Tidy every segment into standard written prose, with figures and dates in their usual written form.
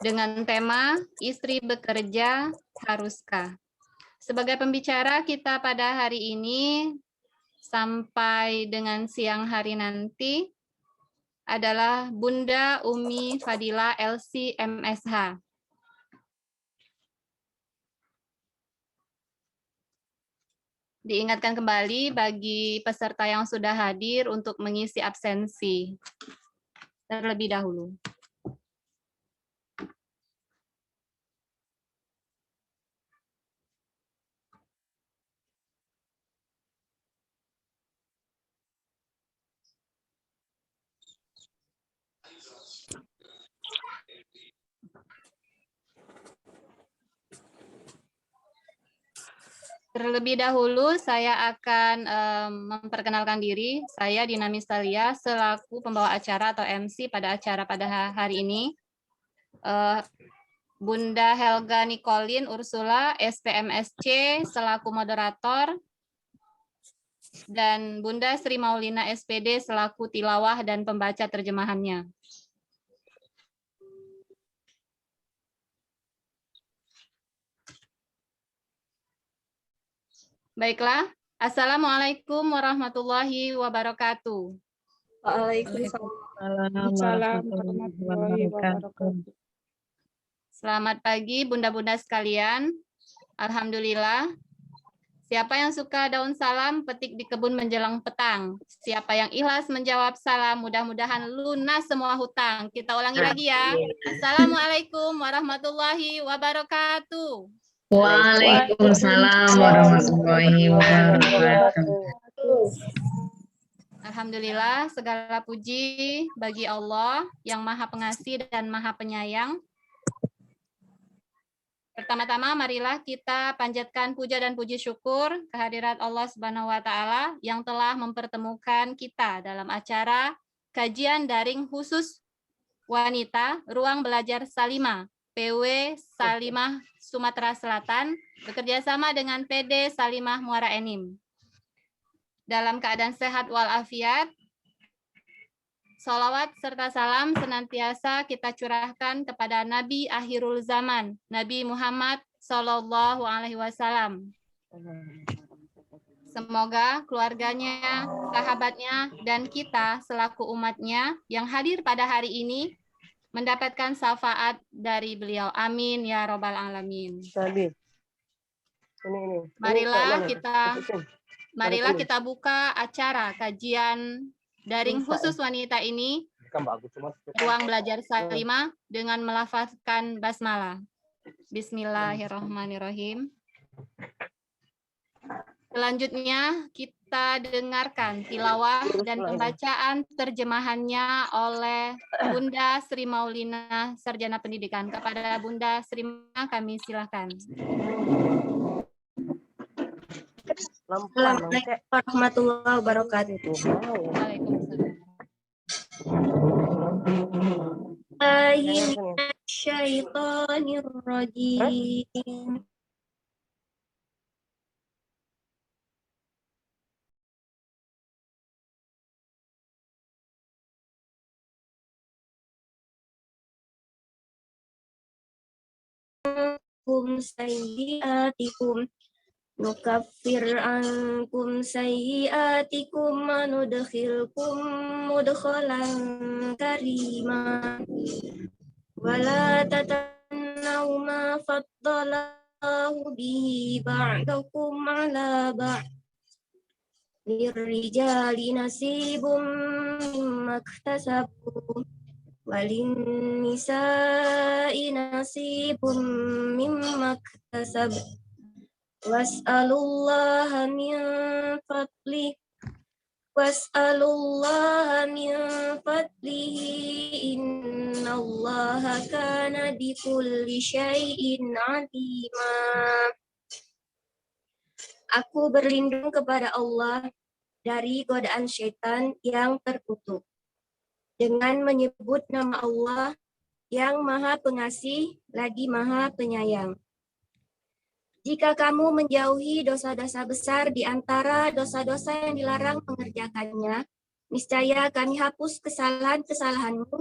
dengan tema Istri Bekerja Haruskah. Sebagai pembicara kita pada hari ini sampai dengan siang hari nanti adalah Bunda Umi Fadila LC MSH. Diingatkan kembali bagi peserta yang sudah hadir untuk mengisi absensi terlebih dahulu. Terlebih dahulu saya akan memperkenalkan diri. Saya Dina Mistalia selaku pembawa acara atau MC pada acara pada hari ini. Bunda Helga Nicolin Ursula SPMSC selaku moderator dan Bunda Sri Maulina SPD selaku tilawah dan pembaca terjemahannya. Baiklah, Assalamualaikum warahmatullahi wabarakatuh. Waalaikumsalam warahmatullahi wabarakatuh. Selamat pagi bunda-bunda sekalian. Alhamdulillah. Siapa yang suka daun salam, petik di kebun menjelang petang. Siapa yang ikhlas menjawab salam, mudah-mudahan lunas semua hutang. Kita ulangi lagi ya. Assalamualaikum warahmatullahi wabarakatuh. Waalaikumsalam warahmatullahi wabarakatuh. Alhamdulillah, segala puji bagi Allah yang Maha Pengasih dan Maha Penyayang. Pertama-tama marilah kita panjatkan puja dan puji syukur kehadirat Allah Subhanahu wa taala yang telah mempertemukan kita dalam acara kajian daring khusus wanita Ruang Belajar Salimah PW Salimah Sumatera Selatan bekerjasama dengan PD Salimah Muara Enim. Dalam keadaan sehat walafiat, sholawat serta salam senantiasa kita curahkan kepada Nabi Akhirul Zaman, Nabi Muhammad Sallallahu Alaihi Wasallam. Semoga keluarganya, sahabatnya, dan kita selaku umatnya yang hadir pada hari ini mendapatkan syafaat dari beliau. Amin ya robbal alamin. Marilah kita buka acara kajian daring khusus wanita ini, Ruang Belajar Salimah, dengan melafazkan basmalah. Bismillahirrahmanirrahim. Selanjutnya kita dengarkan tilawah dan pembacaan terjemahannya oleh Bunda Sri Maulina, Sarjana Pendidikan. Kepada Bunda Sri Maulina kami silakan. Assalamualaikum warahmatullahi wabarakatuh. Waalaikumsalam. Sayyiatikum nukaffir ankum sayyiatikum wa nudkhilkum mudkhalan karima wa la tatannaw ma faddalallahu bihi ba'dakum ala ba'd lirrijali nasibum mimma iktasabu walin nisa'i nasibum mimma iktasab was'alullaha min fadlihi innallaha kana bikulli syai'in alima. Aku berlindung kepada Allah dari godaan syaitan yang terkutuk dengan menyebut nama Allah yang Maha Pengasih lagi Maha Penyayang. Jika kamu menjauhi dosa-dosa besar di antara dosa-dosa yang dilarang mengerjakannya, niscaya kami hapus kesalahan-kesalahanmu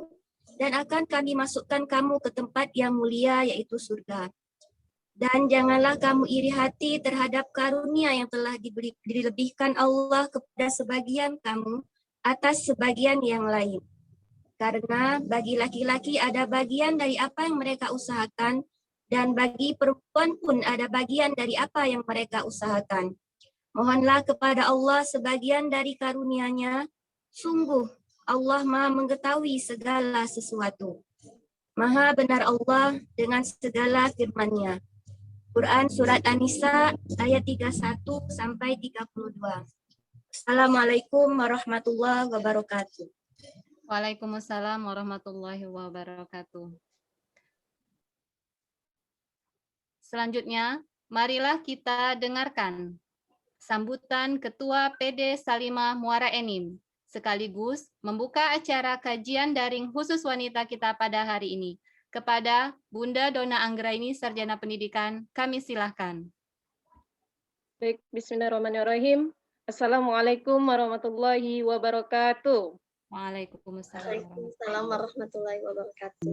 dan akan kami masukkan kamu ke tempat yang mulia, yaitu surga. Dan janganlah kamu iri hati terhadap karunia yang telah dilebihkan Allah kepada sebagian kamu atas sebagian yang lain. Karena bagi laki-laki ada bagian dari apa yang mereka usahakan, dan bagi perempuan pun ada bagian dari apa yang mereka usahakan. Mohonlah kepada Allah sebagian dari karunia-Nya. Sungguh Allah Maha mengetahui segala sesuatu. Maha benar Allah dengan segala firman-Nya. Quran Surat An-Nisa ayat 31 sampai 32. Assalamualaikum warahmatullahi wabarakatuh. Waalaikumsalam warahmatullahi wabarakatuh. Selanjutnya, marilah kita dengarkan sambutan Ketua PD Salimah Muara Enim, sekaligus membuka acara kajian daring khusus wanita kita pada hari ini. Kepada Bunda Dona Anggraini, Sarjana Pendidikan, kami silahkan. Baik, bismillahirrahmanirrahim. Assalamualaikum warahmatullahi wabarakatuh. Waalaikumsalam. Waalaikumsalam warahmatullahi wabarakatuh.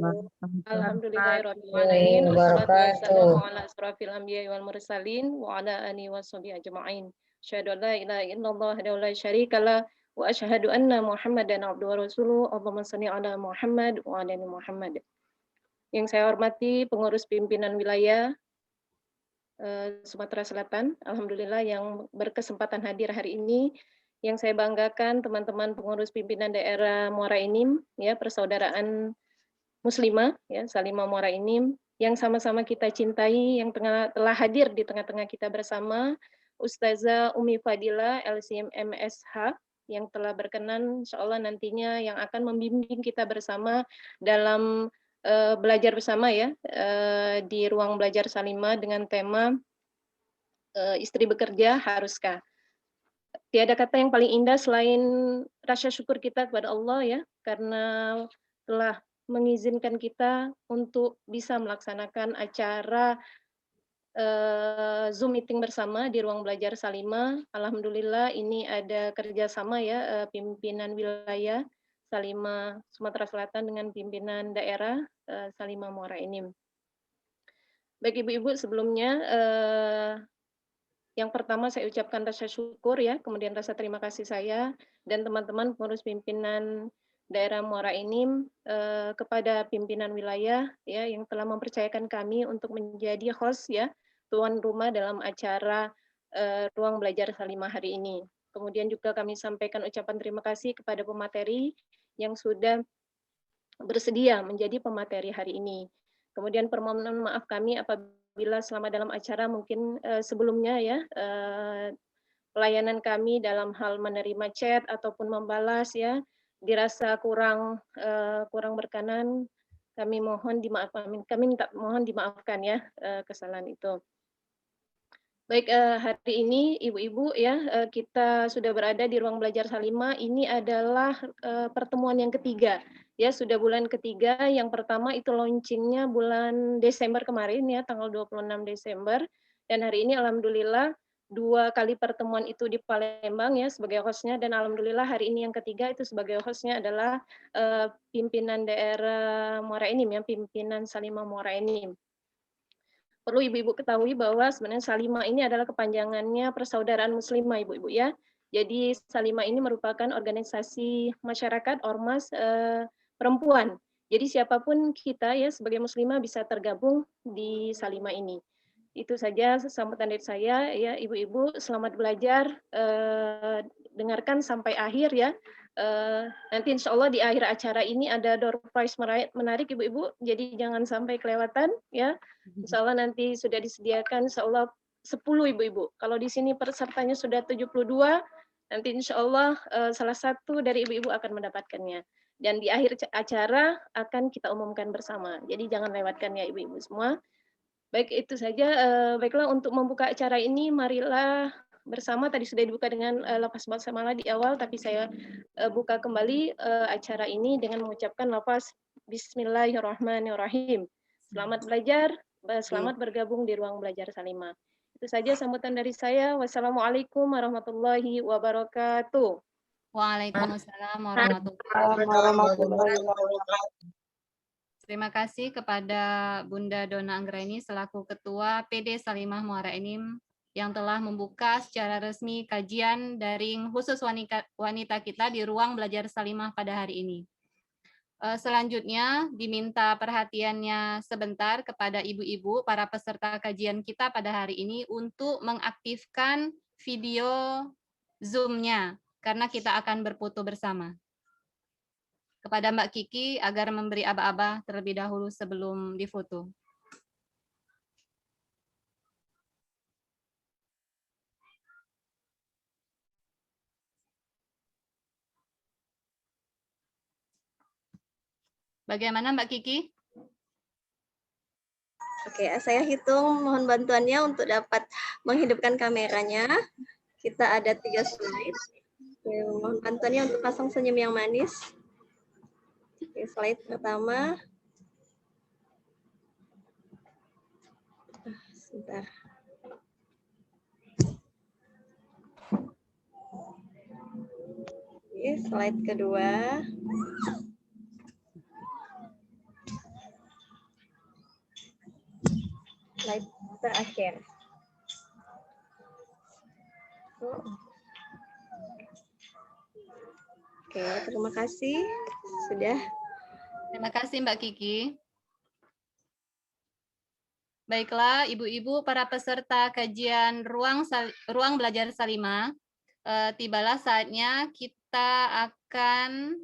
Alhamdulillahirrahmanirrahim. Wassalatu wassalamu ala asrafil anbiya'i wal mursalin wa ala alihi washabihi ajma'in. Asyhadu an la ilaha illallah wahdahu la syarika lah wa asyhadu anna Muhammadan abduhu wa rasuluh. Allahumma shalli ala Muhammad wa ala ali Muhammad. Yang saya hormati pengurus pimpinan wilayah Sumatera Selatan, alhamdulillah yang berkesempatan hadir hari ini. Yang saya banggakan teman-teman pengurus pimpinan daerah Muara Enim, ya, persaudaraan muslimah, ya, Salimah Muara Enim, yang sama-sama kita cintai, yang telah hadir di tengah-tengah kita bersama, Ustazah Umi Fadila LCM MSH, yang telah berkenan insyaallah nantinya yang akan membimbing kita bersama dalam belajar bersama, ya, di ruang belajar Salimah dengan tema istri bekerja haruskah. Tiada kata yang paling indah selain rasa syukur kita kepada Allah, ya, karena telah mengizinkan kita untuk bisa melaksanakan acara Zoom meeting bersama di ruang belajar Salimah. Alhamdulillah ini ada kerjasama, ya, pimpinan wilayah Salimah Sumatera Selatan dengan pimpinan daerah Salimah Muara Enim. Baik ibu-ibu, sebelumnya yang pertama saya ucapkan rasa syukur, ya, kemudian rasa terima kasih saya dan teman-teman pengurus pimpinan daerah Muara Enim kepada pimpinan wilayah, ya, yang telah mempercayakan kami untuk menjadi host, ya, tuan rumah dalam acara ruang belajar Salimah hari ini. Kemudian juga kami sampaikan ucapan terima kasih kepada pemateri yang sudah bersedia menjadi pemateri hari ini. Kemudian permohonan maaf kami apabila selama dalam acara mungkin sebelumnya, ya, pelayanan kami dalam hal menerima chat ataupun membalas, ya, dirasa kurang berkenan, kami mohon dimaafkan. Kami minta mohon dimaafkan, ya, kesalahan itu. Baik, hari ini ibu-ibu, ya, kita sudah berada di ruang belajar Salimah. Ini adalah pertemuan yang ketiga, ya, sudah bulan ketiga. Yang pertama itu launchingnya bulan Desember kemarin, ya, tanggal 26 Desember. Dan hari ini alhamdulillah 2 kali pertemuan itu di Palembang, ya, sebagai hostnya, dan alhamdulillah hari ini yang ketiga itu sebagai hostnya adalah pimpinan daerah Muara Enim, ya, pimpinan Salimah Muara Enim. Perlu ibu-ibu ketahui bahwa sebenarnya Salimah ini adalah kepanjangannya Persaudaraan Muslimah, ibu-ibu, ya. Jadi Salimah ini merupakan organisasi masyarakat ormas perempuan. Jadi siapapun kita, ya, sebagai muslimah bisa tergabung di Salimah ini. Itu saja sambutan dari saya, ya, ibu-ibu, selamat belajar, dengarkan sampai akhir, ya. Nanti insya Allah di akhir acara ini ada door prize menarik ibu-ibu, jadi jangan sampai kelewatan, ya. Insya Allah nanti sudah disediakan insya Allah 10 ibu-ibu. Kalau di sini pesertanya sudah 72, nanti insya Allah salah satu dari ibu-ibu akan mendapatkannya. Dan di akhir acara akan kita umumkan bersama. Jadi jangan lewatkan, ya, ibu-ibu semua. Baik, itu saja. Baiklah, untuk membuka acara ini, marilah bersama. Tadi sudah dibuka dengan lafaz basmalah di awal, tapi saya buka kembali acara ini dengan mengucapkan lafaz Bismillahirrahmanirrahim. Selamat belajar, selamat bergabung di ruang belajar Salimah. Itu saja sambutan dari saya. Wassalamualaikum warahmatullahi wabarakatuh. Waalaikumsalam warahmatullahi wabarakatuh. Terima kasih kepada Bunda Dona Anggraini selaku Ketua PD Salimah Muara Enim yang telah membuka secara resmi kajian daring khusus wanita kita di ruang belajar Salimah pada hari ini. Selanjutnya diminta perhatiannya sebentar kepada ibu-ibu para peserta kajian kita pada hari ini untuk mengaktifkan video Zoom-nya karena kita akan berfoto bersama. Kepada Mbak Kiki agar memberi aba-aba terlebih dahulu sebelum difoto. Bagaimana Mbak Kiki? Oke, saya hitung, mohon bantuannya untuk dapat menghidupkan kameranya. Kita ada 3 slide. Oke, mohon bantuannya untuk pasang senyum yang manis. Oke, slide pertama. Sebentar. Oke, slide kedua. Slide terakhir. Oke, terima kasih. Sudah. Terima kasih Mbak Kiki. Baiklah, ibu-ibu para peserta kajian ruang belajar Salimah, tibalah saatnya kita akan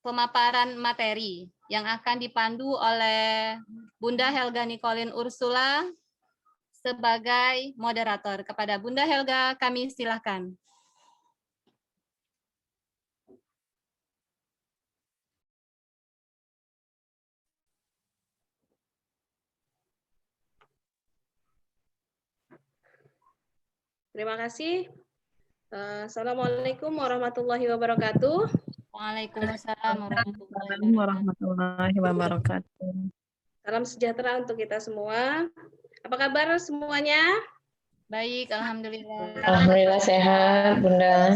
pemaparan materi yang akan dipandu oleh Bunda Helga Nicolin Ursula sebagai moderator. Kepada Bunda Helga, kami silakan. Terima kasih. Assalamualaikum warahmatullahi wabarakatuh. Waalaikumsalam warahmatullahi wabarakatuh. Salam sejahtera untuk kita semua. Apa kabar semuanya? Baik, alhamdulillah. Alhamdulillah sehat, Bunda.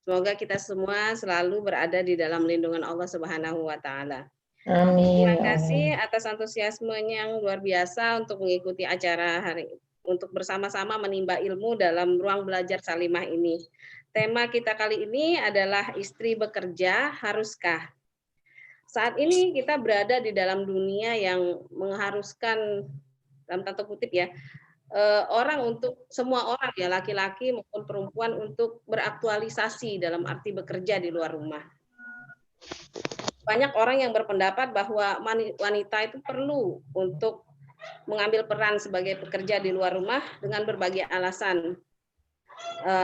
Semoga kita semua selalu berada di dalam lindungan Allah Subhanahu wa taala. Amin. Terima kasih atas antusiasmenya yang luar biasa untuk mengikuti acara hari ini, untuk bersama-sama menimba ilmu dalam ruang belajar Salimah ini. Tema kita kali ini adalah istri bekerja, haruskah? Saat ini kita berada di dalam dunia yang mengharuskan, dalam tanda kutip ya, semua orang ya, laki-laki maupun perempuan untuk beraktualisasi dalam arti bekerja di luar rumah. Banyak orang yang berpendapat bahwa wanita itu perlu untuk mengambil peran sebagai pekerja di luar rumah dengan berbagai alasan,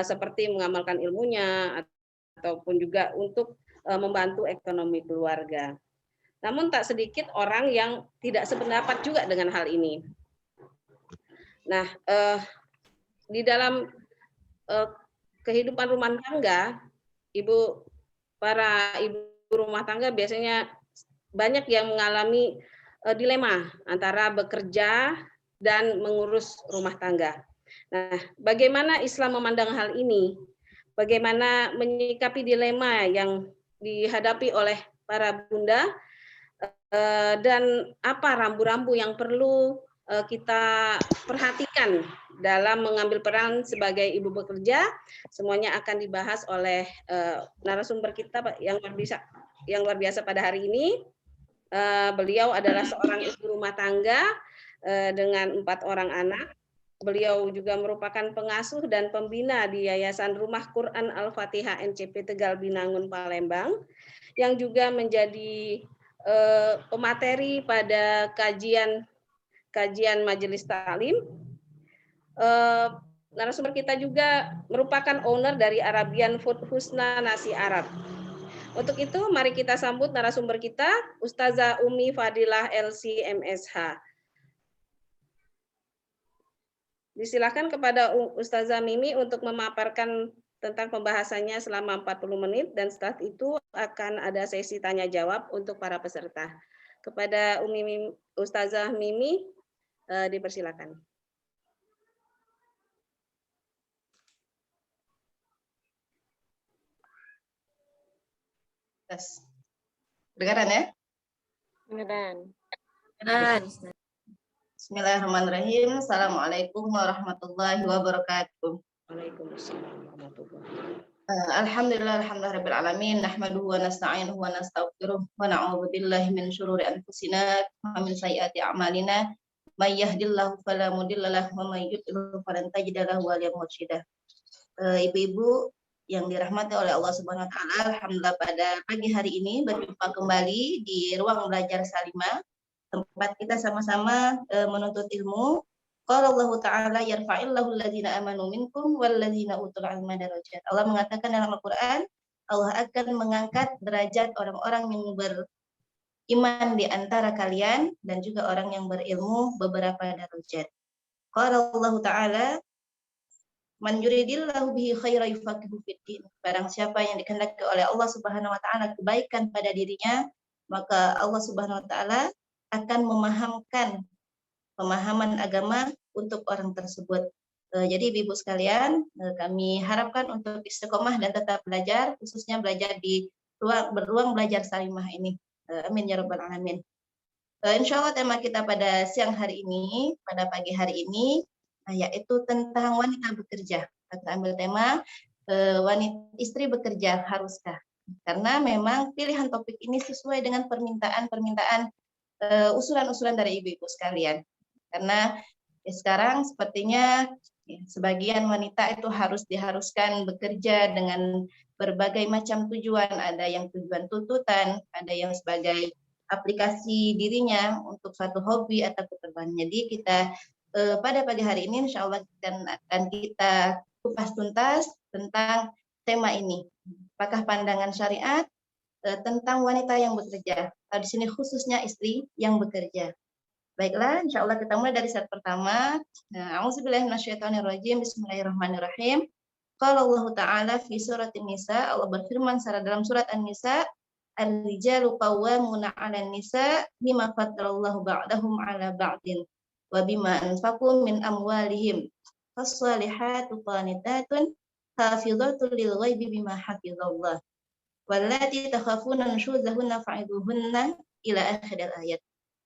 seperti mengamalkan ilmunya ataupun juga untuk membantu ekonomi keluarga. Namun tak sedikit orang yang tidak sependapat juga dengan hal ini. Nah, di dalam kehidupan rumah tangga, para ibu rumah tangga biasanya banyak yang mengalami dilema antara bekerja dan mengurus rumah tangga. Nah, bagaimana Islam memandang hal ini? Bagaimana menyikapi dilema yang dihadapi oleh para bunda, dan apa rambu-rambu yang perlu kita perhatikan dalam mengambil peran sebagai ibu bekerja? Semuanya akan dibahas oleh narasumber kita yang luar biasa pada hari ini. Beliau adalah seorang ibu rumah tangga dengan 4 orang anak. Beliau juga merupakan pengasuh dan pembina di Yayasan Rumah Quran Al-Fatihah NCP Tegal Binangun Palembang, yang juga menjadi pemateri pada kajian majelis taklim. Narasumber kita juga merupakan owner dari Arabian Food Husna Nasi Arab. Untuk itu, mari kita sambut narasumber kita, Ustazah Umi Fadilah LC MSH. Disilakan kepada Ustazah Mimi untuk memaparkan tentang pembahasannya selama 40 menit, dan setelah itu akan ada sesi tanya jawab untuk para peserta. Kepada Ustazah Mimi, dipersilakan. Kedengaran ya? Kedengaran. Dan Bismillahirrahmanirrahim. Assalamualaikum warahmatullahi wabarakatuh. Waalaikumsalam warahmatullahi wabarakatuh. Alhamdulillahirabbil alamin, nahmaduhu wa nasta'inuhu wa nastaghfiruh wa na'udzu billahi min syururi anfusina wa min sayyiati a'malina. May yahdihillahu fala mudilla lahu wa may yudlil falan tajida lahu waliyyan mursyida. Ibu-ibu yang dirahmati oleh Allah Subhanahu wa taala, alhamdulillah pada pagi hari ini berjumpa kembali di ruang belajar Salimah, tempat kita sama-sama menuntut ilmu. Qala Allah Ta'ala yarfa'illahu alladhina amanu minkum walladhina utul ilma darajat. Allah mengatakan dalam Al-Qur'an, Allah akan mengangkat derajat orang-orang yang beriman di antara kalian dan juga orang yang berilmu beberapa derajat. Qala Allah Ta'ala, man yuridillahu bihi khairan yufaqihu fiddin. Barang siapa yang dikehendaki oleh Allah Subhanahu wa taala kebaikan pada dirinya, maka Allah Subhanahu wa taala akan memahamkan pemahaman agama untuk orang tersebut. Jadi ibu-ibu sekalian, kami harapkan untuk istiqomah dan tetap belajar, khususnya belajar di ruang belajar Salimah ini. Amin ya rabbal alamin. Insya Allah tema kita pada siang hari ini, pada pagi hari ini, yaitu tentang wanita bekerja. Kita ambil tema wanita istri bekerja haruskah? Karena memang pilihan topik ini sesuai dengan permintaan usulan-usulan dari ibu-ibu sekalian. Karena sekarang sepertinya sebagian wanita itu diharuskan bekerja dengan berbagai macam tujuan. Ada yang tujuan tuntutan, ada yang sebagai aplikasi dirinya untuk suatu hobi atau keperluan. Jadi kita pada pagi hari ini insya Allah akan kita kupas tuntas tentang tema ini. Apakah pandangan syariat tentang wanita yang bekerja? Di sini khususnya istri yang bekerja. Baiklah, insya Allah kita mulai dari slide pertama. A'udzubillahi minasyaitonirrajim. Bismillahirrahmanirrahim. Qala Allah Ta'ala fi surat An-Nisa, Allah berfirman secara dalam surat An-Nisa, ar-rijalu qawwamuna 'alan nisa bima faddalallahu ba'dahum 'ala ba'din wa bima anfaqu min amwalihim. Fas-salihatu qanitatun hafizatun lil ghaibi bima hafizallah. Wallati takhafuna nushuzahunna fa'iduhunna ila akhir ayat.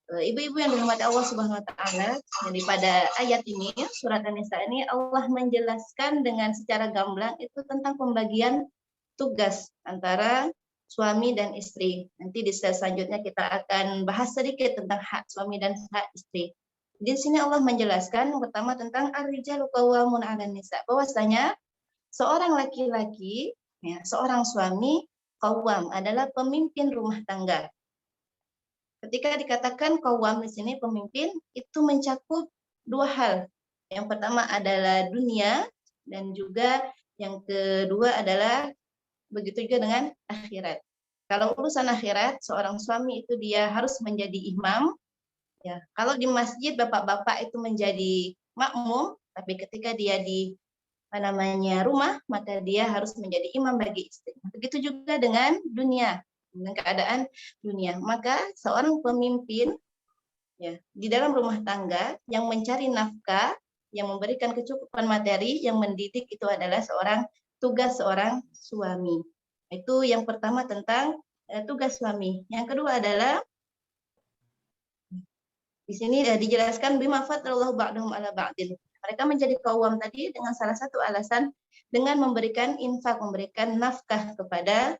Ibu-ibu yang dirahmati Allah Subhanahu wa taala, jadi pada ayat ini surat An-Nisa ini Allah menjelaskan dengan secara gamblang itu tentang pembagian tugas antara suami dan istri. Nanti di slide selanjutnya kita akan bahas sedikit tentang hak suami dan hak istri. Di sini Allah menjelaskan yang pertama tentang ar-rijalu qawwamun 'alan nisa, bahwasanya seorang laki-laki, seorang suami qawwam adalah pemimpin rumah tangga. Ketika dikatakan qawwam di sini pemimpin, itu mencakup dua hal. Yang pertama adalah dunia dan juga yang kedua adalah begitu juga dengan akhirat. Kalau urusan akhirat, seorang suami itu dia harus menjadi imam. Ya, kalau di masjid bapak-bapak itu menjadi makmum, tapi ketika dia di rumah, maka dia harus menjadi imam bagi istri. Begitu juga dengan dunia. Dengan keadaan dunia, maka seorang pemimpin di dalam rumah tangga yang mencari nafkah, yang memberikan kecukupan materi, yang mendidik itu adalah tugas seorang suami. Itu yang pertama tentang tugas suami. Yang kedua adalah di sini dijelaskan bima faddalallahu ba'dahum 'ala ba'din. Mereka menjadi qawwam tadi dengan salah satu alasan dengan memberikan infak, memberikan nafkah kepada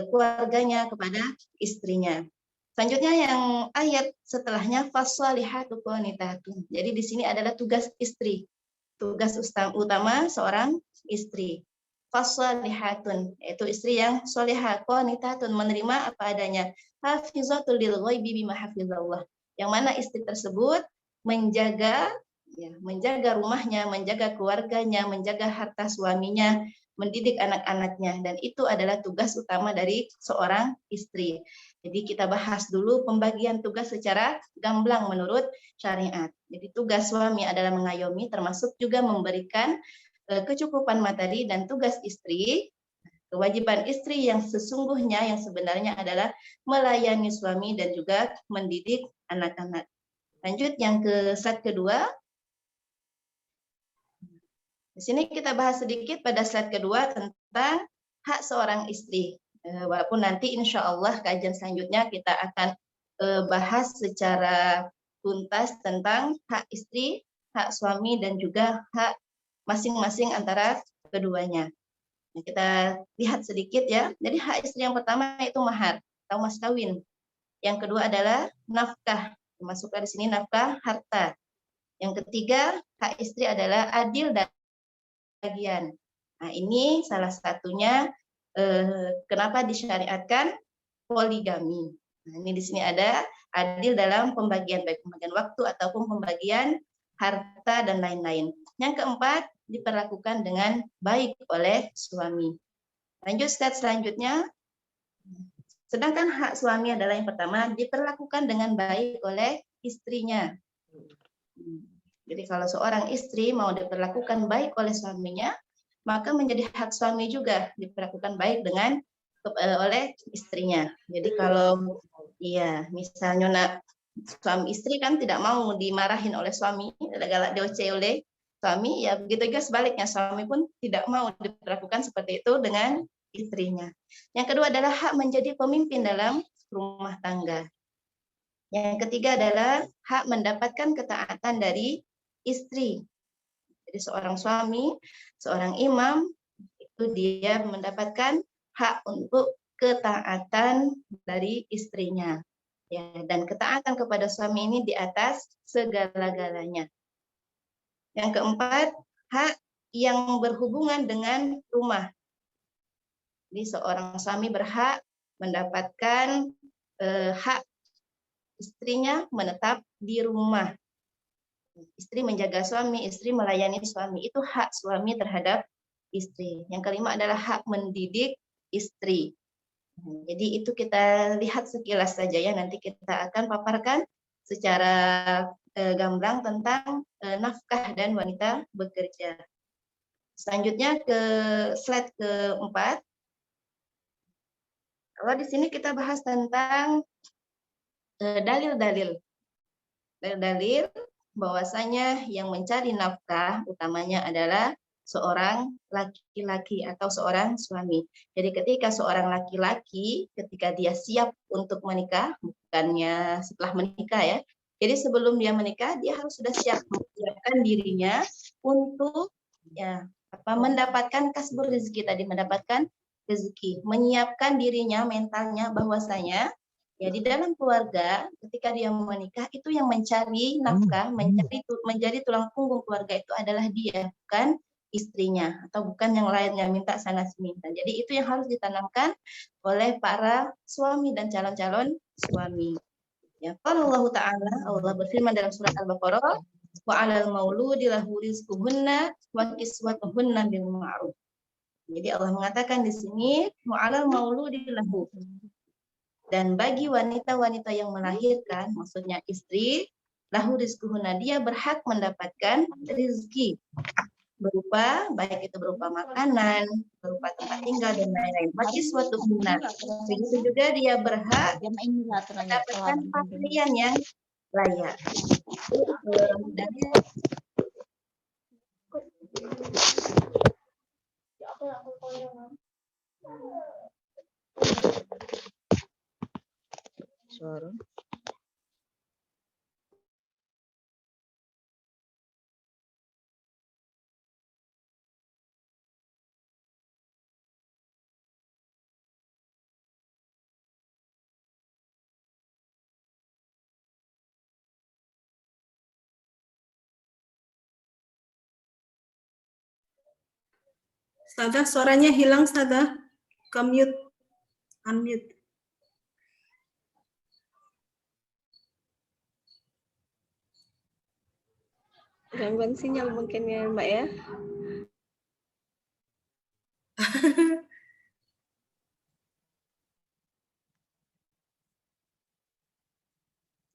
keluarganya, kepada istrinya. Selanjutnya yang ayat setelahnya fassalihatu qanitatun. Jadi di sini adalah tugas istri. Tugas utama seorang istri. Fassalihatun, yaitu istri yang solihah, qanitatun, menerima apa adanya. Hafizatul lil ghaibi bima hafizallah. Yang mana istri tersebut menjaga rumahnya, menjaga keluarganya, menjaga harta suaminya, mendidik anak-anaknya, dan itu adalah tugas utama dari seorang istri. Jadi kita bahas dulu pembagian tugas secara gamblang menurut syariat. Jadi tugas suami adalah mengayomi, termasuk juga memberikan kecukupan materi, dan tugas istri, kewajiban istri yang sesungguhnya, yang sebenarnya adalah melayani suami dan juga mendidik anak-anak. Lanjut yang ke slide kedua. Di sini kita bahas sedikit pada slide kedua tentang hak seorang istri. Walaupun nanti insya Allah kajian selanjutnya kita akan bahas secara tuntas tentang hak istri, hak suami, dan juga hak masing-masing antara keduanya. Nah, kita lihat sedikit ya. Jadi hak istri yang pertama itu mahar atau mas kawin. Yang kedua adalah nafkah. Masukkan di sini nafkah harta. Yang ketiga, hak istri adalah adil dan bagian. Nah, ini salah satunya kenapa disyariatkan poligami. Nah, ini di sini ada adil dalam pembagian, baik pembagian waktu ataupun pembagian harta dan lain-lain. Yang keempat, diperlakukan dengan baik oleh suami. Lanjut slide selanjutnya. Sedangkan hak suami adalah yang pertama, diperlakukan dengan baik oleh istrinya. Jadi kalau seorang istri mau diperlakukan baik oleh suaminya, maka menjadi hak suami juga diperlakukan baik dengan oleh istrinya. Jadi kalau misalnya nak suami istri kan tidak mau dimarahin oleh suami, galak dioceh oleh suami, ya begitu juga sebaliknya, suami pun tidak mau diperlakukan seperti itu dengan istrinya. Yang kedua adalah hak menjadi pemimpin dalam rumah tangga. Yang ketiga adalah hak mendapatkan ketaatan dari istri. Jadi seorang suami, seorang imam, itu dia mendapatkan hak untuk ketaatan dari istrinya. Ya, dan ketaatan kepada suami ini di atas segala-galanya. Yang keempat, hak yang berhubungan dengan rumah. Jadi seorang suami berhak mendapatkan hak istrinya menetap di rumah. Istri menjaga suami, istri melayani suami. Itu hak suami terhadap istri. Yang kelima adalah hak mendidik istri. Jadi itu kita lihat sekilas saja ya. Nanti kita akan paparkan secara gamblang tentang nafkah dan wanita bekerja. Selanjutnya ke slide keempat. Kalau di sini kita bahas tentang dalil-dalil. Dalil-dalil bahwasanya yang mencari nafkah utamanya adalah seorang laki-laki atau seorang suami. Jadi ketika seorang laki-laki ketika dia siap untuk menikah, bukannya setelah menikah ya. Jadi sebelum dia menikah dia harus sudah siap menyiapkan dirinya untuk mendapatkan kasbur rezeki tadi, mendapatkan rezeki, menyiapkan dirinya mentalnya bahwasanya ya di dalam keluarga ketika dia menikah itu yang mencari nafkah, menjadi tulang punggung keluarga itu adalah dia, bukan istrinya atau bukan yang lainnya minta sana sini. Jadi itu yang harus ditanamkan oleh para suami dan calon-calon suami. Ya, Allah Ta'ala, Allah berfirman dalam surat Al-Baqarah, wa 'alal mauludi lahu rizquhunna wa kiswatuhunna bil ma'ruf. Jadi Allah mengatakan di sini wa 'alal mauludi lahu. Dan bagi wanita-wanita yang melahirkan, maksudnya istri, lahu rizquhunna, dia berhak mendapatkan rezeki berupa baik itu berupa makanan, berupa tempat tinggal dan lain-lain. Bagi suatu guna. Begitu juga dia berhak mendapatkan pakaian yang layak. Suara. Ustazah, suaranya hilang, Ustazah. Ke-mute. Unmute. Gangguan sinyal mungkin ya, Mbak ya.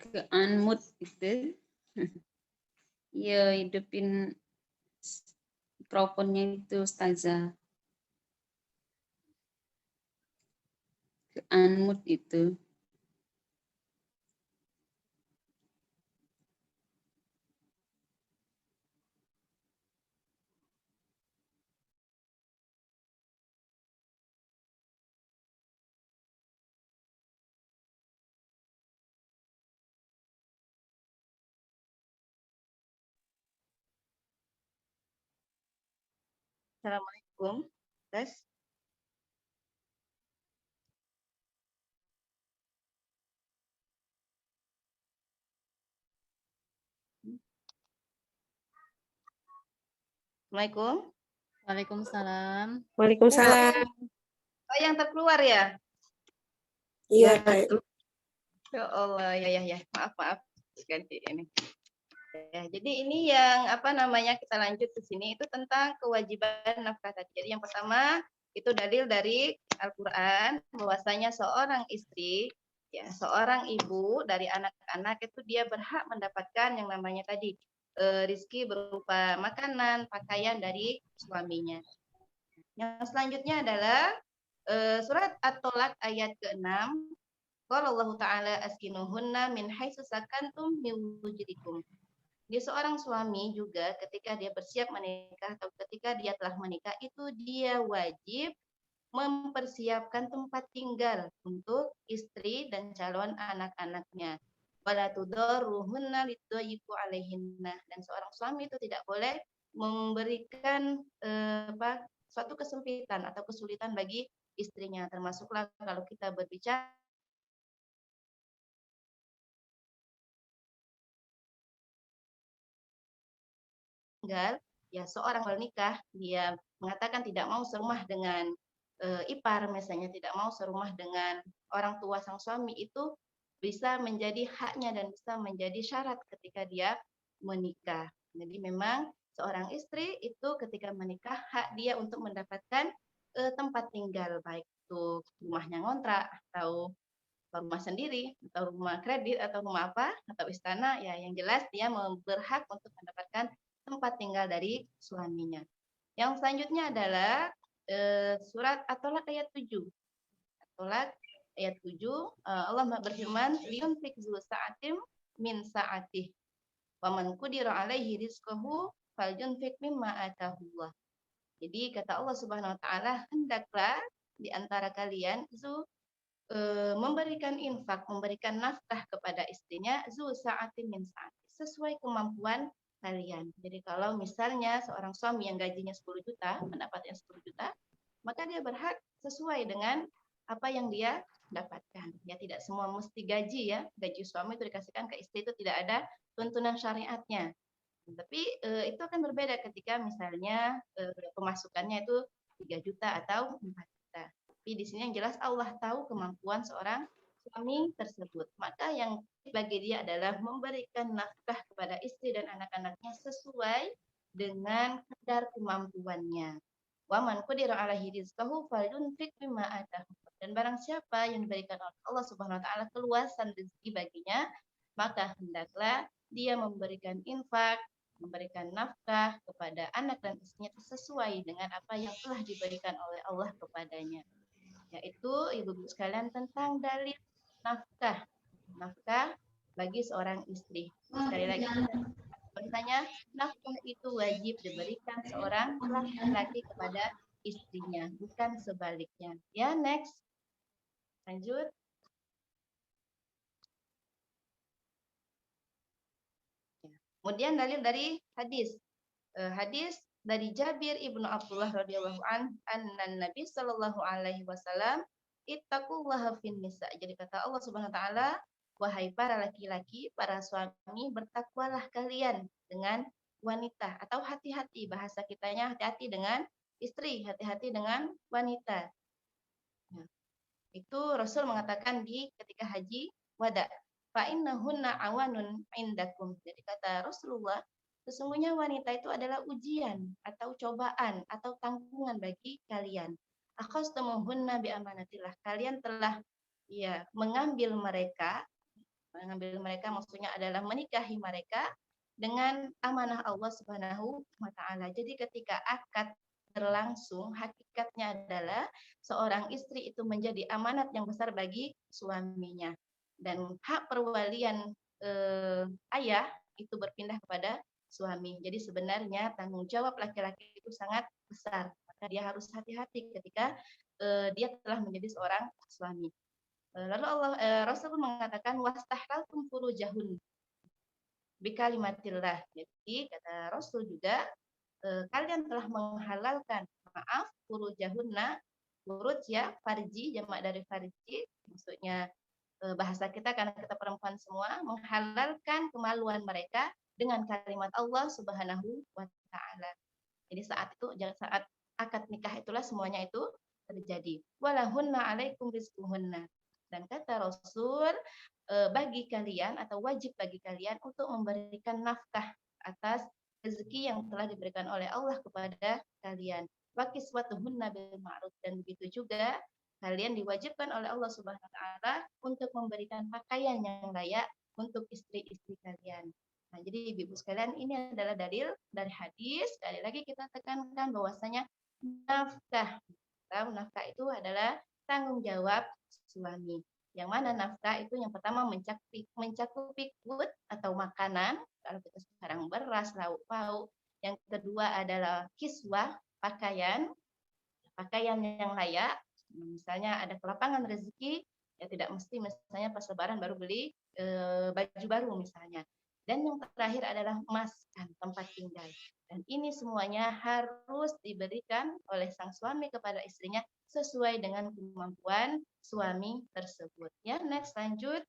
Ke unmute itu. Ya, hidupin mikrofonnya itu, Ustazah. Ke unmute itu. Assalamualaikum. Tes. Assalamualaikum. Waalaikumsalam. Waalaikumsalam. Oh, yang terkeluar ya? Iya. Ya Allah, ya. Maaf. Ganti ini. Ya, jadi ini yang kita lanjut ke sini itu tentang kewajiban nafkah tadi. Jadi yang pertama itu dalil dari Al-Qur'an bahwasanya seorang istri, ya, seorang ibu dari anak-anak itu dia berhak mendapatkan yang namanya tadi rizki berupa makanan, pakaian dari suaminya. Yang selanjutnya adalah surat At-Tolak ayat ke-6. Qala Allah Ta'ala askinuhunna min haitsu sakantum min wujdikum. Dia seorang suami juga ketika dia bersiap menikah atau ketika dia telah menikah itu dia wajib mempersiapkan tempat tinggal untuk istri dan calon anak-anaknya. Wala tudarruhunna lidayyiqu alaihinna, dan seorang suami itu tidak boleh memberikan suatu kesempitan atau kesulitan bagi istrinya, termasuklah kalau kita berbicara tinggal, ya seorang menikah dia mengatakan tidak mau serumah dengan ipar misalnya, tidak mau serumah dengan orang tua sang suami, itu bisa menjadi haknya dan bisa menjadi syarat ketika dia menikah. Jadi memang seorang istri itu ketika menikah hak dia untuk mendapatkan tempat tinggal, baik itu rumahnya ngontrak atau rumah sendiri atau rumah kredit atau rumah apa atau istana, ya yang jelas dia berhak untuk mendapatkan tempat tinggal dari suaminya. Yang selanjutnya adalah surat At-Tolak ayat 7. At-Tolak ayat 7, Allah berfirman, liyunfik zu sa'atim min sa'atih wa man qudira alaihi rizquhu falyunfik mimma atahullah. Jadi kata Allah Subhanahu wa taala, hendaklah di antara kalian zu memberikan infak, memberikan nafkah kepada istrinya zu sa'atin min sa'ati, sesuai kemampuan kalian. Jadi kalau misalnya seorang suami yang gajinya 10 juta, mendapatkan 10 juta, maka dia berhak sesuai dengan apa yang dia dapatkan. Ya tidak semua mesti gaji, ya. Gaji suami itu dikasihkan ke istri itu tidak ada tuntunan syariatnya. Tapi itu akan berbeda ketika misalnya pemasukannya itu 3 juta atau 4 juta. Tapi di sini yang jelas Allah tahu kemampuan seorang suami tersebut. Maka yang bagi dia adalah memberikan nafkah kepada istri dan anak-anaknya sesuai dengan kadar kemampuannya. Wa man qadira alaihi rizqahu falyunfiq mimma atahu. Dan barang siapa yang diberikan oleh Allah Subhanahu wa taala keluasan rezeki baginya, maka hendaklah dia memberikan infak, memberikan nafkah kepada anak dan istrinya sesuai dengan apa yang telah diberikan oleh Allah kepadanya. Yaitu ibu-ibu sekalian tentang dalil nafkah bagi seorang istri. Sekali lagi bertanya, nafkah itu wajib diberikan seorang laki-laki kepada istrinya, bukan sebaliknya. Ya, next. Lanjut. Kemudian dalil dari hadis. Hadis dari Jabir ibnu Abdullah radhiyallahu anna Nabi sallallahu alaihi wasallam ittaqullaha fin nisa. Jadi kata Allah Subhanahu wa taala, wahai para laki-laki, para suami, bertakwalah kalian dengan wanita, atau hati-hati, bahasa kitanya hati-hati dengan istri, hati-hati dengan wanita. Nah, itu Rasul mengatakan di ketika haji wada, fa innahunna awanun indakum. Jadi kata Rasulullah, sesungguhnya wanita itu adalah ujian atau cobaan atau tanggungan bagi kalian. Akhastumuhunna bi amanatillah. Kalian telah mengambil mereka maksudnya adalah menikahi mereka dengan amanah Allah Subhanahu wa taala. Jadi ketika akad berlangsung, hakikatnya adalah seorang istri itu menjadi amanat yang besar bagi suaminya, dan hak perwalian ayah itu berpindah kepada suami. Jadi sebenarnya tanggung jawab laki-laki itu sangat besar, maka dia harus hati-hati ketika dia telah menjadi seorang suami. Lalu Rasul mengatakan wastahlaltum furujahun bikalimatillah. Jadi kata Rasul juga, kalian telah menghalalkan, maaf, furujahunna, furuj ya, farji, jamak dari farji, maksudnya bahasa kita karena kita perempuan semua, menghalalkan kemaluan mereka dengan kalimat Allah Subhanahu wa taala. Jadi saat itu, saat akad nikah itulah semuanya itu terjadi. Walahunna alaikum rizquhunna. Dan kata Rasul, bagi kalian atau wajib bagi kalian untuk memberikan nafkah atas rezeki yang telah diberikan oleh Allah kepada kalian. Wa kiswatuhunna bil ma'ruf, dan begitu juga kalian diwajibkan oleh Allah Subhanahu wa taala untuk memberikan pakaian yang layak untuk istri-istri kalian. Nah, jadi Ibu sekalian, ini adalah dalil dari hadis. Sekali lagi kita tekankan bahwasanya nafkah itu adalah tanggung jawab suami. Yang mana nafkah itu yang pertama mencakupi quote atau makanan, kalau kita sekarang beras, lauk pauk. Yang kedua adalah kiswah, pakaian yang layak. Misalnya ada kelapangan rezeki, ya tidak mesti misalnya pas lebaran baru beli baju baru misalnya. Dan yang terakhir adalah maskan, tempat tinggal. Dan ini semuanya harus diberikan oleh sang suami kepada istrinya sesuai dengan kemampuan suami tersebut. Ya, next, lanjut.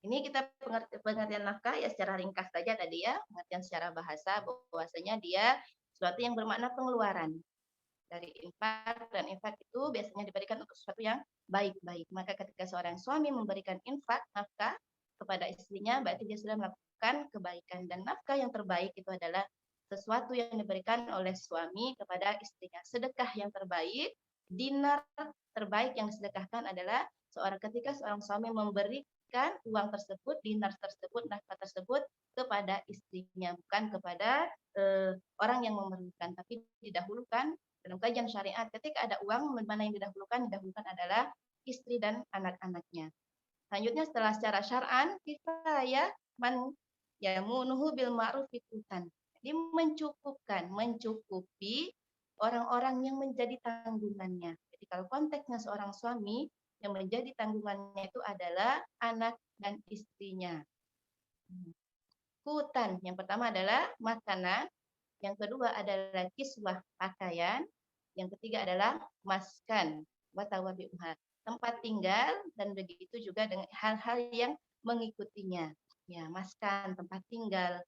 Ini kita pengertian nafkah ya secara ringkas saja tadi ya, pengertian secara bahasa bahwasanya dia sesuatu yang bermakna pengeluaran dari infak, dan infak itu biasanya diberikan untuk sesuatu yang baik-baik. Maka ketika seorang suami memberikan infak, nafkah kepada istrinya, berarti dia sudah melakukan kebaikan. Dan nafkah yang terbaik itu adalah sesuatu yang diberikan oleh suami kepada istrinya. Sedekah yang terbaik, dinar terbaik yang disedekahkan adalah ketika seorang suami memberikan uang tersebut, dinar tersebut, nafkah tersebut kepada istrinya, bukan kepada orang yang memerlukan, tapi didahulukan dalam kajian syariat. Ketika ada uang, mana yang didahulukan adalah istri dan anak-anaknya. Selanjutnya setelah secara syar'an, kifayah man yamunuhu bil ma'ruf fikutan. Jadi mencukupi orang-orang yang menjadi tanggungannya. Jadi kalau konteksnya seorang suami, yang menjadi tanggungannya itu adalah anak dan istrinya. Kutan, yang pertama adalah makanan, yang kedua adalah kiswah, pakaian, yang ketiga adalah maskan, watawabi'uha, tempat tinggal, dan begitu juga dengan hal-hal yang mengikutinya. Ya, maskan, tempat tinggal,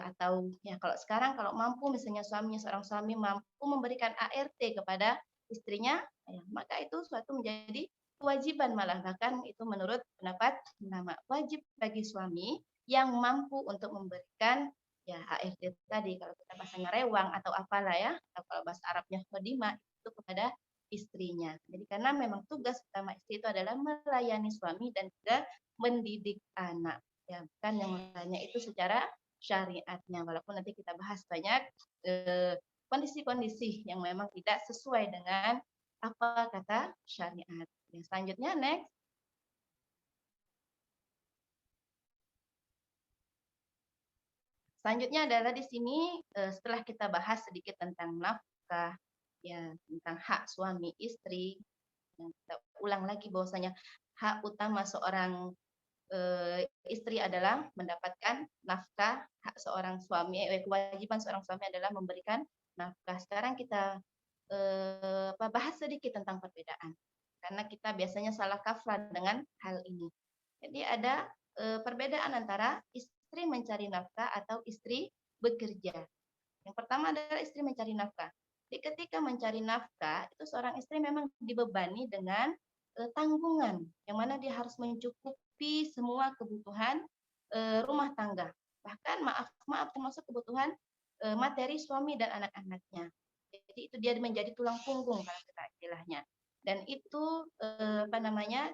atau ya kalau sekarang kalau mampu misalnya seorang suami mampu memberikan ART kepada istrinya, ya, maka itu suatu menjadi kewajiban, malah bahkan itu menurut pendapat ulama wajib bagi suami yang mampu untuk memberikan ya ART tadi, kalau kita bahasanya rewang atau apalah ya, atau kalau bahasa Arabnya khodimah, itu kepada istrinya. Jadi karena memang tugas utama istri itu adalah melayani suami dan juga mendidik anak, ya bukan yang lainnya itu secara syariatnya, walaupun nanti kita bahas banyak kondisi-kondisi yang memang tidak sesuai dengan apa kata syariat. Ya, selanjutnya next. Selanjutnya adalah di sini setelah kita bahas sedikit tentang nafkah, ya tentang hak suami istri, dan kita ulang lagi bahwasanya hak utama seorang istri adalah mendapatkan nafkah, hak seorang suami, kewajiban seorang suami adalah memberikan nafkah. Sekarang kita bahas sedikit tentang perbedaan, karena kita biasanya salah kaprah dengan hal ini. Jadi ada perbedaan antara istri mencari nafkah atau istri bekerja. Yang pertama adalah istri mencari nafkah. Jadi ketika mencari nafkah, itu seorang istri memang dibebani dengan tanggungan, yang mana dia harus mencukupi semua kebutuhan rumah tangga. Bahkan maaf termasuk kebutuhan materi suami dan anak-anaknya. Jadi itu dia menjadi tulang punggung kalau kita istilahnya. Dan itu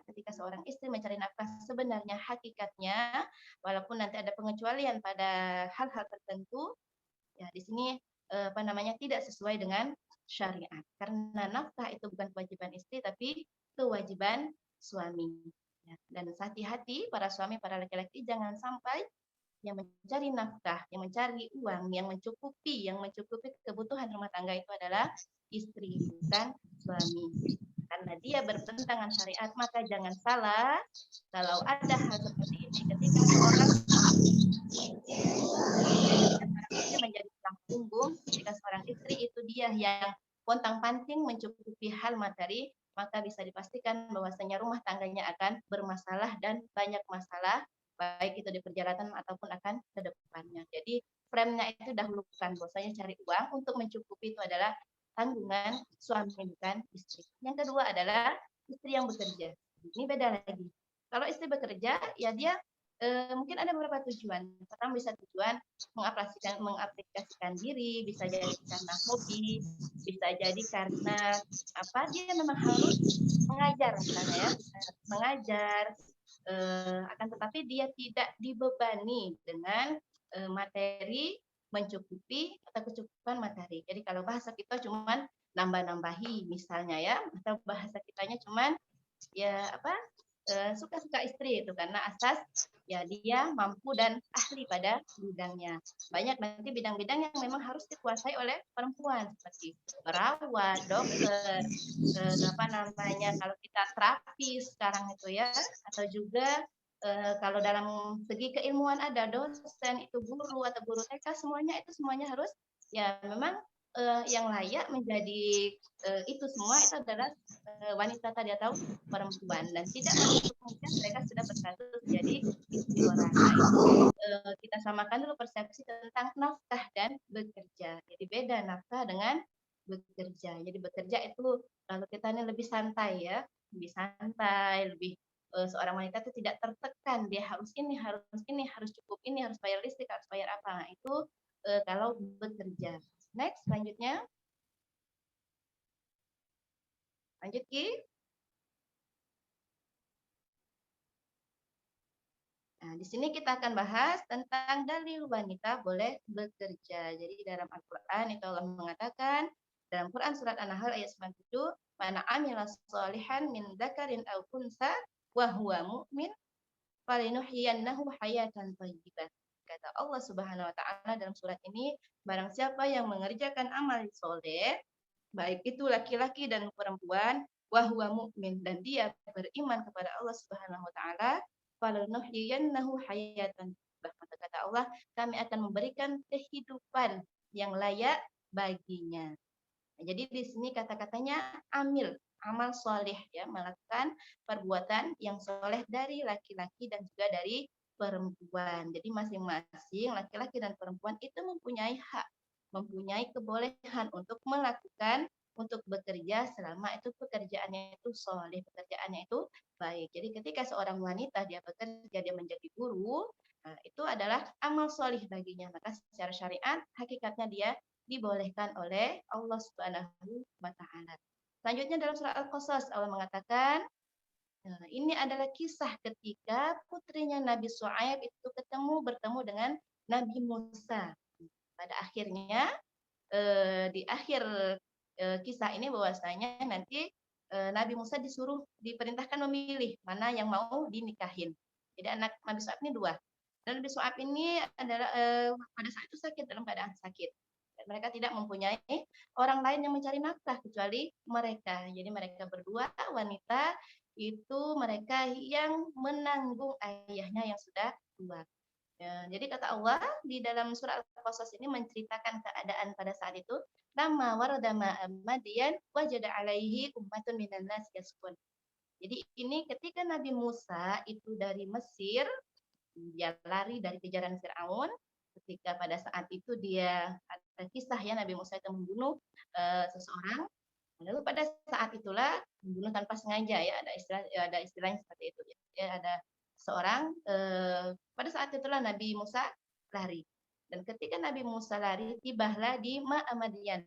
ketika seorang istri mencari nafkah, sebenarnya hakikatnya walaupun nanti ada pengecualian pada hal-hal tertentu, ya di sini tidak sesuai dengan syariat. Karena nafkah itu bukan kewajiban istri tapi kewajiban suami. Ya, dan hati-hati para suami, para laki-laki, jangan sampai yang mencari nafkah, yang mencari uang, yang mencukupi kebutuhan rumah tangga itu adalah istri, bukan suami. Karena karena dia bertentangan syariat, maka jangan salah kalau ada hal seperti ini ketika seorang istri menjadi tulang punggung, ketika seorang istri itu dia yang pontang-panting mencukupi hal materi, maka bisa dipastikan bahwasanya rumah tangganya akan bermasalah dan banyak masalah, baik itu di perjalanan ataupun akan ke depannya. Jadi frame-nya itu dahulukan bahwasanya cari uang untuk mencukupi itu adalah tanggungan suami bukan istri. Yang kedua adalah istri yang bekerja. Ini beda lagi. Kalau istri bekerja, ya dia mungkin ada beberapa tujuan. Pertama bisa tujuan mengaplikasikan diri, bisa jadi karena hobi, bisa jadi karena apa? Dia memang harus mengajar misalnya ya, mengajar. Akan tetapi dia tidak dibebani dengan materi mencukupi atau kecukupan materi. Jadi kalau bahasa kita cuman nambah-nambahi misalnya ya, atau bahasa kitanya cuman ya apa? Suka-suka istri itu karena asas ya dia mampu dan ahli pada bidangnya. Banyak nanti bidang-bidang yang memang harus dikuasai oleh perempuan seperti perawat, dokter, apa namanya kalau kita terapis sekarang itu ya, atau juga kalau dalam segi keilmuan ada dosen itu guru atau guru TK semuanya harus ya memang yang layak menjadi itu semua itu adalah wanita tadi atau perempuan dan tidak menutup kemungkinan mereka sudah berstatus jadi istri orang. Nah, itu kita samakan dulu persepsi tentang nafkah dan bekerja. Jadi beda nafkah dengan bekerja. Jadi bekerja itu kalau kita ini lebih santai ya, lebih santai, lebih seorang wanita itu tidak tertekan dia harus ini, harus cukup ini, harus bayar listrik, harus bayar apa. Nah, itu kalau bekerja. Next, selanjutnya. Lanjut, Ki. Nah, di sini kita akan bahas tentang dalil wanita boleh bekerja. Jadi dalam Al-Quran itu Allah mengatakan, dalam Quran surat An-Nahl ayat 97, "Man 'amila shalihan min dzakarin aw unsa wa huwa mu'min, falinuhyiyannahu hayatan thayyibah." Kata Allah Subhanahu wa taala dalam surat ini, barang siapa yang mengerjakan amal soleh, baik itu laki-laki dan perempuan, wa huwa mu'min dan dia beriman kepada Allah Subhanahu wa taala, falanuhyiyannahu hayatan thayyibah. Maka kata Allah, kami akan memberikan kehidupan yang layak baginya. Nah, jadi di sini kata-katanya amil, amal soleh ya, melakukan perbuatan yang soleh dari laki-laki dan juga dari perempuan. Jadi masing-masing laki-laki dan perempuan itu mempunyai hak, mempunyai kebolehan untuk melakukan, untuk bekerja selama itu pekerjaannya itu soleh, pekerjaannya itu baik. Jadi ketika seorang wanita dia bekerja, dia menjadi guru, nah, itu adalah amal soleh baginya. Maka secara syariat hakikatnya dia dibolehkan oleh Allah Subhanahu wa taala. Selanjutnya dalam surah Al-Qasas Allah mengatakan, ini adalah kisah ketika putrinya Nabi Shu'aib itu bertemu dengan Nabi Musa. Pada akhirnya di akhir kisah ini bahwasanya nanti Nabi Musa diperintahkan memilih mana yang mau dinikahin. Jadi anak Nabi Shu'aib ini dua. Dan Nabi Shu'aib ini adalah pada saat itu sakit, dalam keadaan sakit. Dan mereka tidak mempunyai orang lain yang mencari nafkah kecuali mereka. Jadi mereka berdua wanita itu mereka yang menanggung ayahnya yang sudah tua. Ya, jadi kata Allah di dalam surah Al-Qasas ini menceritakan keadaan pada saat itu, lama warada ma'amadian wajada alaihi ummatun minan nas yaskun. Jadi ini ketika Nabi Musa itu dari Mesir, dia lari dari kejaran Firaun, ketika pada saat itu dia ada kisah ya Nabi Musa itu membunuh seseorang. Lalu pada saat itulah membunuh tanpa sengaja ya, ada istilahnya seperti itu ya, ada seorang pada saat itulah Nabi Musa lari. Dan ketika Nabi Musa lari, tibahlah di Ma'amadian,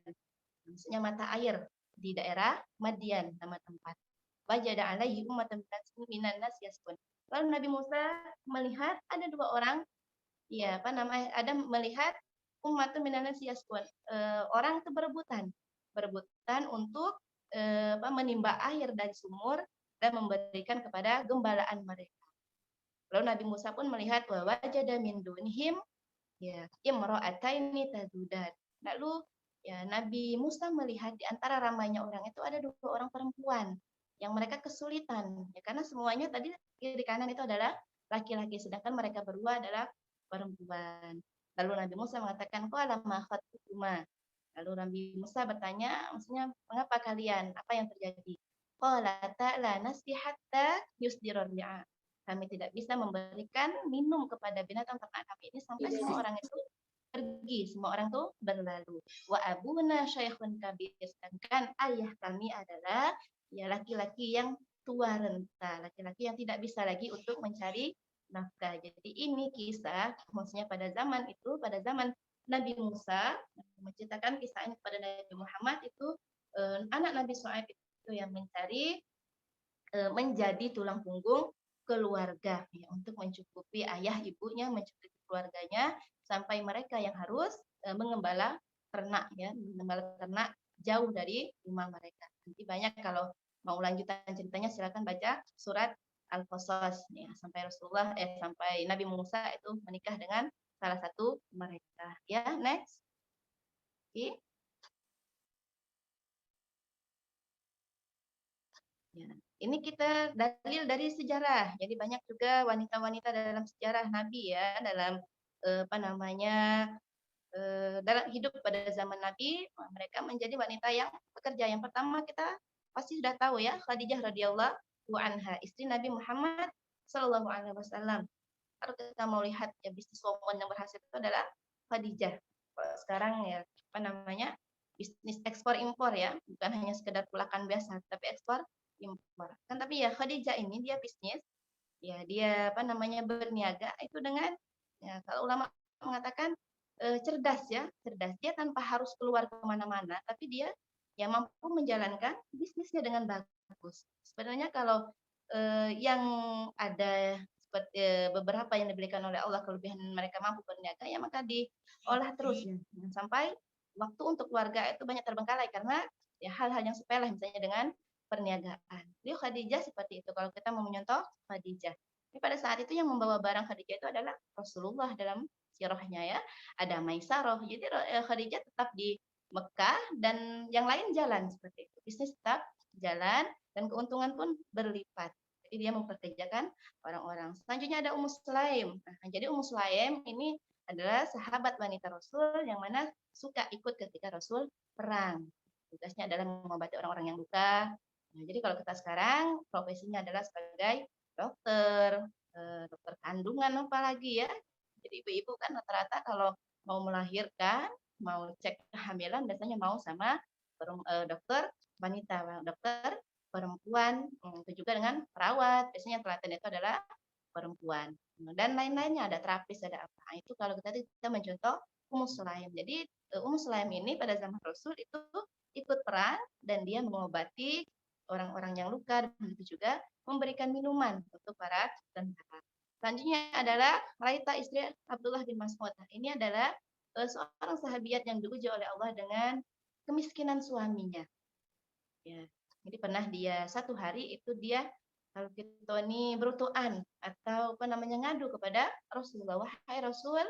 maksudnya mata air di daerah Madian, nama tempat. Wajada alaihi ummatan minan nas yaskun. Lalu Nabi Musa melihat ada dua orang, ya apa namanya, ada melihat ummatan minan nas yaskun, orang itu berebutan untuk menimba air dari sumur dan memberikan kepada gembalaan mereka. Lalu Nabi Musa pun melihat bahwa wajada min dunihim ya imra'ataini tazudan. Lalu ya Nabi Musa melihat di antara ramainya orang itu ada dua orang perempuan yang mereka kesulitan, ya, karena semuanya tadi kiri kanan itu adalah laki-laki, sedangkan mereka berdua adalah perempuan. Lalu Nabi Musa mengatakan, qala ma khatbukuma. Lalu Nabi Musa bertanya, maksudnya mengapa kalian? Apa yang terjadi? Qala ta'la nasqi hatta yusdirar ri'a. Kami tidak bisa memberikan minum kepada binatang ternak kami ini sampai semua orang itu pergi, semua orang tuh berlalu. Wa abuna syaikhun kabir, sedangkan ayah kami adalah ya laki-laki yang tua renta, laki-laki yang tidak bisa lagi untuk mencari nafkah. Jadi ini kisah, maksudnya pada zaman itu, pada zaman Nabi Musa menceritakan kisah ini kepada Nabi Muhammad itu anak Nabi Shu'aib itu yang mencari menjadi tulang punggung keluarga ya, untuk mencukupi ayah ibunya, mencukupi keluarganya sampai mereka yang harus mengembala ternak ya, mengembala ternak jauh dari rumah mereka. Nanti banyak kalau mau lanjutan ceritanya silakan baca surat Al-Qasas ya, sampai Rasulullah sampai Nabi Musa itu menikah dengan salah satu mereka. Ya, next. Okay. Ya. Ini kita dalil dari sejarah. Jadi banyak juga wanita-wanita dalam sejarah Nabi ya, dalam apa namanya dalam hidup pada zaman Nabi, mereka menjadi wanita yang bekerja. Yang pertama kita pasti sudah tahu ya, Khadijah radhiyallahu anha, istri Nabi Muhammad sallallahu alaihi wasallam. Kalau kita mau lihat ya bisnis woman yang berhasil itu adalah Khadijah. Kalau sekarang ya apa namanya bisnis ekspor impor ya, bukan hanya sekedar pulakan biasa, tapi ekspor impor. Kan tapi ya Khadijah ini dia bisnis, ya dia apa namanya berniaga itu dengan ya kalau ulama mengatakan cerdas ya, cerdas. Dia tanpa harus keluar kemana-mana, tapi dia ya mampu menjalankan bisnisnya dengan bagus. Sebenarnya kalau yang ada seperti beberapa yang diberikan oleh Allah kelebihan mereka mampu berniaga, ya maka diolah terus ya. Sampai waktu untuk keluarga itu banyak terbengkalai karena ya hal-hal yang sepele misalnya dengan perniagaan. Jadi Khadijah seperti itu. Kalau kita mau menyontoh Khadijah. Tapi pada saat itu yang membawa barang Khadijah itu adalah Rasulullah dalam sirahnya ya. Ada Maisarah. Jadi Khadijah tetap di Mekah dan yang lain jalan seperti itu. Bisnis tetap jalan dan keuntungan pun berlipat. Jadi dia memperkerjakan orang-orang. Selanjutnya ada Ummu Sulaim. Nah, jadi Ummu Sulaim ini adalah sahabat wanita Rasul yang mana suka ikut ketika Rasul perang. Tugasnya adalah mengobati orang-orang yang luka. Nah, jadi kalau kita sekarang profesinya adalah sebagai dokter, dokter kandungan apalagi ya. Jadi ibu-ibu kan rata-rata kalau mau melahirkan, mau cek kehamilan biasanya mau sama dokter wanita, dokter perempuan, itu juga dengan perawat. Biasanya telaten itu adalah perempuan. Dan lain-lainnya ada terapis, ada apa. Nah, itu kalau kita mencontoh Ummu Sulaim. Jadi Ummu Sulaim ini pada zaman Rasul itu ikut perang dan dia mengobati orang-orang yang luka dan itu juga memberikan minuman untuk para tentara. Selanjutnya adalah Raita istri Abdullah bin Mas'ud. Nah, ini adalah seorang sahabiat yang diuji oleh Allah dengan kemiskinan suaminya. Ya, jadi pernah dia satu hari itu dia kalau kita ini berutuan atau apa namanya ngadu kepada Rasulullah, wahai Rasul,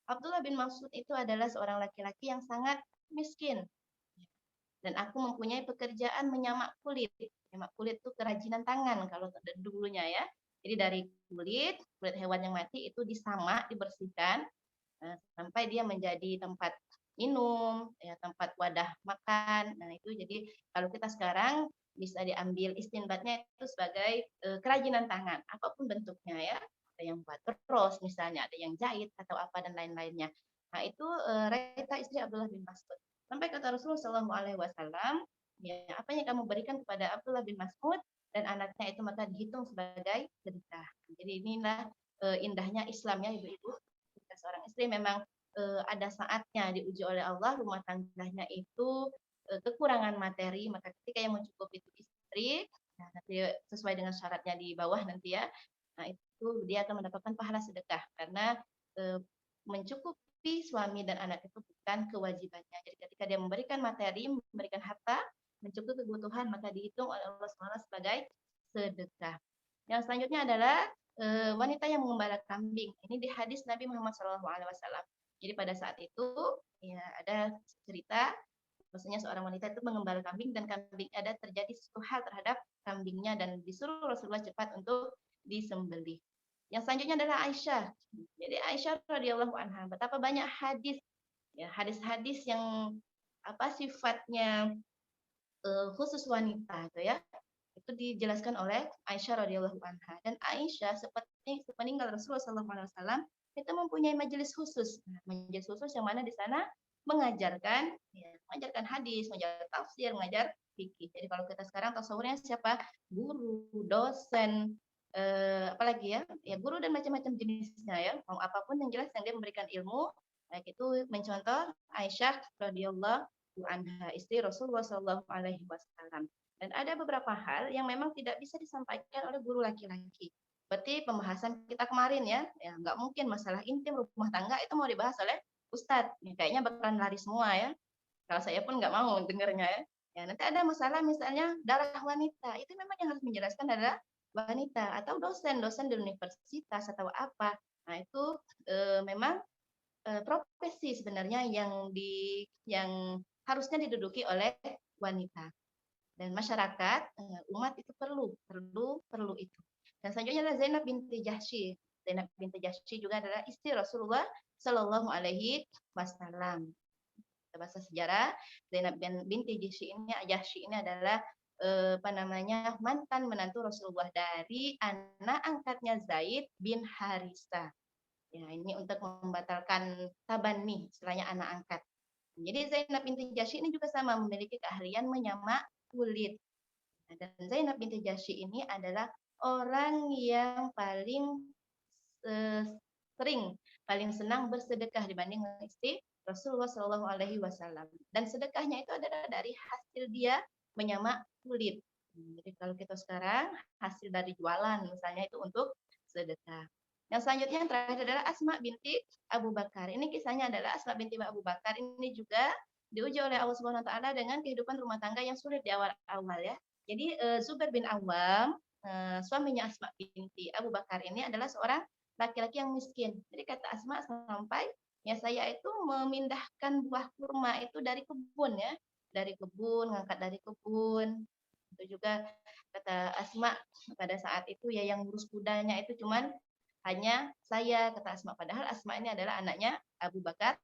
Abdullah bin Mas'ud itu adalah seorang laki-laki yang sangat miskin. Dan aku mempunyai pekerjaan menyamak kulit. Menyamak kulit itu kerajinan tangan kalau dulunya ya. Jadi dari kulit hewan yang mati itu disamak, dibersihkan sampai dia menjadi tempat minum, ya, tempat wadah makan. Nah, itu jadi kalau kita sekarang bisa diambil istinbatnya itu sebagai kerajinan tangan, apapun bentuknya ya. Ada yang buat bros misalnya, ada yang jahit atau apa dan lain-lainnya. Nah, itu Raita istri Abdullah bin Mas'ud. Sampai kata Rasulullah SAW, ya, apa yang kamu berikan kepada Abdullah bin Mas'ud dan anaknya itu maka dihitung sebagai sedekah. Jadi inilah indahnya Islam ya ibu-ibu. Seorang istri memang ada saatnya diuji oleh Allah, rumah tangganya itu kekurangan materi, maka ketika yang mencukupi itu istri, nah, nanti sesuai dengan syaratnya di bawah nanti ya, nah itu dia akan mendapatkan pahala sedekah karena mencukupi suami dan anak itu bukan kewajibannya. Jadi ketika dia memberikan materi, memberikan harta, mencukupi kebutuhan, maka dihitung oleh Allah SWT sebagai sedekah. Yang selanjutnya adalah wanita yang mengembala kambing. Ini di hadis Nabi Muhammad SAW. Jadi pada saat itu ya ada cerita Maksudnya seorang wanita itu mengembala kambing dan kambing ada terjadi sesuatu hal terhadap kambingnya dan disuruh Rasulullah cepat untuk disembelih. Yang selanjutnya adalah Aisyah. Jadi Aisyah radhiyallahu anha, betapa banyak hadis ya, hadis-hadis yang sifatnya khusus wanita itu ya. Itu dijelaskan oleh Aisyah radhiyallahu anha, dan Aisyah seperti sepeninggal Rasulullah SAW itu mempunyai majelis khusus. Majelis khusus yang mana di sana mengajarkan hadis, mengajar tafsir, mengajar fikih. Jadi kalau kita sekarang tasawurnya siapa? Guru, dosen, apalagi ya guru dan macam-macam jenisnya ya. Mau apapun yang jelas yang dia memberikan ilmu, baik itu mencontoh Aisyah radhiyallahu anha, istri Rasulullah SAW. Dan ada beberapa hal yang memang tidak bisa disampaikan oleh guru laki-laki. Seperti pembahasan kita kemarin ya nggak mungkin masalah intim rumah tangga itu mau dibahas oleh Ustadz. Ya, kayaknya bakalan lari semua ya. Kalau saya pun nggak mau dengarnya ya. Ya nanti ada masalah misalnya darah wanita, itu memang yang harus menjelaskan adalah wanita atau dosen-dosen di universitas atau apa. Nah itu memang profesi sebenarnya yang harusnya diduduki oleh wanita. Dan masyarakat umat itu perlu itu. Dan selanjutnya adalah Zainab binti Jahsy. Zainab binti Jahsy juga adalah istri Rasulullah Shallallahu Alaihi Wasallam. Bahasa sejarah Zainab binti Jahsy ini adalah mantan menantu Rasulullah dari anak angkatnya Zaid bin Harisah. Ya ini untuk membatalkan tabanni, istilahnya anak angkat. Jadi Zainab binti Jahsy ini juga sama memiliki keahlian menyamak kulit. Dan Zainab binti Jahsy ini adalah orang yang paling paling senang bersedekah dibanding istri Rasulullah Shallallahu Alaihi Wasallam. Dan sedekahnya itu adalah dari hasil dia menyamak kulit. Jadi kalau kita sekarang hasil dari jualan misalnya itu untuk sedekah. Yang selanjutnya yang terakhir adalah Asma binti Abu Bakar. Ini kisahnya adalah Asma binti Abu Bakar ini juga diuji oleh Allah Subhanahu wa taala dengan kehidupan rumah tangga yang sulit di awal-awal ya. Jadi Zubair bin Awam, suaminya Asma binti Abu Bakar ini adalah seorang laki-laki yang miskin. Jadi kata Asma sampai ya saya itu memindahkan buah kurma itu dari kebun ya, dari kebun, ngangkat dari kebun. Itu juga kata Asma pada saat itu ya yang ngurus kudanya itu cuman hanya saya, kata Asma. Padahal Asma ini adalah anaknya Abu Bakar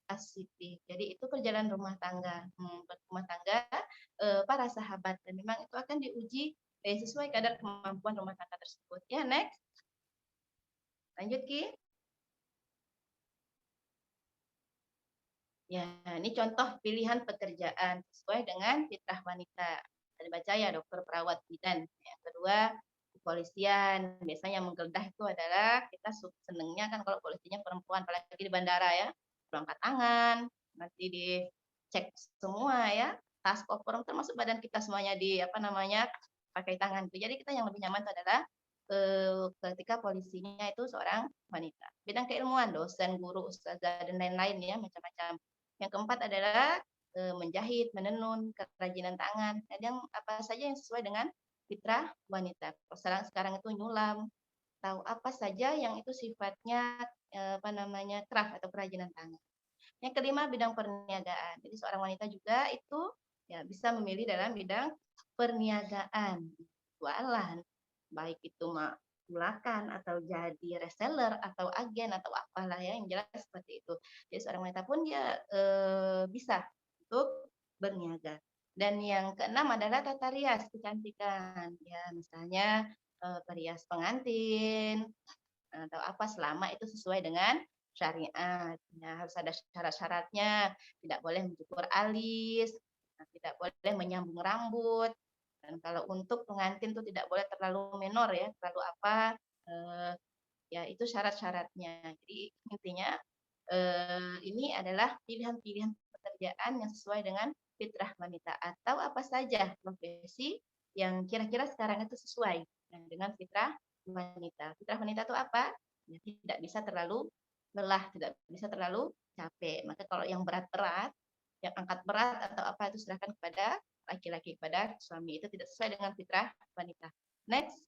As-Siddiq. Jadi itu perjalanan rumah tangga, para sahabat. Dan memang itu akan diuji sesuai kadar kemampuan rumah tangga tersebut. Ya, next. Lanjut, Ki. Ya, ini contoh pilihan pekerjaan sesuai dengan fitrah wanita. Tadi baca ya, dokter, perawat, bidan. Yang kedua, kepolisian. Biasanya yang menggeledah itu adalah kita senengnya kan kalau polisinya perempuan, apalagi di bandara ya, angkat tangan, nanti dicek semua ya, tas, koper, termasuk badan kita semuanya pakai tangan. Jadi kita yang lebih nyaman itu adalah ketika polisinya itu seorang wanita. Bidang keilmuan, dosen, guru, ustazah, dan lain-lain ya, macam-macam. Yang keempat adalah menjahit, menenun, kerajinan tangan, yang apa saja yang sesuai dengan fitrah wanita. Sekarang itu nyulam, tahu apa saja yang itu sifatnya craft atau kerajinan tangan. Yang kelima bidang perniagaan. Jadi seorang wanita juga itu ya bisa memilih dalam bidang perniagaan, jualan, baik itu mulakan atau jadi reseller atau agen atau apalah ya, yang jelas seperti itu. Jadi seorang wanita pun dia bisa untuk berniaga. Dan yang keenam adalah tata rias, kecantikan. Ya, misalnya perias pengantin atau apa selama itu sesuai dengan syariat. Ya, harus ada syarat-syaratnya. Tidak boleh mencukur alis, tidak boleh menyambung rambut. Dan kalau untuk pengantin itu tidak boleh terlalu menor ya, terlalu apa? Ya itu syarat-syaratnya. Jadi intinya ini adalah pilihan-pilihan pekerjaan yang sesuai dengan fitrah wanita atau apa saja profesi yang kira-kira sekarang itu sesuai dengan fitrah wanita. Fitrah wanita itu apa? Ya, tidak bisa terlalu lelah, tidak bisa terlalu capek. Maka kalau yang berat-berat, yang angkat berat atau apa itu serahkan kepada laki-laki, kepada suami. Itu tidak sesuai dengan fitrah wanita. Next.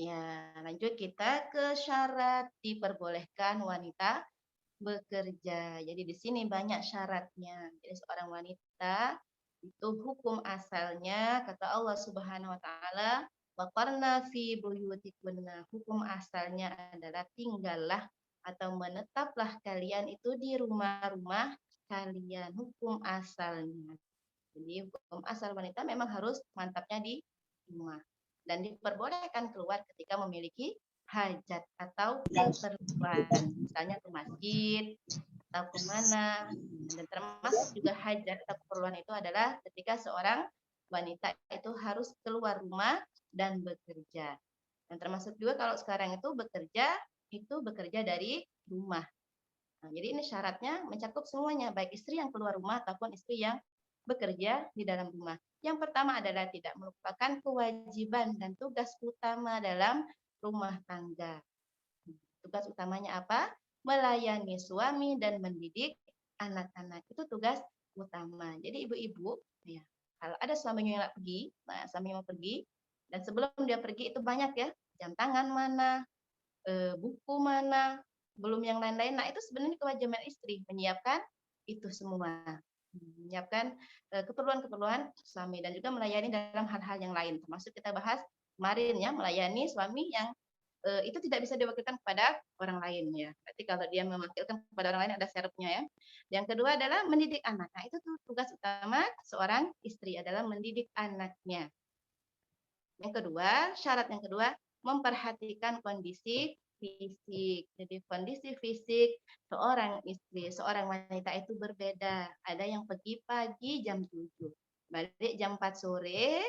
Ya, lanjut kita ke syarat diperbolehkan wanita bekerja. Jadi di sini banyak syaratnya. Jadi seorang wanita itu hukum asalnya kata Allah Subhanahu wa taala, waqarna fi buyutikunna. Hukum asalnya adalah tinggallah atau menetaplah kalian itu di rumah-rumah kalian. Hukum asalnya. Jadi hukum asal wanita memang harus mantapnya di rumah dan diperbolehkan keluar ketika memiliki hajat atau keperluan, misalnya ke masjid atau kemana. Dan termasuk juga hajat atau keperluan itu adalah ketika seorang wanita itu harus keluar rumah dan bekerja. Dan termasuk juga kalau sekarang itu bekerja dari rumah. Nah, jadi ini syaratnya mencakup semuanya, baik istri yang keluar rumah ataupun istri yang bekerja di dalam rumah. Yang pertama adalah tidak melupakan kewajiban dan tugas utama dalam rumah tangga. Tugas utamanya apa? Melayani suami dan mendidik anak-anak. Itu tugas utama. Jadi ibu-ibu, ya, kalau ada suaminya yang pergi, nah suami mau pergi, dan sebelum dia pergi itu banyak ya, jam tangan mana, buku mana, belum yang lain-lain. Nah itu sebenarnya kewajiban istri menyiapkan itu semua, menyiapkan keperluan-keperluan suami dan juga melayani dalam hal-hal yang lain. Termasuk kita bahas kemarin ya, melayani suami yang itu tidak bisa diwakilkan kepada orang lain ya. Berarti kalau dia mewakilkan kepada orang lain ada syaratnya ya. Yang kedua adalah mendidik anak. Nah itu tuh tugas utama seorang istri adalah mendidik anaknya. Yang kedua, syarat yang kedua, memperhatikan kondisi fisik. Jadi kondisi fisik seorang istri, seorang wanita itu berbeda. Ada yang pergi pagi jam 7, balik jam 4 sore,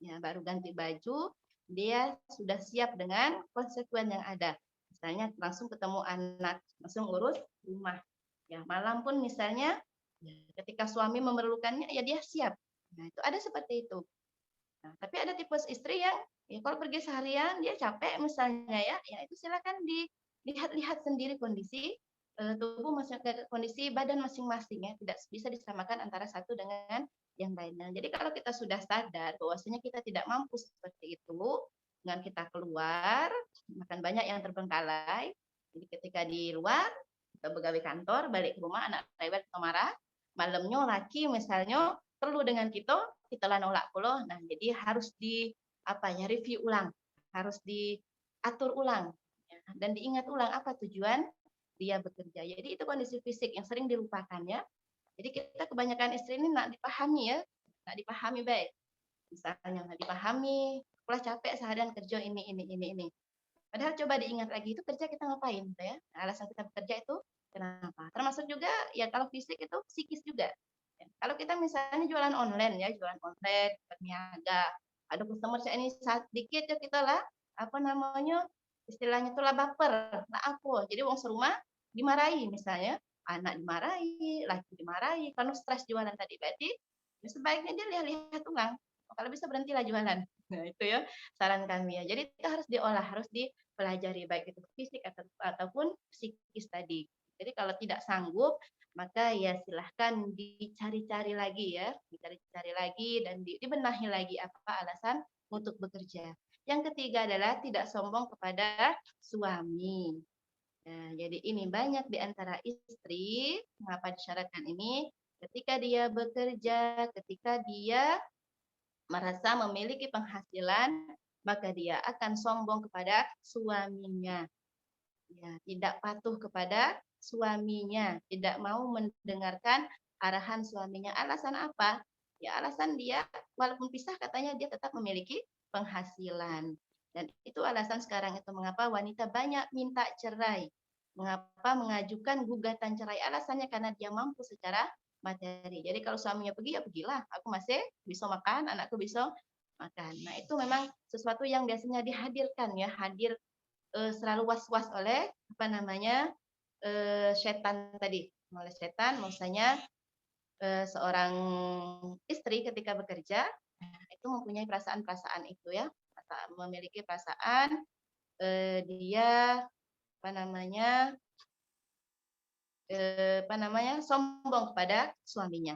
ya baru ganti baju, dia sudah siap dengan konsekuen yang ada. Misalnya langsung ketemu anak, langsung urus rumah. Ya, malam pun misalnya ketika suami memerlukannya ya dia siap. Nah, itu ada seperti itu. Nah, tapi ada tipe istri yang ya kalau pergi seharian dia capek misalnya ya itu silakan dilihat-lihat sendiri kondisi tubuh kondisi badan masing-masing ya, tidak bisa disamakan antara satu dengan yang lainnya. Jadi kalau kita sudah sadar bahwasanya kita tidak mampu seperti itu, dengan kita keluar, makan banyak yang terbengkalai. Jadi ketika di luar kita pegawai kantor, balik ke rumah anak lewat marah, malamnya laki misalnya perlu dengan kita lah nolak pula. Nah, jadi harus review ulang, harus diatur ulang ya, dan diingat ulang apa tujuan dia bekerja. Jadi itu kondisi fisik yang sering dilupakan ya. Jadi kita kebanyakan istri ini nak dipahami ya, nak dipahami baik. Misalnya nak dipahami, sekolah capek seharian kerja ini. Padahal coba diingat lagi itu kerja kita ngapain ya? Nah, alasan kita bekerja itu kenapa? Termasuk juga ya kalau fisik itu psikis juga. Ya, kalau kita misalnya jualan online, berniaga, ada customer saya ini sedikit ya kita lah istilahnya itu lah baper, lah apa? Jadi wong serumah dimarahi misalnya, anak dimarahi, laki dimarahi, karena stres jualan tadi. Berarti ya sebaiknya dia lihat-lihat ulang. Kalau bisa berhentilah jualan. Nah itu ya saran kami ya. Jadi itu harus diolah, harus dipelajari baik itu fisik ataupun psikis tadi. Jadi kalau tidak sanggup maka ya silahkan dicari-cari lagi ya, dicari-cari lagi dan dibenahi lagi apa alasan untuk bekerja. Yang ketiga adalah tidak sombong kepada suami. Nah, jadi ini banyak di antara istri mengapa disyaratkan ini ketika dia bekerja, ketika dia merasa memiliki penghasilan, maka dia akan sombong kepada suaminya. Ya, tidak patuh kepada suaminya, tidak mau mendengarkan arahan suaminya. Alasan apa? Ya alasan dia walaupun pisah katanya dia tetap memiliki penghasilan. Dan itu alasan sekarang itu mengapa wanita banyak minta cerai. Mengapa mengajukan gugatan cerai? Alasannya karena dia mampu secara materi. Jadi kalau suaminya pergi ya pergilah, aku masih bisa makan, anakku bisa makan. Nah, itu memang sesuatu yang biasanya dihadirkan ya, hadir selalu was-was oleh setan tadi, oleh setan. Maksudnya seorang istri ketika bekerja itu mempunyai perasaan-perasaan itu ya, memiliki perasaan dia sombong kepada suaminya.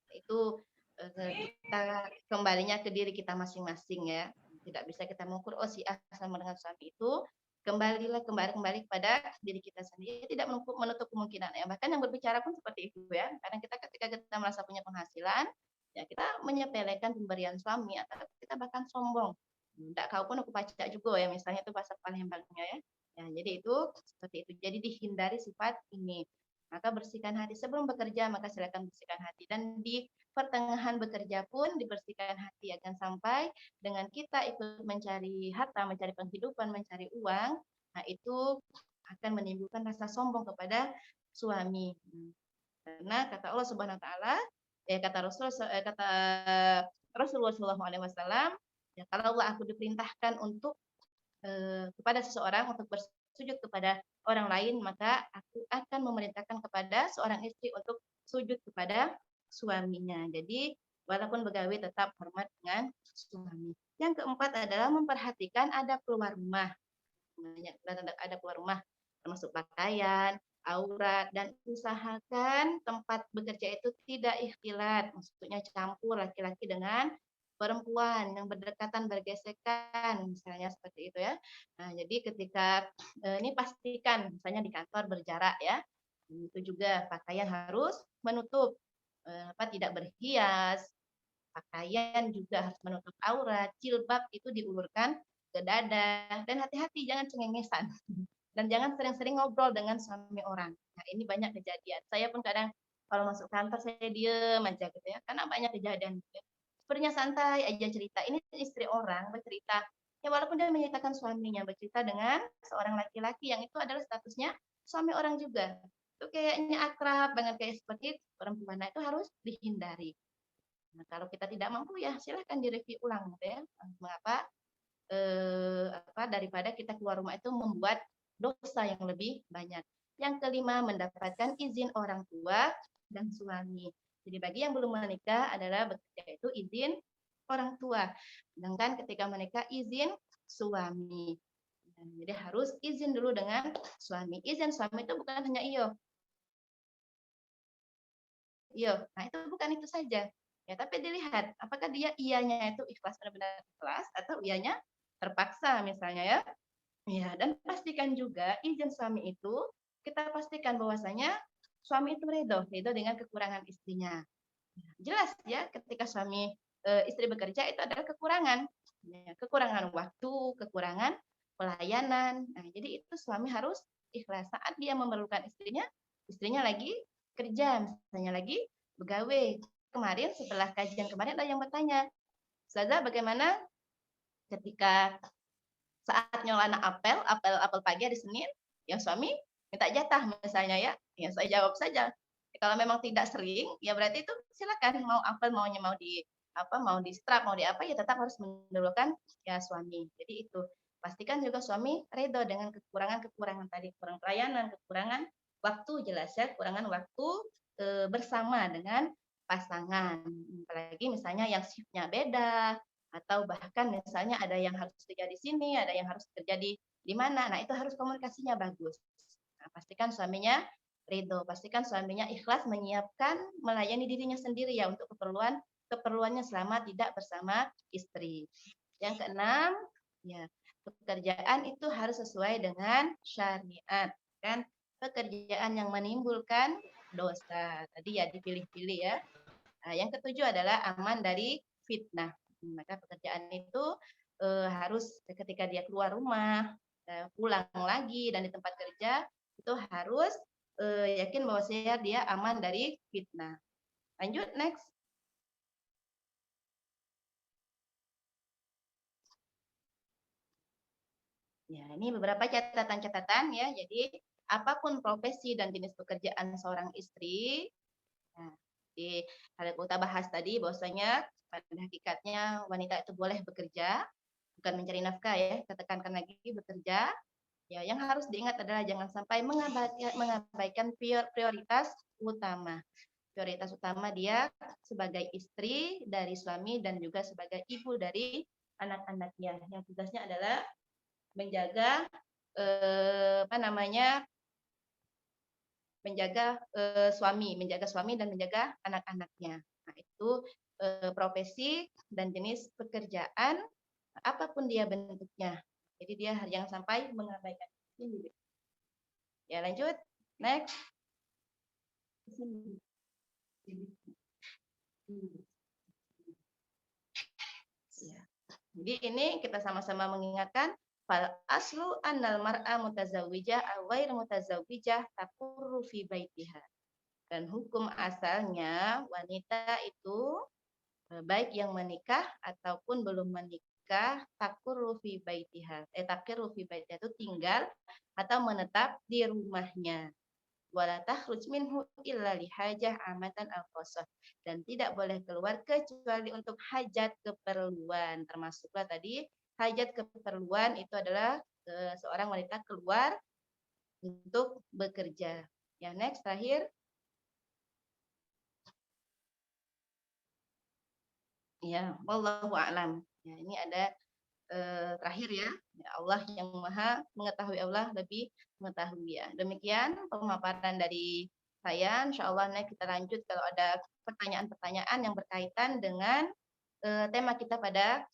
Itu kita kembalinya ke diri kita masing-masing ya. Tidak bisa kita mengukur oh si A sama dengan suami itu, kembali kepada diri kita sendiri, tidak menutup kemungkinan ya. Bahkan yang berbicara pun seperti itu ya. Karena kita ketika kita merasa punya penghasilan, ya kita menyepelekan pemberian suami atau kita bahkan sombong. Tidak kau pun aku pacak juga ya, misalnya itu bahasa Palembangnya ya. Ya, jadi itu seperti itu. Jadi dihindari sifat ini. Maka bersihkan hati sebelum bekerja, maka silakan bersihkan hati. Dan di pertengahan bekerja pun dibersihkan hati, akan sampai dengan kita ikut mencari harta, mencari penghidupan, mencari uang, nah itu akan menimbulkan rasa sombong kepada suami. Karena kata Allah Subhanahu Wa Taala, kata Rasulullah SAW, ya kalau Allah aku diperintahkan untuk kepada seseorang untuk bersujud kepada orang lain, maka aku akan memerintahkan kepada seorang istri untuk sujud kepada suaminya. Jadi walaupun begawe tetap hormat dengan suami. Yang keempat adalah memperhatikan adab keluar rumah. Adab keluar rumah termasuk pakaian, aurat, dan usahakan tempat bekerja itu tidak ikhtilat, maksudnya campur laki-laki dengan perempuan yang berdekatan, bergesekan, misalnya seperti itu ya. Nah, jadi ketika ini pastikan, misalnya di kantor berjarak ya, itu juga pakaian harus menutup, tidak berhias, pakaian juga harus menutup aurat, jilbab itu diulurkan ke dada, dan hati-hati jangan cengengesan. Dan jangan sering-sering ngobrol dengan suami orang. Nah, ini banyak kejadian. Saya pun kadang kalau masuk kantor saya diem aja gitu ya, karena banyak kejadian gitu ya. Sepertinya santai aja cerita. Ini istri orang bercerita, ya walaupun dia menceritakan suaminya, bercerita dengan seorang laki-laki yang itu adalah statusnya suami orang juga. Itu kayaknya akrab banget kayak seperti perempuan. Nah, itu harus dihindari. Nah, kalau kita tidak mampu ya silahkan direview ulang gitu ya. Mengapa daripada kita keluar rumah itu membuat dosa yang lebih banyak. Yang kelima, mendapatkan izin orang tua dan suami. Jadi bagi yang belum menikah adalah bekerja itu izin orang tua. Sedangkan ketika menikah izin suami. Jadi harus izin dulu dengan suami. Izin suami itu bukan hanya iyo. Nah itu bukan itu saja. Ya, tapi dilihat apakah dia iyanya itu ikhlas, benar-benar ikhlas, atau iyanya terpaksa misalnya ya. Ya, dan pastikan juga izin suami itu kita pastikan bahwasanya suami itu ridho dengan kekurangan istrinya. Jelas ya, ketika suami istri bekerja itu adalah kekurangan, ya, kekurangan waktu, kekurangan pelayanan. Nah, jadi itu suami harus ikhlas saat dia memerlukan istrinya lagi kerja, misalnya lagi begawe. Kemarin setelah kajian kemarin ada yang bertanya, Ustazah bagaimana ketika saat nyolana apel pagi hari Senin, yang suami minta jatah misalnya ya, saya jawab saja. Kalau memang tidak sering, ya berarti itu silakan mau apel mau di strap mau di apa ya tetap harus mendahulukan ya suami. Jadi itu pastikan juga suami ridho dengan kekurangan tadi, kurang pelayanan, kekurangan waktu jelas ya, kekurangan waktu bersama dengan pasangan. Apalagi misalnya yang shiftnya beda, atau bahkan misalnya ada yang harus kerja di sini, ada yang harus kerja di mana. Nah, itu harus komunikasinya bagus. Nah, pastikan suaminya ridho, pastikan suaminya ikhlas menyiapkan melayani dirinya sendiri ya untuk keperluannya selama tidak bersama istri. Yang keenam, ya, pekerjaan itu harus sesuai dengan syariat, kan? Pekerjaan yang menimbulkan dosa. Tadi ya dipilih-pilih ya. Nah, yang ketujuh adalah aman dari fitnah. Maka pekerjaan itu harus ketika dia keluar rumah, pulang lagi dan di tempat kerja itu harus yakin bahwa dia aman dari fitnah. Lanjut next. Ya, ini beberapa catatan-catatan ya. Jadi apapun profesi dan jenis pekerjaan seorang istri, nah, di hal yang kita bahas tadi bahwasanya pada hakikatnya wanita itu boleh bekerja, bukan mencari nafkah ya, kita tekankan lagi bekerja. Ya, yang harus diingat adalah jangan sampai mengabaikan prioritas utama. Prioritas utama dia sebagai istri dari suami dan juga sebagai ibu dari anak-anaknya. Yang tugasnya adalah menjaga menjaga suami dan menjaga anak-anaknya. Nah, itu profesi dan jenis pekerjaan apapun dia bentuknya. Jadi dia jangan sampai mengabaikan ini. Ya, lanjut. Next. Ya. Jadi ini kita sama-sama mengingatkan fal aslu annal mar'a mutazawwijah aw ghair mutazawwijah taqurru fi baitiha. Dan hukum asalnya wanita itu baik yang menikah ataupun belum menikah taqurru fi baitiha. Taqirru fi baitiha itu tinggal atau menetap di rumahnya. Wala takhruj minhu illa lihajah amatan al qasah, dan tidak boleh keluar kecuali untuk hajat keperluan. Termasuklah tadi hajat keperluan itu adalah seorang wanita keluar untuk bekerja. Ya, next terakhir. Ya, wallahu a'lam. Ya, ini ada terakhir ya. Allah yang maha mengetahui, Allah lebih mengetahui ya. Demikian pemaparan dari saya. Insya Allah kita lanjut kalau ada pertanyaan-pertanyaan yang berkaitan dengan tema kita pada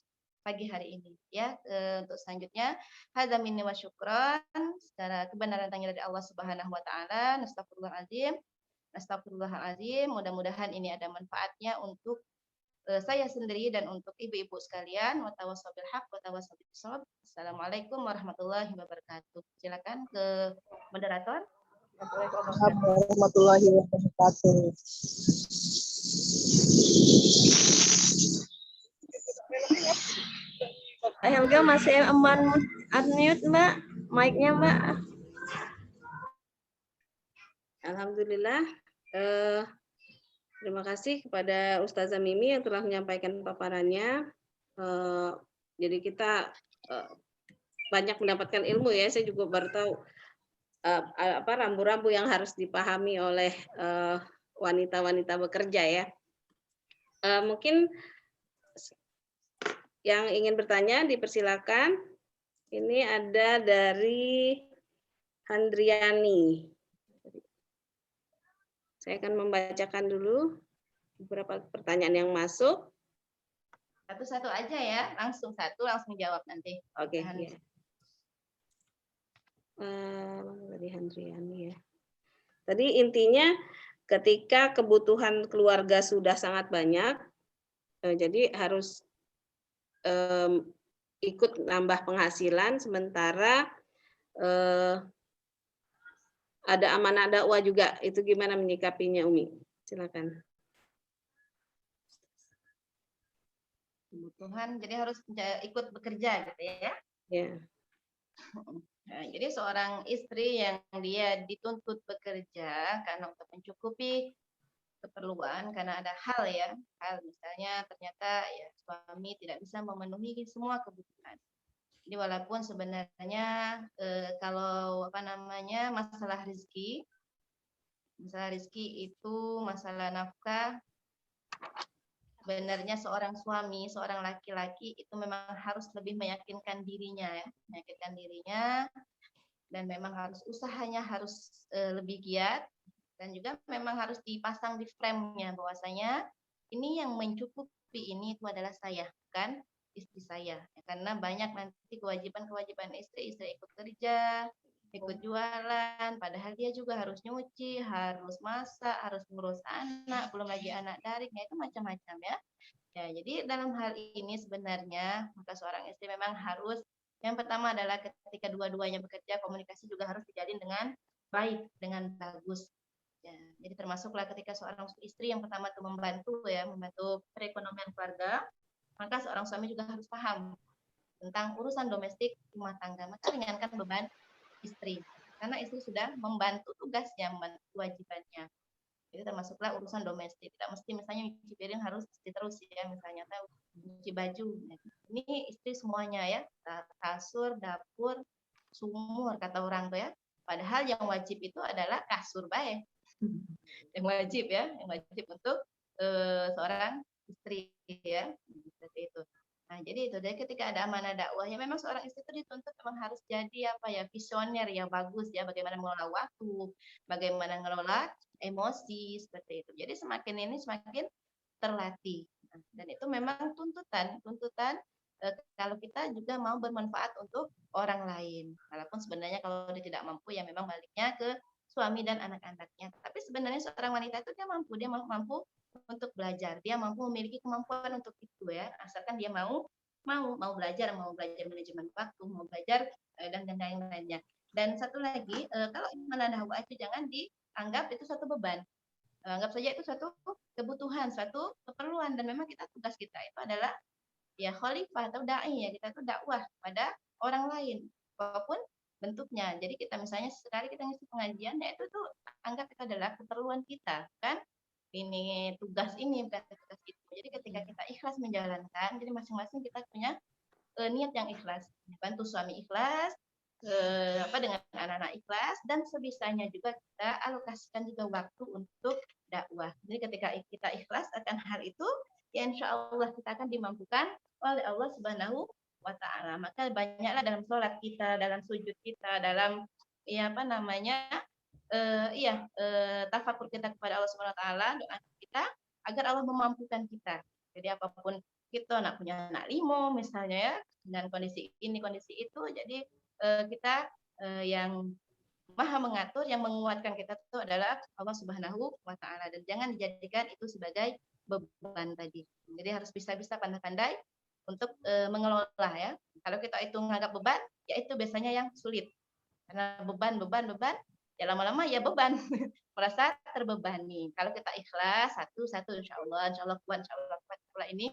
pagi hari ini ya. Untuk selanjutnya, hadza minni wa syukran. Secara kebenaran tanya dari Allah Subhanahu wa taala. Astagfirullahalazim. Astagfirullahalazim. Mudah-mudahan ini ada manfaatnya untuk saya sendiri dan untuk ibu-ibu sekalian. Wa tawassaw bil haq wa tawassaw bis sabr. Assalamualaikum warahmatullahi wabarakatuh. Silakan ke moderator. Warahmatullahi wabarakatuh. Helga masih aman unmute Mbak, mic-nya Mbak. Alhamdulillah. Terima kasih kepada Ustazah Mimi yang telah menyampaikan paparannya. Jadi kita banyak mendapatkan ilmu ya. Saya juga baru tahu rambu-rambu yang harus dipahami oleh wanita-wanita bekerja ya. Mungkin yang ingin bertanya dipersilakan. Ini ada dari Handriani. Saya akan membacakan dulu beberapa pertanyaan yang masuk. Satu-satu aja ya, langsung jawab nanti. Oke. Ya. Dari Handriani ya. Tadi intinya ketika kebutuhan keluarga sudah sangat banyak, jadi harus ikut nambah penghasilan, sementara ada amanah dakwah juga. Itu gimana menyikapinya, Umi? Silakan. Kebutuhan, jadi harus ikut bekerja gitu ya. Ya. Nah, jadi seorang istri yang dia dituntut bekerja karena untuk mencukupi keperluan, karena ada hal misalnya ternyata ya suami tidak bisa memenuhi semua kebutuhan. Jadi walaupun sebenarnya kalau masalah rezeki itu masalah nafkah, sebenarnya seorang suami, seorang laki-laki itu memang harus lebih meyakinkan dirinya dan memang harus usahanya harus lebih giat, dan juga memang harus dipasang di frame-nya bahwasanya ini yang mencukupi ini itu adalah saya, bukan istri saya. Karena banyak nanti kewajiban istri ikut kerja, ikut jualan, padahal dia juga harus nyuci, harus masak, harus ngurus anak, belum lagi anak daring, itu macam-macam ya. Ya, jadi dalam hal ini sebenarnya maka seorang istri memang harus, yang pertama adalah ketika dua-duanya bekerja, komunikasi juga harus dijalin dengan baik, dengan bagus. Ya, jadi termasuklah ketika seorang istri yang pertama itu membantu perekonomian keluarga, maka seorang suami juga harus paham tentang urusan domestik rumah tangga, maka ringankan beban istri, karena istri sudah membantu tugasnya, membantu kewajibannya. Jadi termasuklah urusan domestik, tidak mesti misalnya nyuci piring harus terus ya, misalnya nyuci baju. Ini istri semuanya ya, kasur, dapur, sumur kata orang tuh ya. Padahal yang wajib itu adalah kasur baik. Yang wajib untuk seorang istri ya, seperti itu. Nah, jadi itu dari ketika ada amanah dakwah ya, memang seorang istri itu dituntut memang harus jadi visioner yang bagus ya, bagaimana mengelola waktu, bagaimana mengelola emosi seperti itu. Jadi semakin terlatih. Dan itu memang tuntutan kalau kita juga mau bermanfaat untuk orang lain. Walaupun sebenarnya kalau dia tidak mampu ya memang baliknya ke suami dan anak-anaknya. Tapi sebenarnya seorang wanita itu dia mampu untuk belajar, dia mampu memiliki kemampuan untuk itu ya, asalkan dia mau belajar manajemen waktu, mau belajar dan lain-lainnya. Dan satu lagi, kalau iman dan dakwah itu jangan dianggap itu suatu beban. Anggap saja itu suatu kebutuhan, suatu keperluan, dan memang tugas kita itu adalah ya khalifah atau dai, ya kita tuh dakwah pada orang lain apapun bentuknya. Jadi kita misalnya sekali kita ngisi pengajian, ya itu tuh anggap itu adalah keperluan kita, kan? Ini tugas ini bukan tugas itu. Jadi ketika kita ikhlas menjalankan, jadi masing-masing kita punya niat yang ikhlas, bantu suami ikhlas, dengan anak-anak ikhlas, dan sebisanya juga kita alokasikan juga waktu untuk dakwah. Jadi ketika kita ikhlas akan hal itu, ya insya Allah kita akan dimampukan oleh Allah Subhanahu wa Ta'ala. Maka banyaklah dalam sholat kita, dalam sujud kita, dalam tafakur kita kepada Allah Subhanahu wa Ta'ala, doa kita agar Allah memampukan kita. Jadi apapun kita nak punya anak 5 misalnya ya, dengan kondisi ini kondisi itu, jadi kita yang maha mengatur, yang menguatkan kita itu adalah Allah Subhanahu wa Ta'ala, dan jangan dijadikan itu sebagai beban tadi. Jadi harus bisa-bisa pandai-pandai untuk mengelola ya. Kalau kita itu menganggap beban, ya itu biasanya yang sulit. Karena beban, ya lama-lama ya beban, merasa terbebani. Kalau kita ikhlas satu insya Allah kuat ini.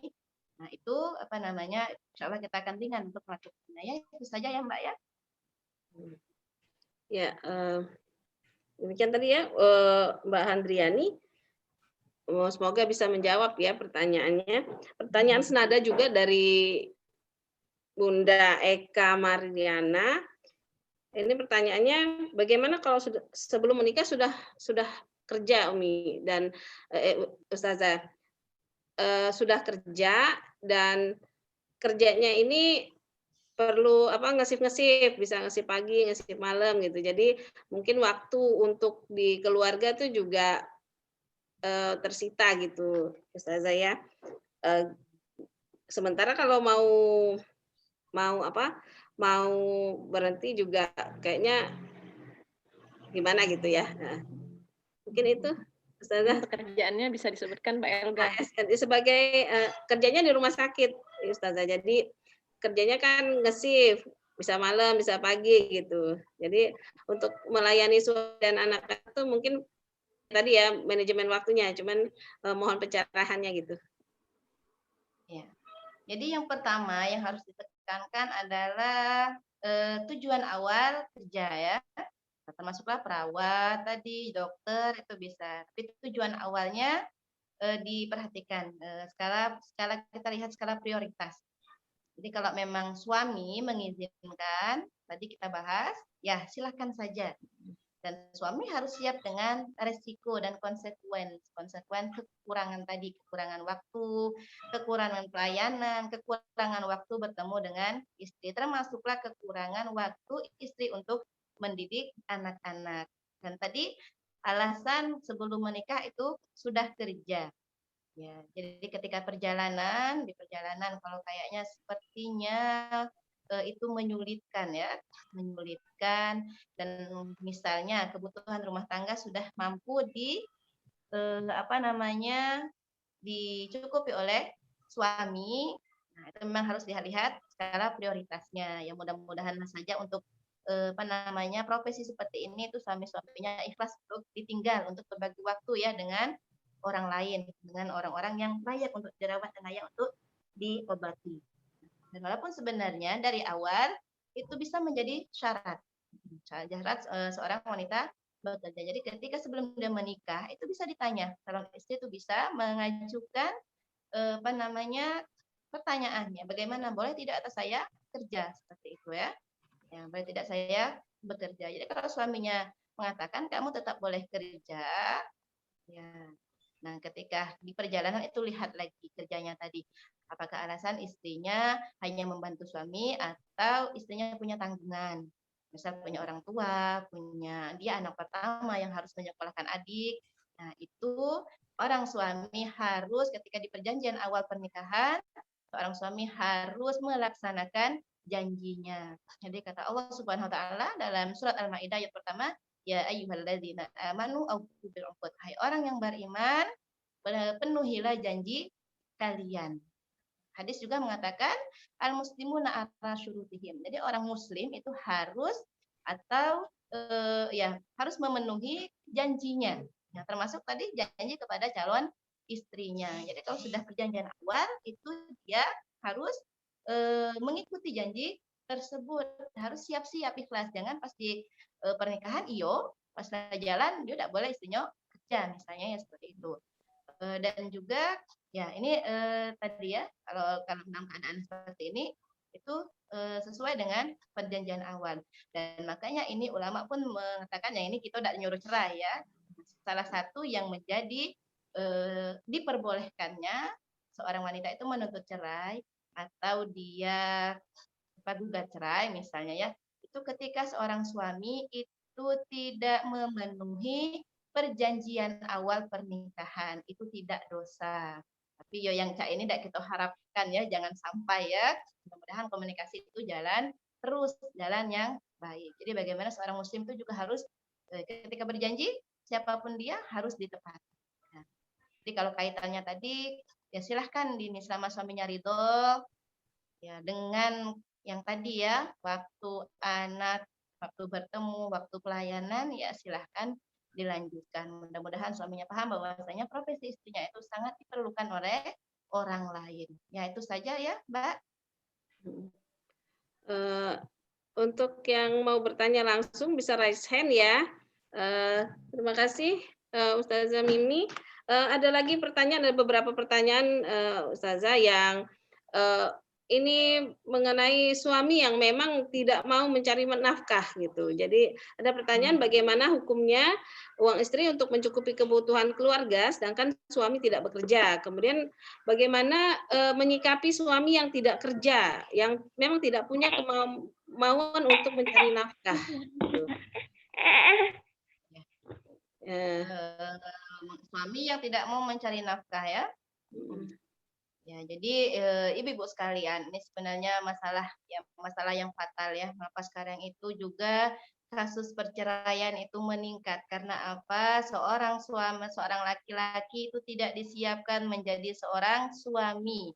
Nah itu insya Allah kita akan ringan untuk melakukannya ya. Itu saja ya Mbak ya. Ya, demikian tadi ya Mbak Handriani. Semoga bisa menjawab ya pertanyaannya. Pertanyaan senada juga dari Bunda Eka Mariana. Ini pertanyaannya, bagaimana kalau sebelum menikah sudah kerja Umi dan Ustazah, sudah kerja dan kerjanya ini perlu ngesip, bisa ngesip pagi, ngesip malam gitu. Jadi mungkin waktu untuk di keluarga tuh juga tersita gitu, Ustazah ya. Sementara kalau mau berhenti juga kayaknya gimana gitu ya. Nah, mungkin itu Ustazah. Pekerjaannya bisa disebutkan Mbak Elga. Sebagai kerjanya di rumah sakit Ustazah. Jadi kerjanya kan nge-shift, bisa malam, bisa pagi gitu. Jadi untuk melayani suami dan anak itu mungkin tadi ya manajemen waktunya, cuman mohon pencerahannya gitu. Ya. Jadi yang pertama yang harus ditekankan adalah tujuan awal kerja ya. Termasuklah perawat tadi, dokter itu bisa. Tapi tujuan awalnya diperhatikan. Skala kita lihat skala prioritas. Jadi kalau memang suami mengizinkan, tadi kita bahas, ya silakan saja. Dan suami harus siap dengan resiko dan konsekuen kekurangan tadi, kekurangan waktu, kekurangan pelayanan, kekurangan waktu bertemu dengan istri, termasuklah kekurangan waktu istri untuk mendidik anak-anak. Dan tadi alasan sebelum menikah itu sudah kerja. Ya, jadi ketika di perjalanan kalau kayaknya sepertinya itu menyulitkan dan misalnya kebutuhan rumah tangga sudah mampu dicukupi oleh suami. Nah, itu memang harus dilihat skala prioritasnya. Ya mudah-mudahan saja untuk profesi seperti ini itu suami-suaminya ikhlas untuk ditinggal, untuk berbagi waktu ya dengan orang lain, dengan orang-orang yang layak untuk dirawat dan layak untuk diobati. Dan walaupun sebenarnya dari awal itu bisa menjadi syarat seorang wanita bekerja. Jadi ketika sebelum dia menikah itu bisa ditanya, calon istri itu bisa mengajukan pertanyaannya, bagaimana boleh tidak atas saya kerja seperti itu ya? Ya, boleh tidak saya bekerja. Jadi kalau suaminya mengatakan kamu tetap boleh kerja, ya. Nah, ketika di perjalanan itu lihat lagi kerjanya tadi. Apakah alasan istrinya hanya membantu suami atau istrinya punya tanggungan. Misal punya orang tua, dia anak pertama yang harus menyekolahkan adik. Nah, itu orang suami harus ketika di perjanjian awal pernikahan seorang suami harus melaksanakan janjinya. Jadi kata Allah Subhanahu wa taala dalam surat Al-Maidah ayat pertama, ya ayyuhalladzina amanu aufu bil uqud. Hai orang yang beriman, penuhilah janji kalian. Hadis juga mengatakan al-muslimuna ala syurutihim. Jadi orang muslim itu harus atau harus memenuhi janjinya. Nah, termasuk tadi janji kepada calon istrinya. Jadi kalau sudah perjanjian awal itu dia harus mengikuti janji tersebut. Harus siap-siap ikhlas. Jangan pas di pernikahan pas jalan dia tidak boleh istrinya kerja misalnya ya seperti itu. Dan juga ya ini tadi ya kalau dalam keadaan seperti ini itu sesuai dengan perjanjian awal, dan makanya ini ulama pun mengatakan ya ini kita tidak nyuruh cerai ya. Salah satu yang menjadi diperbolehkannya seorang wanita itu menuntut cerai atau dia gugat cerai misalnya ya, itu ketika seorang suami itu tidak memenuhi perjanjian awal pernikahan, itu tidak dosa. Tapi yang Cak ini tidak kita harapkan ya, jangan sampai ya. Mudah-mudahan komunikasi itu jalan terus, jalan yang baik. Jadi bagaimana seorang muslim itu juga harus ketika berjanji, siapapun dia harus ditepati. Nah, jadi kalau kaitannya tadi, ya silahkan ini selama suaminya ridho, ya dengan yang tadi ya, waktu anak, waktu bertemu, waktu pelayanan, ya silahkan dilanjutkan. Mudah-mudahan suaminya paham bahwasanya profesi istrinya itu sangat diperlukan oleh orang lain. Ya itu saja ya, Mbak. Untuk yang mau bertanya langsung bisa raise hand ya. Terima kasih Ustazah Mimi. Ada lagi pertanyaan, ada beberapa pertanyaan Ustazah yang ini mengenai suami yang memang tidak mau mencari nafkah gitu. Jadi ada pertanyaan bagaimana hukumnya uang istri untuk mencukupi kebutuhan keluarga sedangkan suami tidak bekerja. Kemudian bagaimana menyikapi suami yang tidak kerja, yang memang tidak punya kemauan untuk mencari nafkah. Gitu. Suami yang tidak mau mencari nafkah ya. Ya, jadi ibu-ibu sekalian, ini sebenarnya masalah yang fatal ya. Mengapa sekarang itu juga kasus perceraian itu meningkat karena apa? Seorang laki-laki itu tidak disiapkan menjadi seorang suami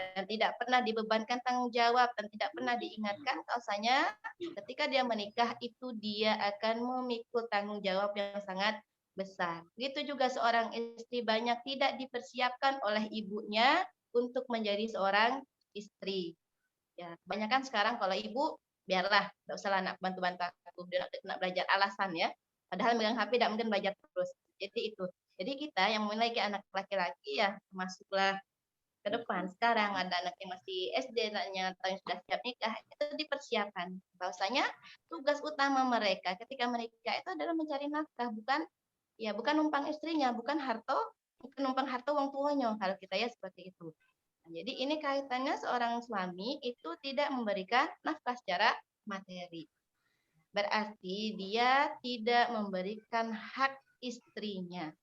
dan tidak pernah dibebankan tanggung jawab dan tidak pernah diingatkan bahwasanya ketika dia menikah itu dia akan memikul tanggung jawab yang sangat besar. Begitu juga seorang istri banyak tidak dipersiapkan oleh ibunya untuk menjadi seorang istri. Ya, kebanyakan sekarang kalau ibu biarlah, tidak usah anak bantu-bantu aku, dia nak belajar alasan ya. Padahal megang HP tidak mungkin belajar terus. Jadi itu. Jadi kita yang memiliki anak laki-laki ya masuklah ke depan. Sekarang ada anak yang masih SD, anaknya atau yang sudah siap nikah, itu dipersiapkan. Bahwasanya tugas utama mereka ketika menikah itu adalah mencari nafkah, bukan numpang istrinya, bukan numpang harta wong tuanya kalau kita ya seperti itu. Nah, jadi ini kaitannya seorang suami itu tidak memberikan nafkah secara materi. Berarti dia tidak memberikan hak istrinya.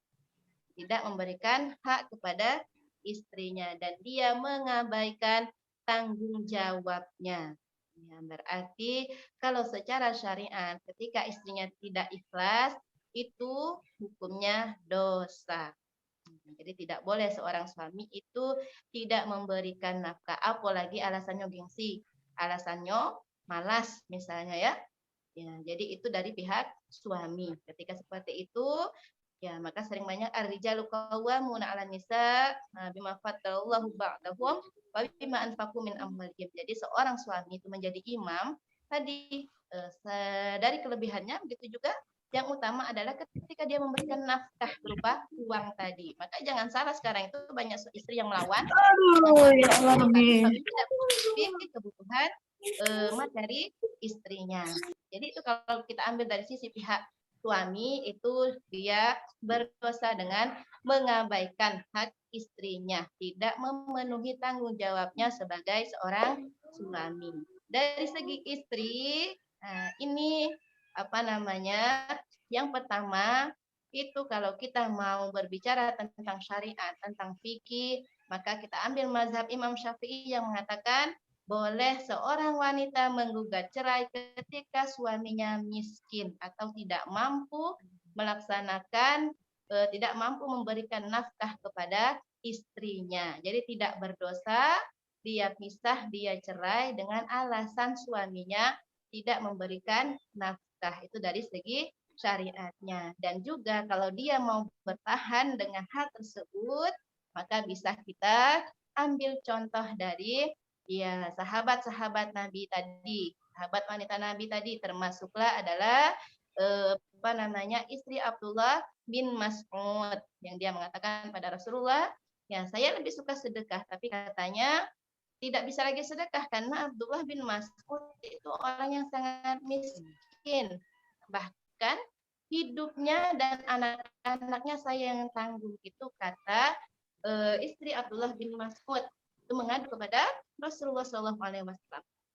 Tidak memberikan hak kepada istrinya dan dia mengabaikan tanggung jawabnya. Ya, berarti kalau secara syariat ketika istrinya tidak ikhlas itu hukumnya dosa. Jadi tidak boleh seorang suami itu tidak memberikan nafkah, apalagi alasannya gengsi, alasannya malas misalnya ya. Ya, jadi itu dari pihak suami. Ketika seperti itu, ya maka sering banyak ar-rijalu qawwamuna 'alan nisa bima faddallahu ba'dahum wa bima anfaqu min amwalihim. Jadi seorang suami itu menjadi imam tadi dari kelebihannya, begitu juga yang utama adalah ketika dia memberikan nafkah berupa uang tadi. Maka jangan salah, sekarang itu banyak istri yang melawan. Tidak memenuhi kebutuhan materi istrinya. Jadi itu kalau kita ambil dari sisi pihak suami, itu dia berdosa dengan mengabaikan hak istrinya, tidak memenuhi tanggung jawabnya sebagai seorang suami. Dari segi istri, ini yang pertama itu kalau kita mau berbicara tentang syariat, tentang fikih, maka kita ambil mazhab Imam Syafi'i yang mengatakan boleh seorang wanita menggugat cerai ketika suaminya miskin atau tidak mampu melaksanakan, tidak mampu memberikan nafkah kepada istrinya. Jadi tidak berdosa, dia pisah, dia cerai dengan alasan suaminya tidak memberikan nafkah. Itu dari segi syariatnya. Dan juga kalau dia mau bertahan dengan hal tersebut, maka bisa kita ambil contoh dari ya sahabat-sahabat Nabi tadi, sahabat wanita Nabi tadi, termasuklah adalah istri Abdullah bin Mas'ud yang dia mengatakan pada Rasulullah, ya saya lebih suka sedekah, tapi katanya tidak bisa lagi sedekah karena Abdullah bin Mas'ud itu orang yang sangat miskin. Bahkan hidupnya dan anak-anaknya saya yang tanggung, itu kata istri Abdullah bin Mas'ud itu mengadu kepada Rasulullah SAW.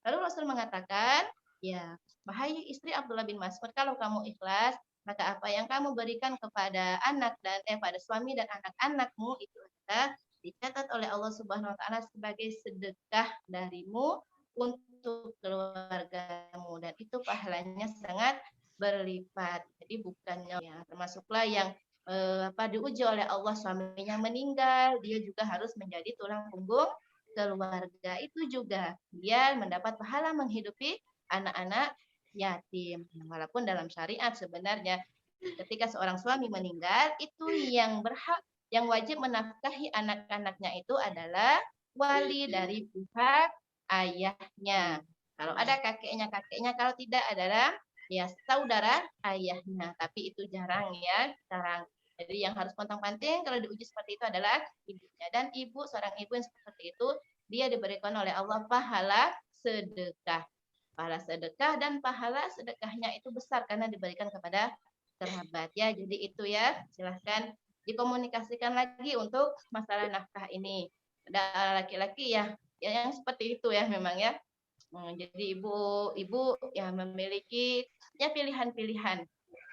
Lalu Rasul mengatakan, ya wahai istri Abdullah bin Mas'ud, kalau kamu ikhlas, maka apa yang kamu berikan kepada anak dan pada suami dan anak-anakmu itu adalah dicatat oleh Allah Subhanahu wa taala sebagai sedekah darimu untuk keluargamu, dan itu pahalanya sangat berlipat. Jadi bukannya ya, termasuklah yang diuji oleh Allah, suaminya meninggal, dia juga harus menjadi tulang punggung keluarga. Itu juga dia mendapat pahala menghidupi anak-anak yatim. Walaupun dalam syariat sebenarnya ketika seorang suami meninggal, itu yang berhak, yang wajib menafkahi anak-anaknya itu adalah wali dari pihak ayahnya. Kalau ada kakeknya, kalau tidak adalah ya saudara ayahnya. Tapi itu jarang ya, jarang. Jadi yang harus pontang-panting kalau diuji seperti itu adalah ibunya. Dan ibu, seorang ibu yang seperti itu, dia diberikan oleh Allah pahala sedekah. Pahala sedekah, dan pahala sedekahnya itu besar karena diberikan kepada kerabat ya. Jadi itu ya, silahkan dikomunikasikan lagi untuk masalah nafkah ini. Ada laki-laki ya yang seperti itu ya memang ya. Jadi ibu ya memiliki ya pilihan-pilihan.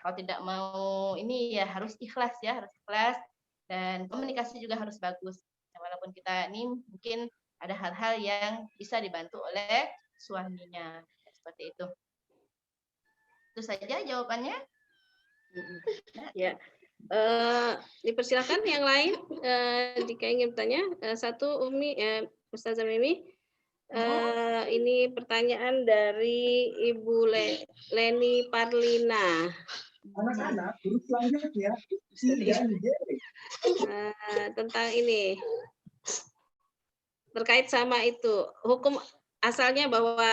Kalau tidak mau ini ya harus ikhlas ya, harus ikhlas, dan komunikasi juga harus bagus. Walaupun kita ini mungkin ada hal-hal yang bisa dibantu oleh suaminya seperti itu. Itu saja jawabannya. Ya. Dipersilakan yang lain jika ingin bertanya. Satu Umi, Ustazah Mimi. Ini pertanyaan dari Ibu Leni Parlina. Tentang ini terkait sama itu hukum asalnya bahwa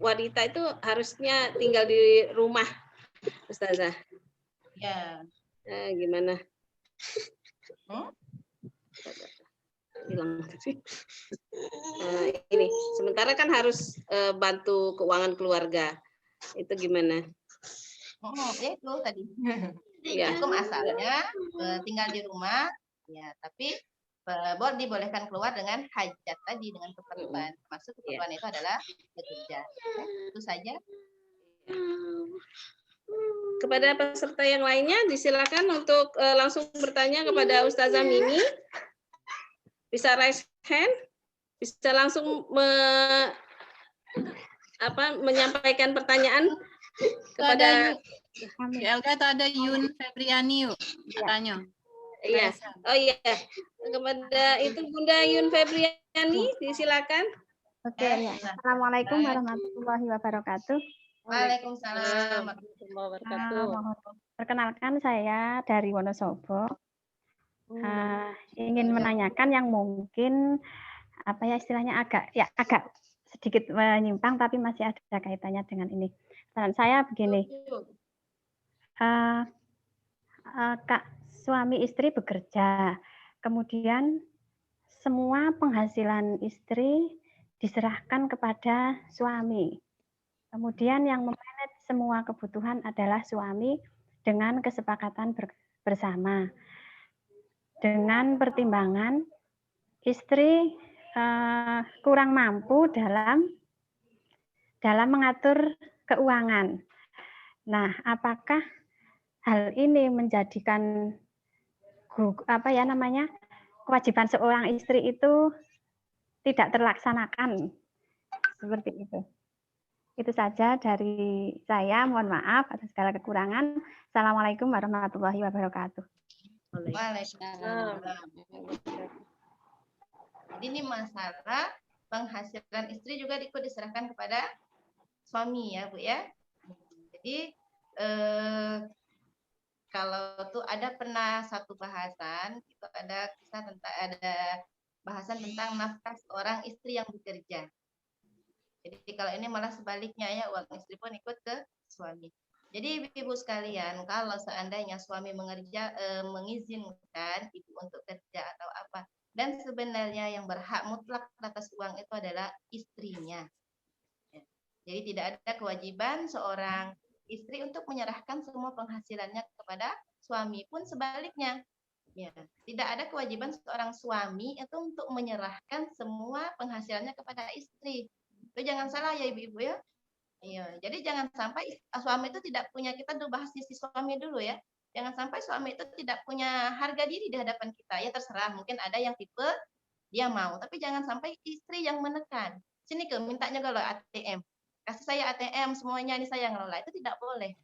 wanita itu harusnya tinggal di rumah, Ustazah. Ya. Gimana? Hilang. Ini sementara kan harus bantu keuangan keluarga. Itu gimana? Itu tadi. Ya. Hukum asalnya tinggal di rumah, ya, tapi dibolehkan keluar dengan hajat tadi, dengan keperluan. Termasuk keperluan itu adalah bekerja. Itu saja. Kepada peserta yang lainnya disilakan untuk langsung bertanya kepada Ustazah Mimi. Bisa raise hand, bisa langsung menyampaikan pertanyaan kepada Elga itu ada Yun Febriani yuk katanya. Iya. Oh iya. Kepada itu Bunda Yun Febriani disilakan. Oke ya. Assalamualaikum warahmatullahi wabarakatuh. Waalaikumsalam warahmatullahi wabarakatuh. Perkenalkan saya dari Wonosobo. Ingin menanyakan yang mungkin istilahnya agak sedikit menyimpang tapi masih ada kaitannya dengan ini. Dan saya begini, Kak, suami istri bekerja, kemudian semua penghasilan istri diserahkan kepada suami. Kemudian yang memanage semua kebutuhan adalah suami dengan kesepakatan bersama. Dengan pertimbangan istri kurang mampu dalam mengatur keuangan. Nah, apakah hal ini menjadikan kewajiban seorang istri itu tidak terlaksanakan. Seperti itu. Itu saja dari saya. Mohon maaf atas segala kekurangan. Assalamualaikum warahmatullahi wabarakatuh. Waalaikumsalam. Jadi ini masalah penghasilan istri juga ikut diserahkan kepada suami ya Bu ya. Jadi kalau tuh pernah satu bahasan itu ada kisah tentang bahasan tentang nafkah seorang istri yang bekerja. Jadi kalau ini malah sebaliknya ya, uang istri pun ikut ke suami. Jadi ibu sekalian, kalau seandainya suami mengizinkan ibu untuk kerja atau apa, dan sebenarnya yang berhak mutlak atas uang itu adalah istrinya. Jadi tidak ada kewajiban seorang istri untuk menyerahkan semua penghasilannya kepada suami, pun sebaliknya. Ya, tidak ada kewajiban seorang suami itu untuk menyerahkan semua penghasilannya kepada istri. Itu jangan salah ya ibu-ibu ya. Iya, jadi jangan sampai suami itu tidak punya, kita dulu bahas sisi suami dulu ya. Jangan sampai suami itu tidak punya harga diri di hadapan kita. Ya terserah, mungkin ada yang tipe dia mau, tapi jangan sampai istri yang menekan. Sini ke mintanya kalau ATM. Kasih saya ATM semuanya ini saya ngelola. Itu tidak boleh.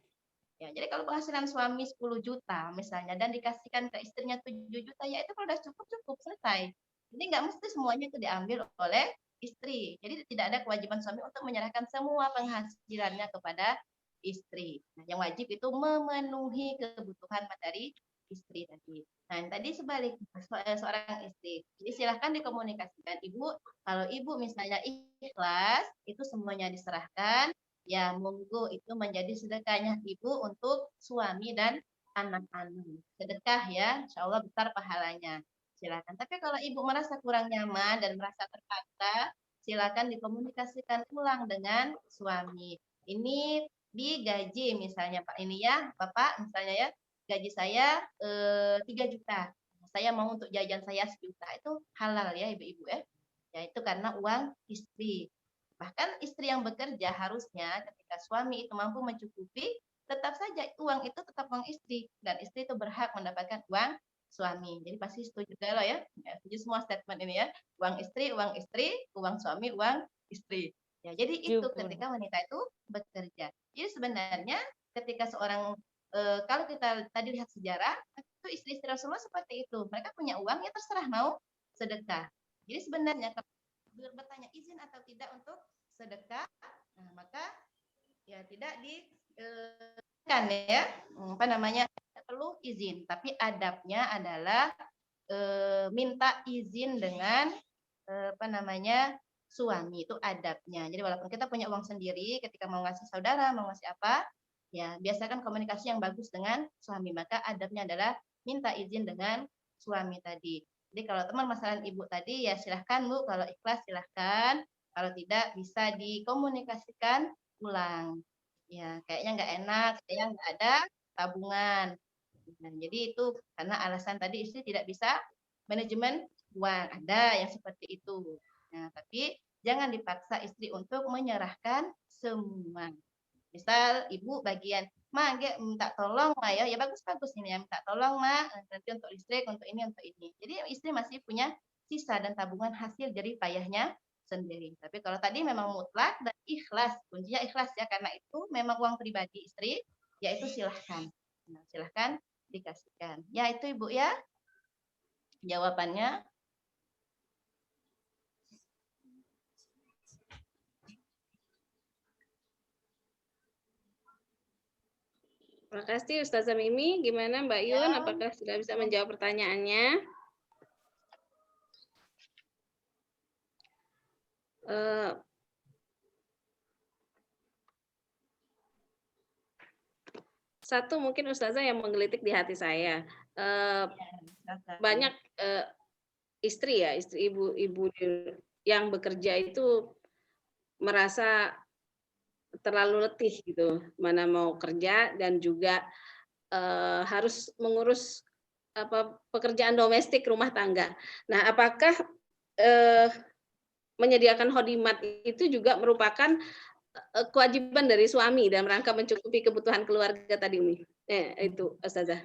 Ya, jadi kalau penghasilan suami 10 juta misalnya dan dikasihkan ke istrinya 7 juta, ya itu kalau udah cukup selesai. Jadi nggak mesti semuanya itu diambil oleh istri. Jadi tidak ada kewajiban suami untuk menyerahkan semua penghasilannya kepada istri. Nah, yang wajib itu memenuhi kebutuhan materi istri tadi. Nah, yang tadi sebaliknya seorang istri. Jadi silahkan dikomunikasikan ibu. Kalau ibu misalnya ikhlas, itu semuanya diserahkan. Ya, monggo itu menjadi sedekahnya ibu untuk suami dan anak-anak. Sedekah ya, insya Allah besar pahalanya. Silakan. Tapi kalau ibu merasa kurang nyaman dan merasa terpaksa, silakan dikomunikasikan ulang dengan suami. Ini digaji misalnya Pak, ini ya Bapak misalnya ya, gaji saya 3 juta. Saya mau untuk jajan saya 1 juta. Itu halal ya ibu-ibu ya. Ya itu karena uang istri. Bahkan istri yang bekerja harusnya ketika suami itu mampu mencukupi, tetap saja uang itu tetap uang istri. Dan istri itu berhak mendapatkan uang suami. Jadi pasti setuju kalau ya. Setuju semua statement ini ya. Uang istri, uang suami, uang istri. Ya, jadi itu ketika wanita itu bekerja. Jadi sebenarnya ketika seorang kalau kita tadi lihat sejarah, itu istri-istri Rasulullah seperti itu. Mereka punya uang ya terserah mau sedekah. Jadi sebenarnya kalau bertanya izin atau tidak untuk sedekah, nah, maka ya tidak kan ya perlu izin, tapi adabnya adalah minta izin dengan suami, itu adabnya. Jadi walaupun kita punya uang sendiri, ketika mau ngasih saudara, mau ngasih apa, ya biasakan komunikasi yang bagus dengan suami. Maka adabnya adalah minta izin dengan suami tadi. Jadi kalau teman masalah ibu tadi, ya silahkan Bu, kalau ikhlas silahkan, kalau tidak bisa dikomunikasikan ulang. Ya kayaknya nggak enak, kayaknya nggak ada tabungan. Nah, jadi itu karena alasan tadi istri tidak bisa manajemen uang, ada yang seperti itu. Nah, tapi jangan dipaksa istri untuk menyerahkan semua. Misal ibu bagian, Ma, minta tolong Ma ya bagus-bagus ini ya, minta tolong Ma, nanti untuk listrik, untuk ini, untuk ini. Jadi istri masih punya sisa dan tabungan hasil dari payahnya sendiri. Tapi kalau tadi memang mutlak dan ikhlas, kuncinya ikhlas ya, karena itu memang uang pribadi istri, yaitu silahkan. Nah, silahkan dikasihkan. Ya itu Ibu ya jawabannya. Terima kasih Ustazah Mimi. Gimana Mbak Yun? Apakah sudah bisa menjawab pertanyaannya? Satu mungkin Ustazah yang menggelitik di hati saya. Banyak istri ibu-ibu yang bekerja itu merasa terlalu letih gitu, mana mau kerja dan juga harus mengurus pekerjaan domestik rumah tangga. Nah, apakah menyediakan khodimat itu juga merupakan kewajiban dari suami dalam rangka mencukupi kebutuhan keluarga tadi, Umi? Itu Ustazah.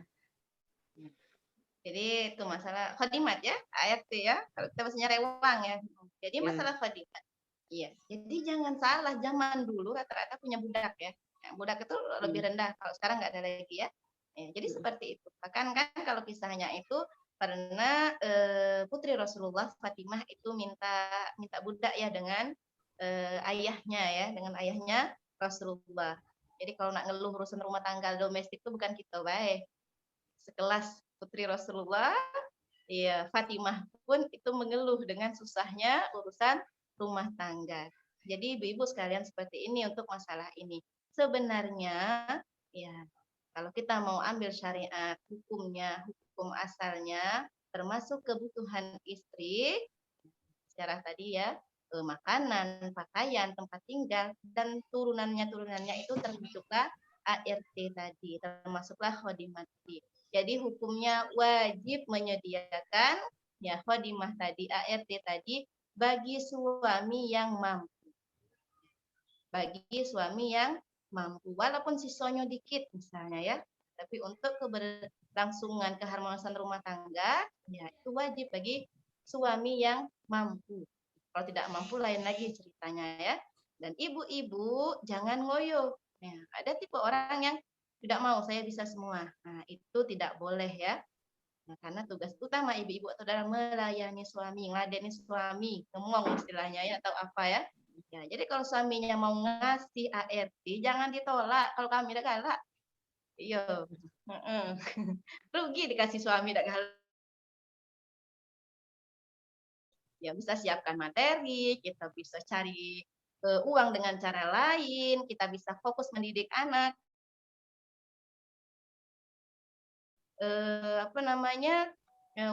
Jadi itu masalah khodimat ya, ART ya. Kalau kita bahasanya rewang ya. Jadi Ya. masalah khodimat. Iya. Jadi jangan salah, zaman dulu rata-rata punya budak ya. Budak itu lebih rendah. Kalau sekarang nggak ada lagi ya. Jadi seperti itu. Bahkan kan kalau kisahnya itu pernah putri Rasulullah Fatimah itu minta budak ya dengan ayahnya ya, dengan ayahnya Rasulullah. Jadi kalau nak ngeluh urusan rumah tangga domestik itu bukan kita baik. Sekelas putri Rasulullah, ya Fatimah pun itu mengeluh dengan susahnya urusan rumah tangga. Jadi ibu-ibu sekalian seperti ini untuk masalah ini. Sebenarnya ya kalau kita mau ambil syariat hukumnya, hukum asalnya termasuk kebutuhan istri secara tadi ya, makanan, pakaian, tempat tinggal dan turunannya itu termasuklah ART tadi, termasuklah khodimat tadi. Jadi hukumnya wajib menyediakan ya khodimah tadi, ART tadi bagi suami yang mampu. Bagi suami yang mampu, walaupun sisanya dikit misalnya ya, tapi untuk keberlangsungan keharmonisan rumah tangga, ya itu wajib bagi suami yang mampu. Kalau tidak mampu lain lagi ceritanya ya. Dan ibu-ibu jangan ngoyo. Ya, ada tipe orang yang tidak mau, saya bisa semua. Nah, itu tidak boleh ya. Nah, karena tugas utama ibu-ibu adalah melayani suami, ngadeni suami, ngomong istilahnya ya, atau apa ya. Ya, jadi kalau suaminya mau ngasih ART, jangan ditolak. Kalau kami udah galak, iya, rugi dikasih suami udah galak. Ya bisa siapkan materi, kita bisa cari uang dengan cara lain, kita bisa fokus mendidik anak.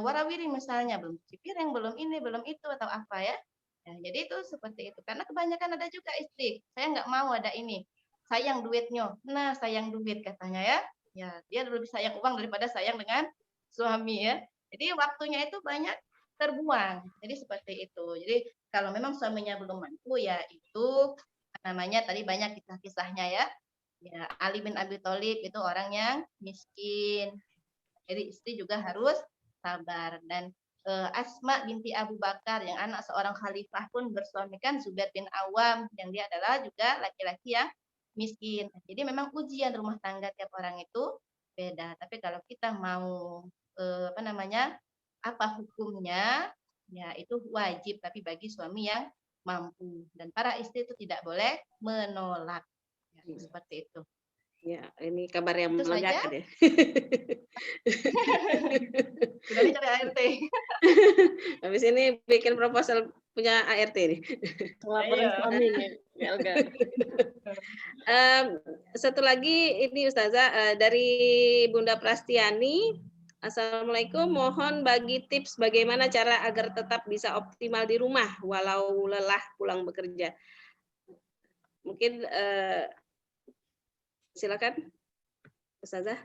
Warawiri misalnya, belum cuci piring, belum ini, belum itu, atau apa ya. Nah, jadi itu seperti itu. Karena kebanyakan ada juga istri, saya nggak mau ada ini, sayang duitnya. Nah, sayang duit katanya ya. Ya, dia lebih sayang uang daripada sayang dengan suami ya. Jadi waktunya itu banyak terbuang. Jadi seperti itu. Jadi kalau memang suaminya belum mampu ya itu namanya tadi banyak kisah-kisahnya ya. Ya, Ali bin Abi Thalib itu orang yang miskin. Jadi istri juga harus sabar. Dan Asma binti Abu Bakar yang anak seorang khalifah pun bersuamikan Zubair bin Awam yang dia adalah juga laki-laki yang miskin. Jadi memang ujian rumah tangga tiap orang itu beda. Tapi kalau kita mau apa hukumnya, ya itu wajib tapi bagi suami yang mampu. Dan para istri itu tidak boleh menolak. Ya, seperti itu. Ya, ini kabar yang Itu melegakan ya. Sudah dicari ART. Habis ini bikin proposal punya ART nih. Laporan suami nih, Elga. Satu lagi ini Ustazah dari Bunda Prastiani. Assalamualaikum, mohon bagi tips bagaimana cara agar tetap bisa optimal di rumah walau lelah pulang bekerja. Mungkin silakan Ustazah.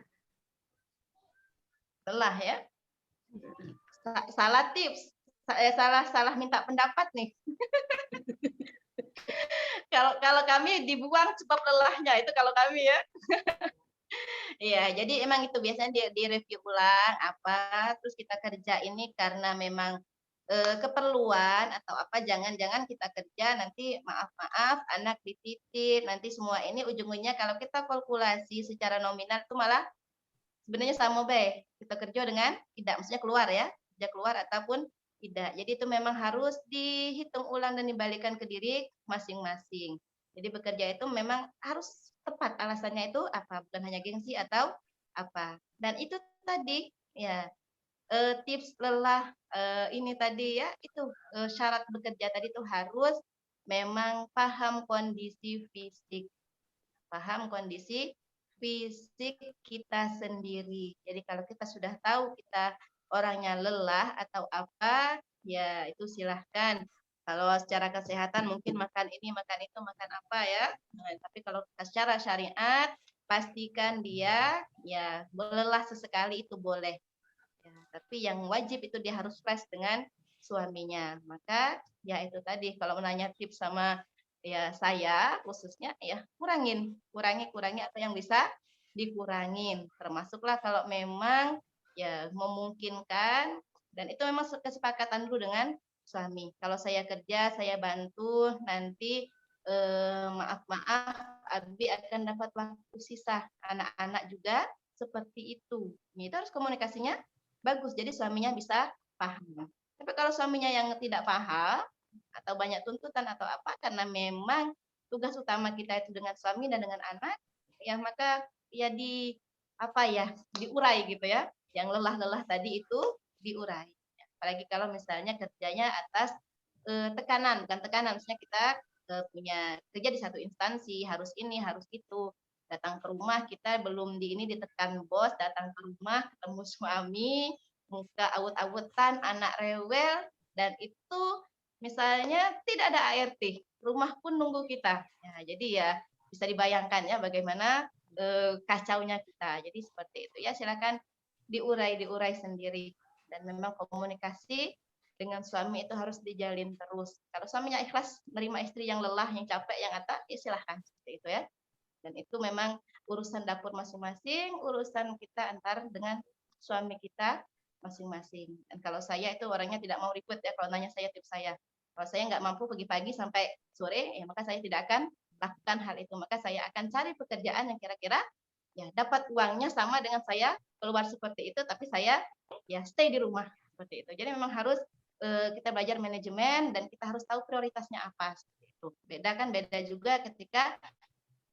Lelah ya. Salah tips. Salah minta pendapat nih. Kalau kami dibuang sebab lelahnya itu kalau kami ya. Iya, jadi emang itu biasanya di review ulang apa, terus kita kerja ini karena memang keperluan atau apa, jangan-jangan kita kerja nanti maaf anak dititip, nanti semua ini ujung-ujungnya kalau kita kalkulasi secara nominal itu malah sebenarnya sama baik kita kerja dengan tidak, maksudnya keluar ya, kerja keluar ataupun tidak. Jadi itu memang harus dihitung ulang dan dibalikan ke diri masing-masing. Jadi bekerja itu memang harus tepat alasannya itu apa, bukan hanya gengsi atau apa. Dan itu tadi ya tips lelah ini tadi ya itu syarat bekerja tadi itu harus memang paham kondisi fisik, kita sendiri. Jadi kalau kita sudah tahu kita orangnya lelah atau apa, ya itu silahkan. Kalau secara kesehatan mungkin makan ini, makan itu, makan apa ya. Nah, tapi kalau secara syariat, pastikan dia ya lelah sesekali itu boleh. Ya, tapi yang wajib itu dia harus fresh dengan suaminya. Maka ya itu tadi kalau menanya tips sama ya saya khususnya ya kurangi apa yang bisa dikurangin. Termasuklah kalau memang ya memungkinkan, dan itu memang kesepakatan dulu dengan suami. Kalau saya kerja, saya bantu, nanti maaf-maaf, Abi akan dapat waktu sisa. Anak-anak juga seperti itu. Itu harus komunikasinya bagus, jadi suaminya bisa paham. Tapi kalau suaminya yang tidak paham, atau banyak tuntutan atau apa, karena memang tugas utama kita itu dengan suami dan dengan anak, ya maka ya diurai gitu ya. Yang lelah-lelah tadi itu diurai. Apalagi kalau misalnya kerjanya atas tekanan, bukan tekanan, maksudnya kita punya kerja di satu instansi, harus ini, harus itu. Datang ke rumah kita belum ditekan bos, datang ke rumah ketemu suami, muka awut-awutan, anak rewel, dan itu misalnya tidak ada ART, rumah pun nunggu kita. Nah, jadi ya bisa dibayangkan ya bagaimana kacaunya kita. Jadi seperti itu ya, silakan diurai sendiri, dan memang komunikasi dengan suami itu harus dijalin terus. Kalau suaminya ikhlas menerima istri yang lelah, yang capek, yang ya silahkan seperti itu ya. Dan itu memang urusan dapur masing-masing, urusan kita antar dengan suami kita masing-masing. Dan kalau saya itu orangnya tidak mau ribet ya, kalau nanya saya tips saya. Kalau saya nggak mampu pagi-pagi sampai sore, ya maka saya tidak akan lakukan hal itu. Maka saya akan cari pekerjaan yang kira-kira ya dapat uangnya sama dengan saya keluar seperti itu, tapi saya ya stay di rumah seperti itu. Jadi memang harus kita belajar manajemen, dan kita harus tahu prioritasnya apa seperti itu. Beda juga ketika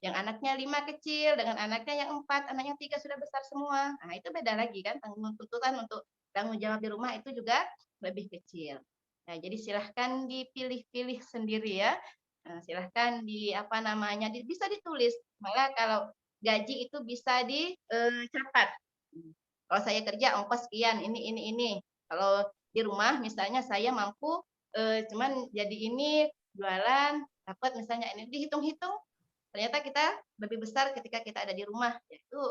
yang anaknya 5 kecil dengan anaknya yang 4, anaknya 3 sudah besar semua. Nah, itu beda lagi kan, tuntutan untuk tanggung jawab di rumah itu juga lebih kecil. Nah, jadi silahkan dipilih-pilih sendiri ya. Nah, silahkan bisa ditulis. Malah kalau gaji itu bisa dicatat. Kalau saya kerja ongkos sekian, ini. Kalau di rumah misalnya saya mampu cuman jadi ini jualan dapat misalnya ini, dihitung-hitung ternyata kita lebih besar ketika kita ada di rumah, yaitu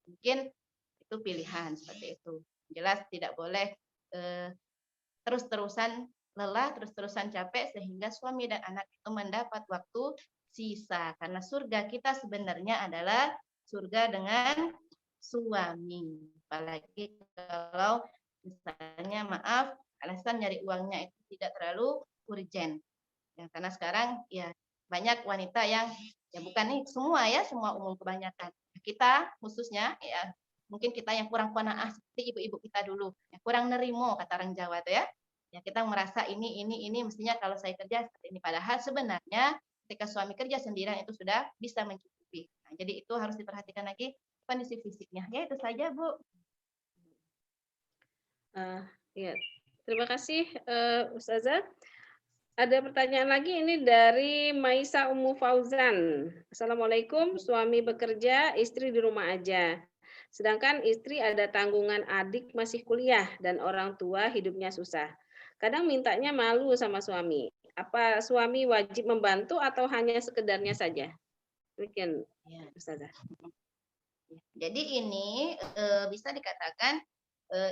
mungkin itu pilihan seperti itu. Jelas tidak boleh terus-terusan lelah, terus-terusan capek sehingga suami dan anak itu mendapat waktu sisa, karena surga kita sebenarnya adalah surga dengan suami. Apalagi kalau misalnya maaf alasan nyari uangnya itu tidak terlalu urgent ya, karena sekarang ya banyak wanita yang ya bukan nih semua ya, semua umum, kebanyakan kita khususnya ya, mungkin kita yang kurang qanaah seperti ibu-ibu kita dulu yang kurang nerimo kata orang Jawa tuh ya, kita merasa ini mestinya kalau saya kerja seperti ini, padahal sebenarnya ketika suami kerja sendirian itu sudah bisa mencukupi. Nah, jadi itu harus diperhatikan lagi kondisi fisiknya. Ya itu saja Bu. Ya, terima kasih Ustazah. Ada pertanyaan lagi ini dari Maisa Ummu Fauzan. Assalamualaikum, suami bekerja, istri di rumah aja. Sedangkan istri ada tanggungan adik masih kuliah dan orang tua hidupnya susah. Kadang mintanya malu sama suami. Apa suami wajib membantu atau hanya sekedarnya saja? Demikian Ustazah. Jadi ini bisa dikatakan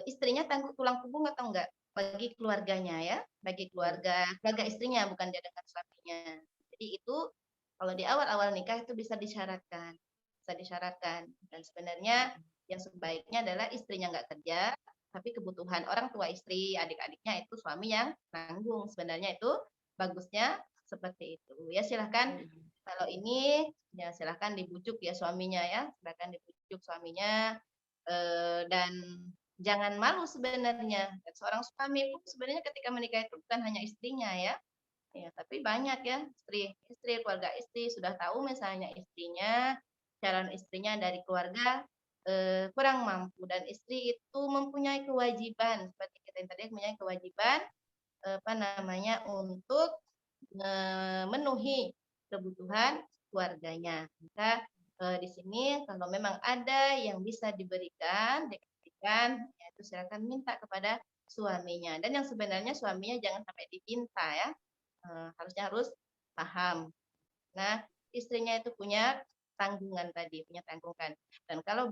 istrinya tangguh tulang punggung atau enggak bagi keluarganya ya, bagi keluarga istrinya, bukan dia dengan suaminya. Jadi itu kalau di awal-awal nikah itu bisa disyaratkan, dan sebenarnya yang sebaiknya adalah istrinya nggak kerja, tapi kebutuhan orang tua istri, adik-adiknya itu suami yang tanggung. Sebenarnya itu bagusnya seperti itu. Ya silahkan kalau ini ya silahkan dibujuk ya suaminya ya, silahkan dibujuk suaminya dan jangan malu sebenarnya. Dan seorang suami pun sebenarnya ketika menikah itu bukan hanya istrinya ya, tapi banyak ya istri, keluarga istri sudah tahu misalnya istrinya, calon istrinya dari keluarga kurang mampu, dan istri itu mempunyai kewajiban seperti kita yang tadi mempunyai kewajiban untuk memenuhi kebutuhan keluarganya. Maka di sini kalau memang ada yang bisa diberikan, ya itu silakan minta kepada suaminya. Dan yang sebenarnya suaminya jangan sampai dipinta ya, harus paham. Nah, istrinya itu punya tanggungan tadi, punya tanggungan. Dan kalau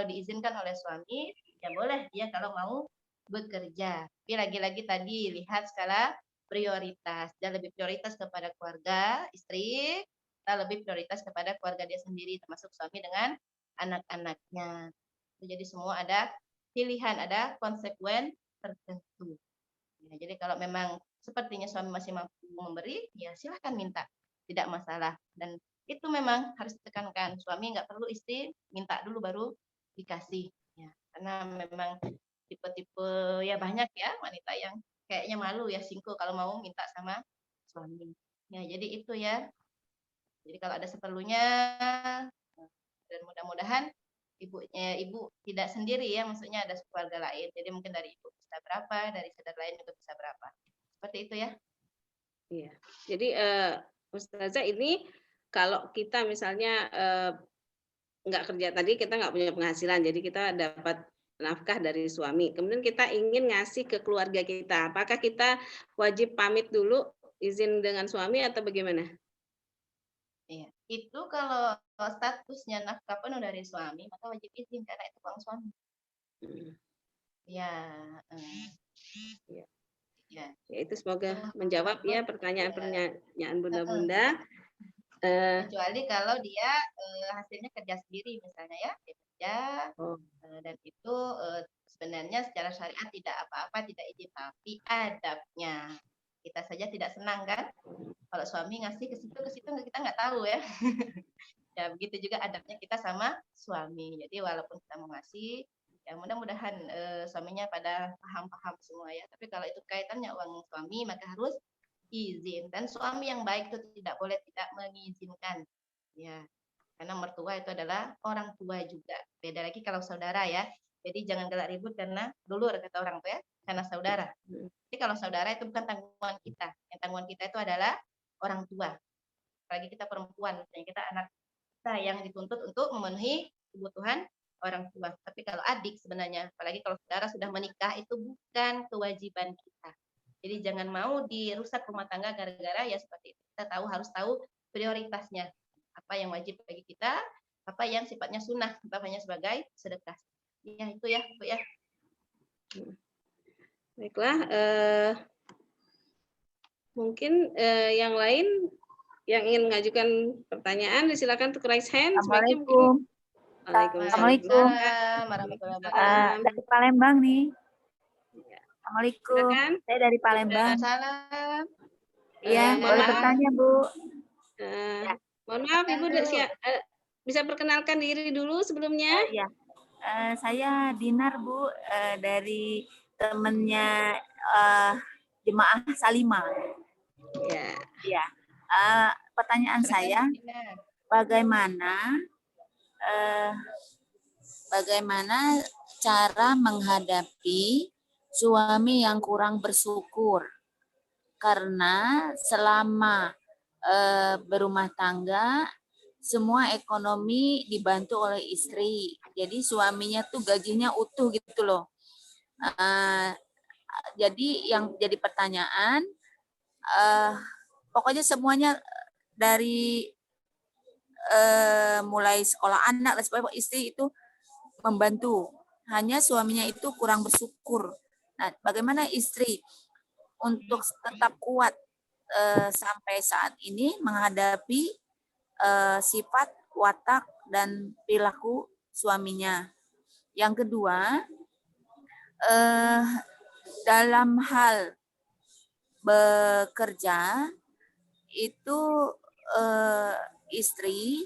diizinkan oleh suami, ya boleh dia kalau mau bekerja. Tapi lagi-lagi tadi lihat skala prioritas. Dia lebih prioritas kepada keluarga istri, kita lebih prioritas kepada keluarga dia sendiri, termasuk suami dengan anak-anaknya. Jadi semua ada pilihan, ada konsekuen tertentu. Ya, jadi kalau memang sepertinya suami masih mampu memberi, ya silahkan minta, tidak masalah. Dan itu memang harus ditekankan, suami nggak perlu istri minta dulu baru dikasih. Ya, karena memang tipe-tipe ya banyak ya wanita yang kayaknya malu ya singko kalau mau minta sama suami. Ya, jadi itu ya. Jadi kalau ada seperlunya, dan mudah-mudahan ibu tidak sendiri ya, maksudnya ada keluarga lain. Jadi mungkin dari ibu bisa berapa, dari saudara lain juga bisa berapa. Seperti itu ya. Iya. Jadi Ustazah, ini kalau kita misalnya nggak kerja tadi, kita nggak punya penghasilan, jadi kita dapat nafkah dari suami. Kemudian kita ingin ngasih ke keluarga kita. Apakah kita wajib pamit dulu izin dengan suami atau bagaimana? Iya. Itu kalau statusnya nafkah penuh dari suami, maka wajib izin karena itu uang suami. Ya. Ya. Ya. Ya, itu semoga menjawab ya pertanyaan bunda-bunda. Kecuali kalau dia hasilnya kerja sendiri misalnya ya, dia kerja dan itu sebenarnya secara syariat tidak apa-apa, tidak izin, tapi adabnya kita saja tidak senang kan kalau suami ngasih ke situ kita nggak tahu ya. Ya begitu juga adabnya kita sama suami. Jadi walaupun kita mau ngasih, ya mudah-mudahan suaminya pada paham-paham semua ya. Tapi kalau itu kaitannya uang suami, maka harus izin. Dan suami yang baik itu tidak boleh tidak mengizinkan. Ya, karena mertua itu adalah orang tua juga. Beda lagi kalau saudara ya. Jadi jangan galak ribut karena dulur kata orang tua ya, karena saudara. Jadi kalau saudara itu bukan tanggungan kita. Yang tanggungan kita itu adalah orang tua. Apalagi kita perempuan, misalnya kita anak kita yang dituntut untuk memenuhi kebutuhan orang tua. Tapi kalau adik sebenarnya, apalagi kalau saudara sudah menikah, itu bukan kewajiban kita. Jadi jangan mau dirusak rumah tangga gara-gara ya seperti itu. Kita harus tahu prioritasnya. Apa yang wajib bagi kita, apa yang sifatnya sunnah, umpamanya sebagai sedekah. Ya itu ya, Bu ya. Baiklah, mungkin yang lain yang ingin mengajukan pertanyaan, silakan untuk raise hand. Assalamualaikum. Waalaikumsalam. Dari Palembang nih. Assalamualaikum. Saya dari Palembang. Salam. Iya, boleh bertanya, Bu. Mohon maaf, Ibu bisa perkenalkan diri dulu sebelumnya. Iya. Saya Dinar, Bu, dari temennya Jemaah Salimah. Ya. Iya. Pertanyaan saya, bagaimana cara menghadapi suami yang kurang bersyukur? Karena selama berumah tangga, semua ekonomi dibantu oleh istri. Jadi suaminya tuh gajinya utuh gitu loh. Jadi yang jadi pertanyaan, pokoknya semuanya dari mulai sekolah anak dan sebagainya, istri itu membantu. Hanya suaminya itu kurang bersyukur. Nah, bagaimana istri untuk tetap kuat sampai saat ini menghadapi sifat, watak, dan perilaku suaminya. Yang kedua, dalam hal bekerja itu istri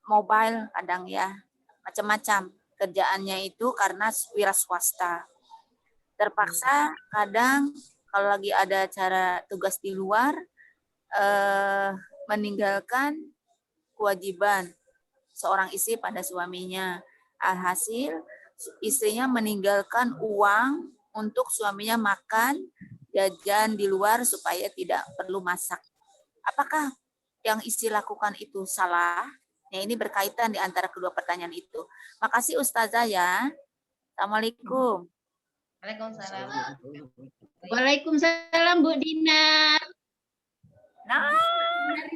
mobile kadang ya, macam-macam kerjaannya itu karena wira swasta. Terpaksa kadang kalau lagi ada acara tugas di luar meninggalkan kewajiban seorang istri pada suaminya. Alhasil istrinya meninggalkan uang untuk suaminya makan, jajan di luar supaya tidak perlu masak. Apakah yang istri lakukan itu salah? Ya, ini berkaitan di antara kedua pertanyaan itu. Makasih Ustazah ya. Assalamualaikum. Waalaikumsalam. Waalaikumsalam Bu Dinar. Nah,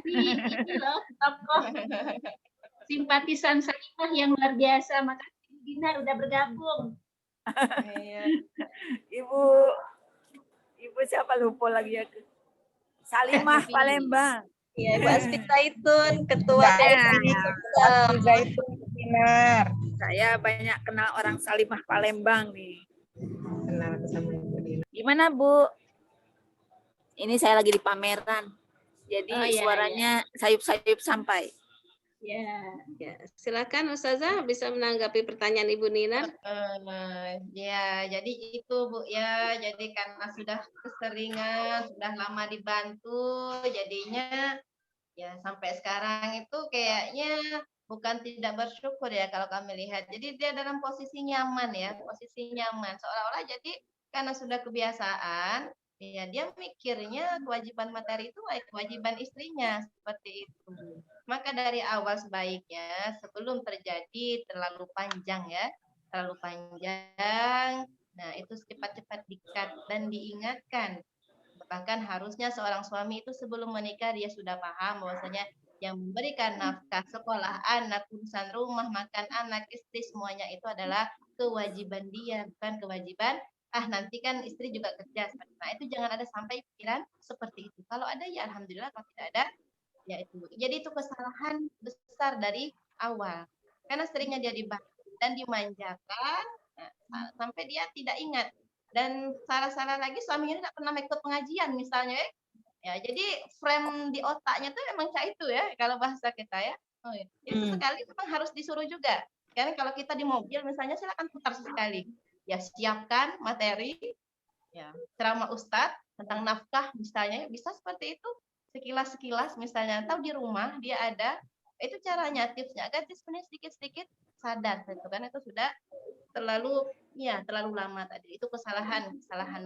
ini loh tokoh simpatisan Salimah yang luar biasa. Makasih Bu Dinar udah bergabung. Ibu siapa lupa lagi ya? Salimah Palembang. Ya, Ibu Asfi Zaitun, Ketua Mbak Komisi Asfi. Hukum. Zaitun Benar. Saya banyak kenal orang Salimah Palembang nih. Kenal sama Ibu Dina. Gimana Bu? Ini saya lagi di pameran. Jadi Oh, ya, suaranya sayup-sayup sampai. Ya, silakan Ustazah bisa menanggapi pertanyaan Ibu Nina. Ya, jadi itu Bu ya. Jadi karena sudah keseringan, sudah lama dibantu, jadinya ya sampai sekarang itu kayaknya bukan tidak bersyukur ya kalau kami lihat. Jadi dia dalam posisi nyaman ya, posisi nyaman. Seolah-olah jadi karena sudah kebiasaan, ya dia mikirnya kewajiban materi itu kewajiban istrinya seperti itu. Maka dari awal sebaiknya sebelum terjadi terlalu panjang ya, terlalu panjang. Nah, itu cepat-cepat dikat dan diingatkan. Bahkan harusnya seorang suami itu sebelum menikah dia sudah paham bahwasanya yang memberikan nafkah sekolah anak, urusan rumah, makan anak, istri semuanya itu adalah kewajiban dia, bukan kewajiban nanti kan istri juga kerja. Nah, itu jangan ada sampai pikiran seperti itu. Kalau ada ya alhamdulillah, kalau tidak ada ya itu. Jadi itu kesalahan besar dari awal. Karena seringnya dia dibantu dan dimanjakan sampai dia tidak ingat. Dan salah-salah lagi suaminya tidak pernah ikut pengajian misalnya ya. Ya, jadi frame di otaknya tuh emang kayak itu ya kalau bahasa kita ya. Oh, ya. Itu sekali memang harus disuruh juga. Karena kalau kita di mobil misalnya silakan putar sekali. Ya siapkan materi ya ceramah ustadz tentang nafkah misalnya bisa seperti itu sekilas misalnya atau di rumah dia ada itu caranya tipsnya agar sebenarnya sedikit-sedikit sadar itu kan itu sudah terlalu lama tadi itu kesalahan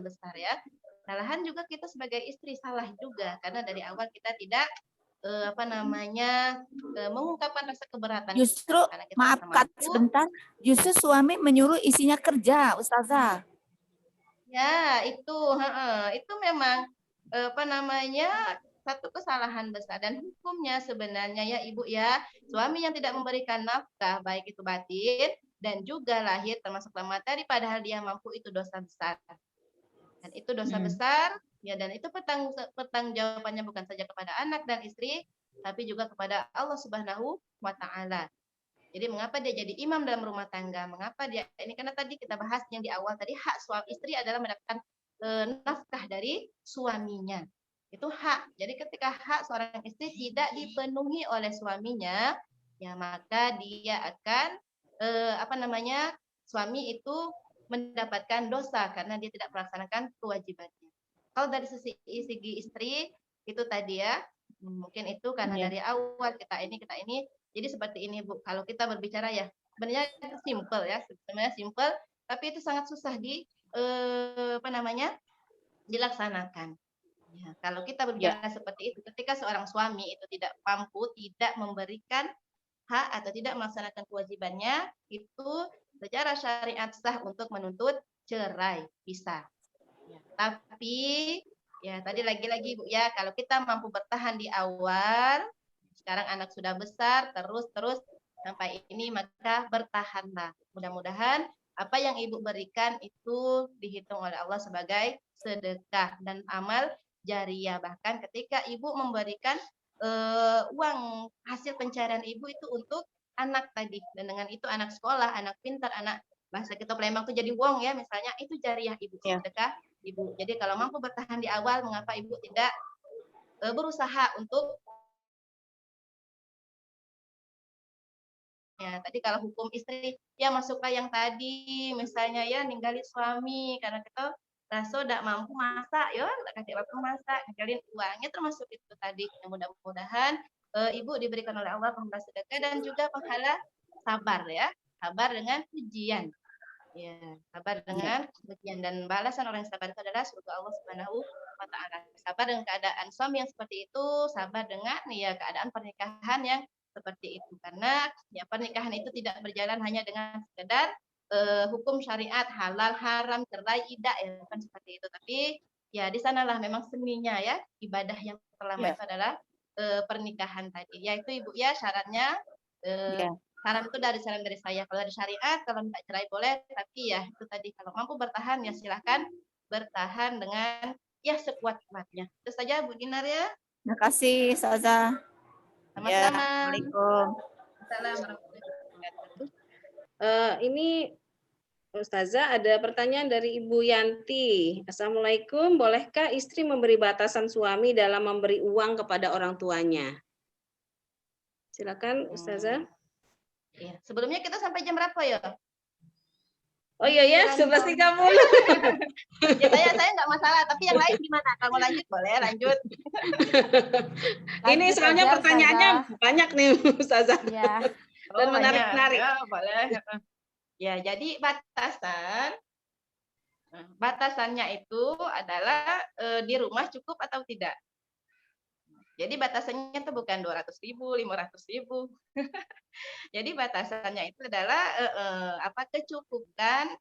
besar ya. Kesalahan juga kita sebagai istri salah juga karena dari awal kita tidak mengungkapkan rasa keberatan. Justru maaf Kak sebentar, justru suami menyuruh isinya kerja, Ustazah. Ya, itu memang satu kesalahan besar dan hukumnya sebenarnya ya Ibu ya, suami yang tidak memberikan nafkah baik itu batin dan juga lahir termasuk materi padahal dia mampu itu dosa besar. Dan itu dosa besar ya dan itu pertanggungjawabannya bukan saja kepada anak dan istri tapi juga kepada Allah Subhanahu wa taala. Jadi mengapa dia jadi imam dalam rumah tangga? Mengapa dia ini karena tadi kita bahas yang di awal tadi hak suami istri adalah mendapatkan nafkah dari suaminya. Itu hak. Jadi ketika hak seorang istri tidak dipenuhi oleh suaminya, ya maka dia akan suami itu mendapatkan dosa karena dia tidak melaksanakan kewajibannya. Kalau dari segi istri itu tadi ya, mungkin itu karena dari awal kita ini. Jadi seperti ini Bu, kalau kita berbicara ya sebenarnya simple ya, sebenarnya simple, tapi itu sangat susah dilaksanakan. Ya, kalau kita berbicara seperti itu, ketika seorang suami itu tidak mampu, tidak memberikan hak atau tidak melaksanakan kewajibannya, itu secara syariat sah untuk menuntut cerai, bisa. Ya, tapi ya tadi lagi-lagi Bu ya, kalau kita mampu bertahan di awal, sekarang anak sudah besar, terus sampai ini maka bertahanlah. Mudah-mudahan apa yang Ibu berikan itu dihitung oleh Allah sebagai sedekah dan amal jariyah. Bahkan ketika Ibu memberikan uang hasil pencarian Ibu itu untuk anak tadi. Dan dengan itu anak sekolah, anak pintar, anak bahasa kita Palembang itu jadi wong ya misalnya, itu jariyah Ibu, sedekah Ibu. Jadi kalau mampu bertahan di awal, mengapa Ibu tidak berusaha untuk ya, tadi kalau hukum istri ya masuklah yang tadi misalnya ya ninggalin suami karena kita rasa tidak mampu masak ya kasih waktu masak ninggalin uangnya termasuk itu tadi. Mudah-mudahan Ibu diberikan oleh Allah pahala sedekah dan juga pahala sabar ya, sabar dengan ujian ya, sabar dengan ujian dan balasan orang yang sabar itu adalah surga Allah Subhanahu wa taala. Sabar dengan keadaan suami yang seperti itu, sabar dengan ya keadaan pernikahan yang seperti itu karena ya pernikahan itu tidak berjalan hanya dengan sekedar hukum syariat halal haram cerai idah ya bukan seperti itu, tapi ya di sanalah memang seninya ya ibadah yang pertama itu adalah pernikahan tadi yaitu Ibu ya syaratnya saran itu saran dari saya kalau dari syariat kalau minta cerai boleh tapi ya itu tadi kalau mampu bertahan ya silahkan bertahan dengan ya sekuat-kuatnya. Itu saja Bu Dinar ya. Terima kasih, Ustazah. Ya, Sama-sama. Assalamualaikum. Assalamualaikum warahmatullahi wabarakatuh. Ini Ustazah ada pertanyaan dari Ibu Yanti. Assalamualaikum, bolehkah istri memberi batasan suami dalam memberi uang kepada orang tuanya? Silakan Ustazah. Iya. Sebelumnya kita sampai jam berapa ya? Oh iya ya, 11.30. Ya saya nggak masalah, tapi yang lain gimana? Kalau lanjut boleh lanjut. Ini Lanjut soalnya aja, pertanyaannya banyak nih Ustazah. Ya. Dan menarik-menarik. Ya, boleh. Ya, jadi batasannya itu adalah di rumah cukup atau tidak. Jadi batasannya itu bukan 200.000, 500.000. Jadi batasannya itu adalah kecukupan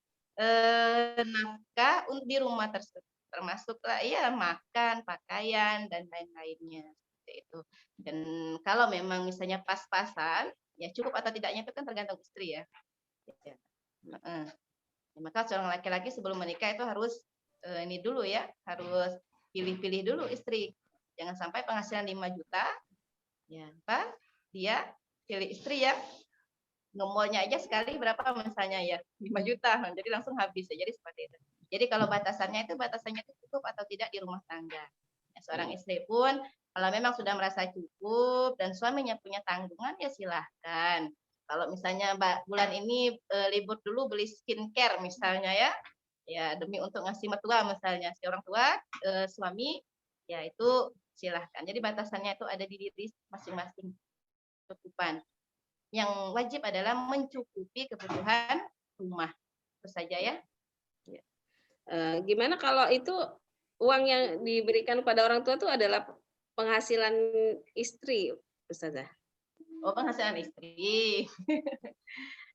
nafkah di rumah tersebut, termasuklah ya makan, pakaian dan lain-lainnya seperti itu. Dan kalau memang misalnya pas-pasan, ya cukup atau tidaknya itu kan tergantung istri ya. Maka seorang laki-laki sebelum menikah itu harus ini dulu ya, harus pilih-pilih dulu istri. Jangan sampai penghasilan 5 juta, ya dia pilih istri ya, nomornya aja sekali berapa misalnya ya, 5 juta, jadi langsung habis ya, jadi seperti itu. Jadi kalau batasannya itu cukup atau tidak di rumah tangga. Ya, seorang istri pun kalau memang sudah merasa cukup dan suaminya punya tanggungan ya silahkan. Kalau misalnya bulan ini libur dulu beli skincare misalnya ya demi untuk ngasih mertua misalnya si orang tua suami, ya itu silahkan. Jadi batasannya itu ada di diri masing-masing. Kecukupan. Yang wajib adalah mencukupi kebutuhan rumah. Itu saja ya. Gimana kalau itu uang yang diberikan pada orang tua itu adalah penghasilan istri, Ustazah? Oh, penghasilan istri.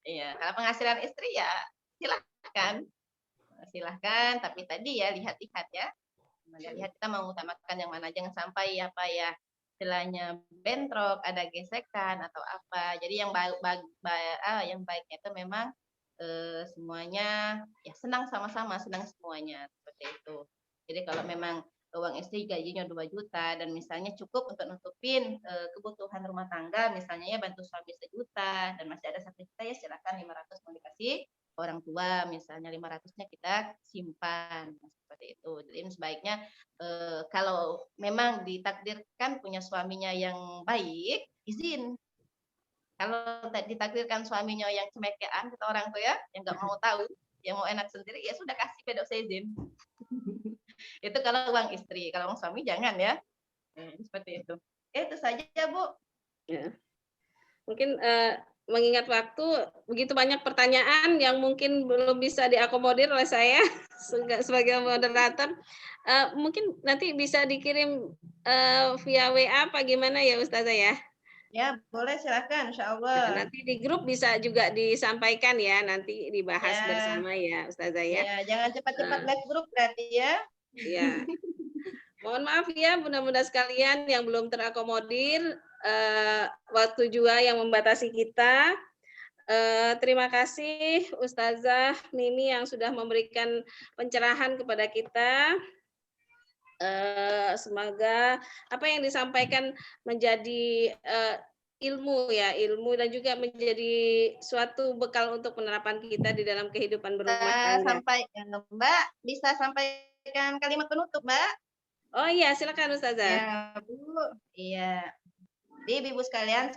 Iya, kalau penghasilan istri ya silahkan. Silahkan, tapi tadi ya lihat-lihat ya. Lihat kita mengutamakan yang mana, jangan sampai istilahnya bentrok, ada gesekan atau apa. Jadi yang yang baiknya itu memang semuanya ya senang sama-sama, senang semuanya seperti itu. Jadi kalau memang uang istri gajinya 2 juta dan misalnya cukup untuk nutupin kebutuhan rumah tangga, misalnya ya bantu suami 1 juta dan masih ada 1 juta ya silakan 500 mau dikasih orang tua, misalnya 500-nya kita simpan seperti itu. Jadi sebaiknya kalau memang ditakdirkan punya suaminya yang baik, izin. Kalau ditakdirkan suaminya yang cemekean kata orang tuh ya, yang nggak mau tahu, yang mau enak sendiri, ya sudah kasih pedok izin. Itu kalau uang istri, kalau uang suami jangan ya. Seperti itu. Itu saja Bu. Ya. Mungkin mengingat waktu, begitu banyak pertanyaan yang mungkin belum bisa diakomodir oleh saya sebagai moderator. Mungkin nanti bisa dikirim via WA apa gimana ya Ustazah ya? Ya, boleh silakan Insya Allah. Nah, nanti di grup bisa juga disampaikan ya, nanti dibahas bersama ya Ustazah ya. Ya, jangan cepat-cepat live grup berarti ya. Iya. Mohon maaf ya bunda-bunda sekalian yang belum terakomodir, waktu juga yang membatasi kita. Terima kasih Ustazah Mimi yang sudah memberikan pencerahan kepada kita. Semoga apa yang disampaikan menjadi ilmu dan juga menjadi suatu bekal untuk penerapan kita di dalam kehidupan berumah tangga. Mbak, bisa sampaikan kalimat penutup, Mbak? Oh iya, silakan Ustazah. Ya, Bu. Iya. Jadi Ibu sekalian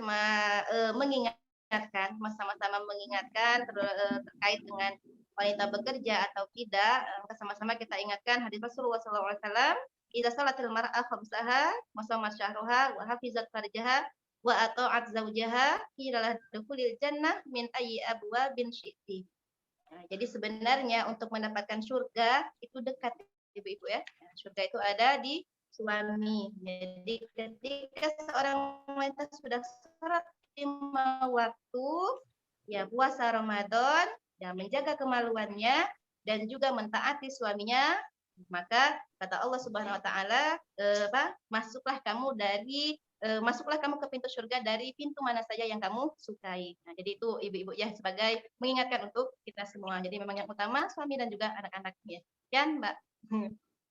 mengingatkan, sama-sama mengingatkan terkait dengan wanita bekerja atau tidak, sama-sama kita ingatkan hadis Rasulullah SAW, idza salatil mar'a khamsaha wa shamat syahruha wa hafizat farjaha wa ata'at zawjaha qila dukhulil jannah min ayyi abwabin syi'ti. Nah, jadi sebenarnya untuk mendapatkan surga itu dekat Ibu-ibu ya. Surga itu ada di suami. Jadi ketika seorang wanita sudah sholat 5 waktu, ya puasa Ramadan, ya menjaga kemaluannya dan juga mentaati suaminya, maka kata Allah Subhanahu wa taala, masuklah kamu ke pintu surga dari pintu mana saja yang kamu sukai. Nah, jadi itu ibu-ibu ya sebagai mengingatkan untuk kita semua. Jadi memang yang utama suami dan juga anak-anaknya. Sekian Mbak.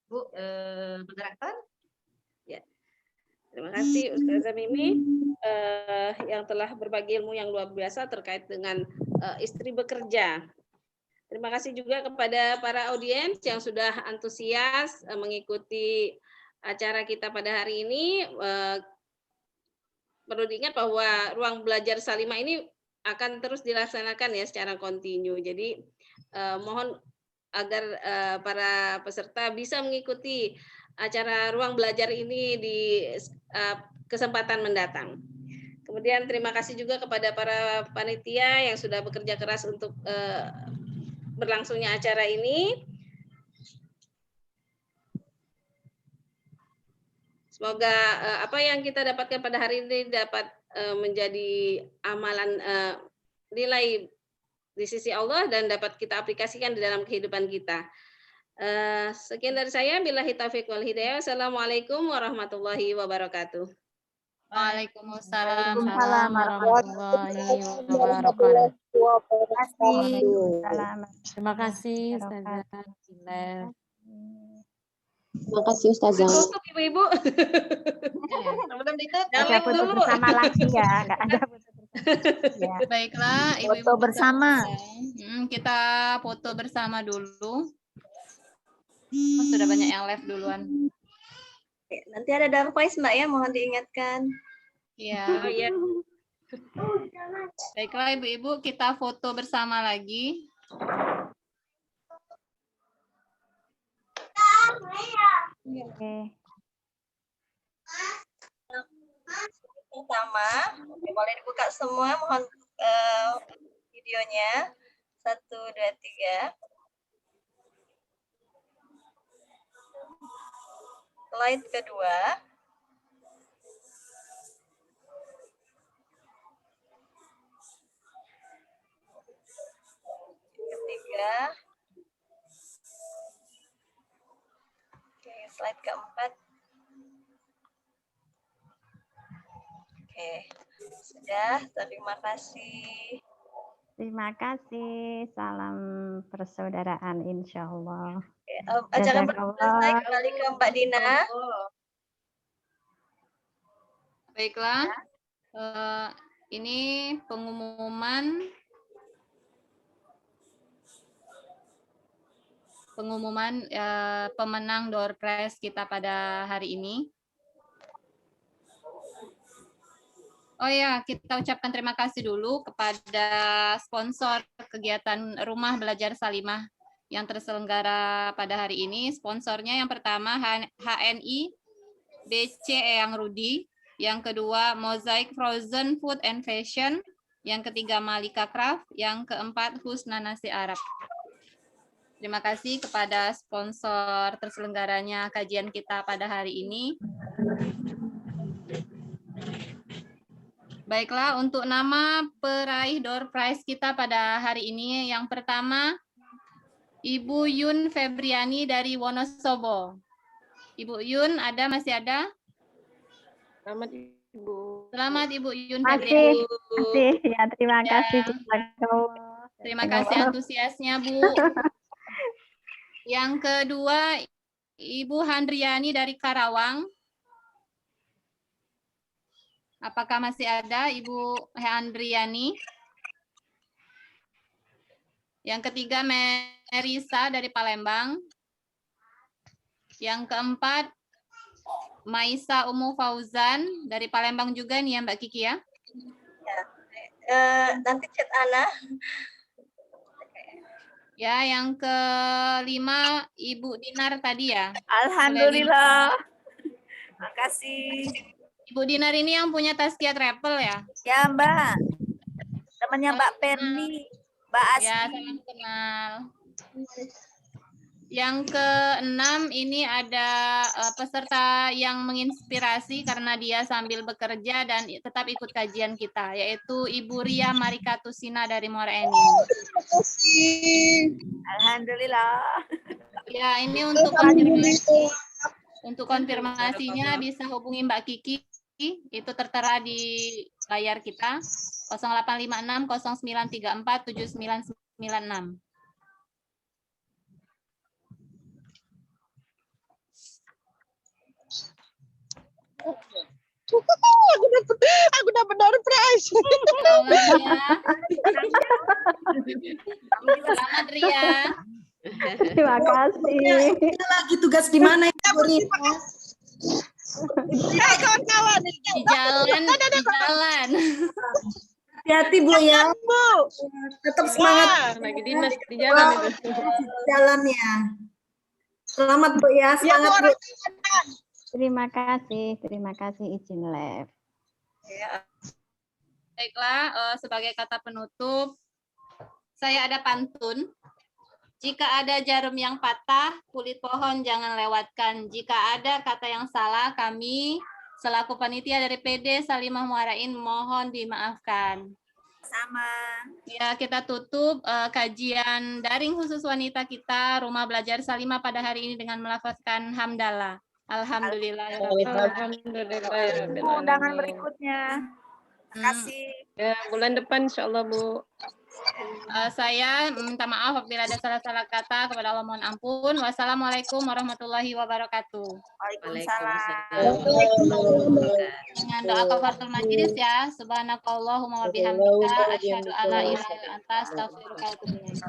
Bu, moderator. Ya. Terima kasih Ustazah Mimi yang telah berbagi ilmu yang luar biasa terkait dengan istri bekerja. Terima kasih juga kepada para audiens yang sudah antusias mengikuti acara kita pada hari ini. Perlu diingat bahwa ruang belajar Salimah ini akan terus dilaksanakan ya secara kontinu. Jadi mohon agar para peserta bisa mengikuti acara ruang belajar ini di kesempatan mendatang. Kemudian terima kasih juga kepada para panitia yang sudah bekerja keras untuk berlangsungnya acara ini. Semoga apa yang kita dapatkan pada hari ini dapat menjadi amalan nilai di sisi Allah dan dapat kita aplikasikan di dalam kehidupan kita. Sekian dari saya. Billahi taufiq wal hidayah. Assalamualaikum warahmatullahi wabarakatuh. Waalaikumsalam warahmatullahi wabarakatuh. Terima kasih Ustazah Pilar. Terima kasih Ustazah. Tutup Ibu-ibu. Ada foto bersama lagi ya, nggak ada foto bersama. Ya. Baiklah, Ibu-ibu Foto bersama. Kita foto bersama dulu. Oh, sudah banyak yang live duluan. Nanti ada door prize Mbak ya, mohon diingatkan. Iya. Oh, iya. Baiklah Ibu-ibu, kita foto bersama lagi. Oke. Pertama, boleh dibuka semua, mohon videonya. 1, 2, 3. Slide kedua. Ketiga. Oke, slide keempat. Oke, sudah. Terima kasih. Terima kasih. Salam persaudaraan insya Allah. Acara selesai, kembali ke Mbak Dina. Baiklah, ini pengumuman pemenang door prize kita pada hari ini. Oh ya, kita ucapkan terima kasih dulu kepada sponsor kegiatan Rumah Belajar Salimah yang terselenggara pada hari ini. Sponsornya yang pertama HNI BC Eyang Rudi, yang kedua Mosaic Frozen Food and Fashion, yang ketiga Malika Craft, yang keempat Husna Nasi Arab. Terima kasih kepada sponsor terselenggaranya kajian kita pada hari ini. Baiklah, untuk nama peraih door prize kita pada hari ini, yang pertama Ibu Yun Febriani dari Wonosobo. Ibu Yun, masih ada? Selamat Ibu. Selamat Ibu Yun Masih, Febriani. ya terima kasih. Terima kasih antusiasnya Bu. Yang kedua Ibu Handriani dari Karawang. Apakah masih ada Ibu Handriani? Yang ketiga Merisa dari Palembang. Yang keempat Maisa Umu Fauzan dari Palembang juga nih ya Mbak Kiki ya. Nanti chat Ana. Ya, yang kelima Ibu Dinar tadi ya. Alhamdulillah. Makasih. Ibu Dinar ini yang punya Tazkiyah Travel ya? Ya Mbak. Temannya Mbak Perni, Mbak Asmi. Ya, salam kenal. Yang keenam ini ada peserta yang menginspirasi karena dia sambil bekerja dan tetap ikut kajian kita, yaitu Ibu Ria Marika Tusina dari Muara Enim. Alhamdulillah. Ya, ini untuk konfirmasinya bisa hubungi Mbak Kiki, itu tertera di layar kita 0856 0934 7996. Selamat Ria. Terima kasih. Lagi tugas di mana ya, Bu Rina? Kawan-kawan. Di jalan. Hati-hati Bu ya. Tetap semangat. Lagi dinas di jalan itu. Jalannya. Selamat Bu ya, semangat Bu. Terima kasih izin live. Baiklah, sebagai kata penutup, saya ada pantun. Jika ada jarum yang patah, kulit pohon jangan lewatkan. Jika ada kata yang salah, kami selaku panitia dari PD Salimah Muarain mohon dimaafkan. Sama. Ya, kita tutup kajian daring khusus wanita kita Rumah Belajar Salimah pada hari ini dengan melafazkan hamdalah. Alhamdulillah. Undangan berikutnya. Terima kasih. Ya, bulan depan insyaallah Bu. Saya minta maaf apabila ada salah-salah kata, kepada Allah mohon ampun. Wassalamualaikum warahmatullahi wabarakatuh. Waalaikumsalam. Dengan doa kafaratul majlis ya. Subhanakallahumma wa bihamdika asyhadu an la ilaha illa anta astaghfiruka wa atubu ilaik.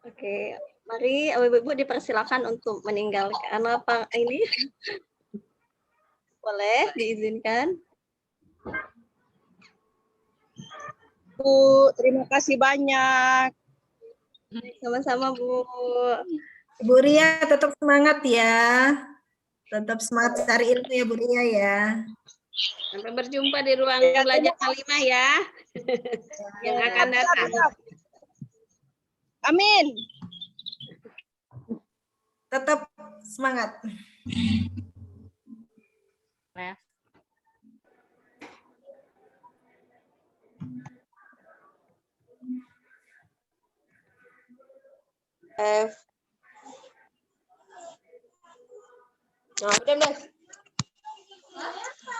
Oke, mari Ibu-ibu dipersilakan untuk meninggalkan apa ini. Boleh diizinkan. Bu, terima kasih banyak. Sama-sama Bu. Bu Ria tetap semangat ya. Tetap semangat cari ilmu ya Bu Ria ya. Sampai berjumpa di ruang belajar Salimah ya. Yang akan datang. Amin. Tetap semangat. F. Nah, udah Mas.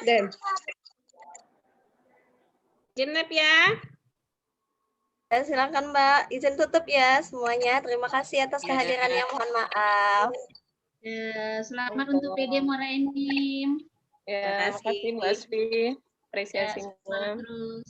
Dan. Jenep ya. Silakan Mbak, izin tutup ya semuanya. Terima kasih atas kehadirannya. Mohon maaf. Selamat untuk PD Muara Enim. Ya, terima kasih Bu Asfi. Apresiasinya. Terus.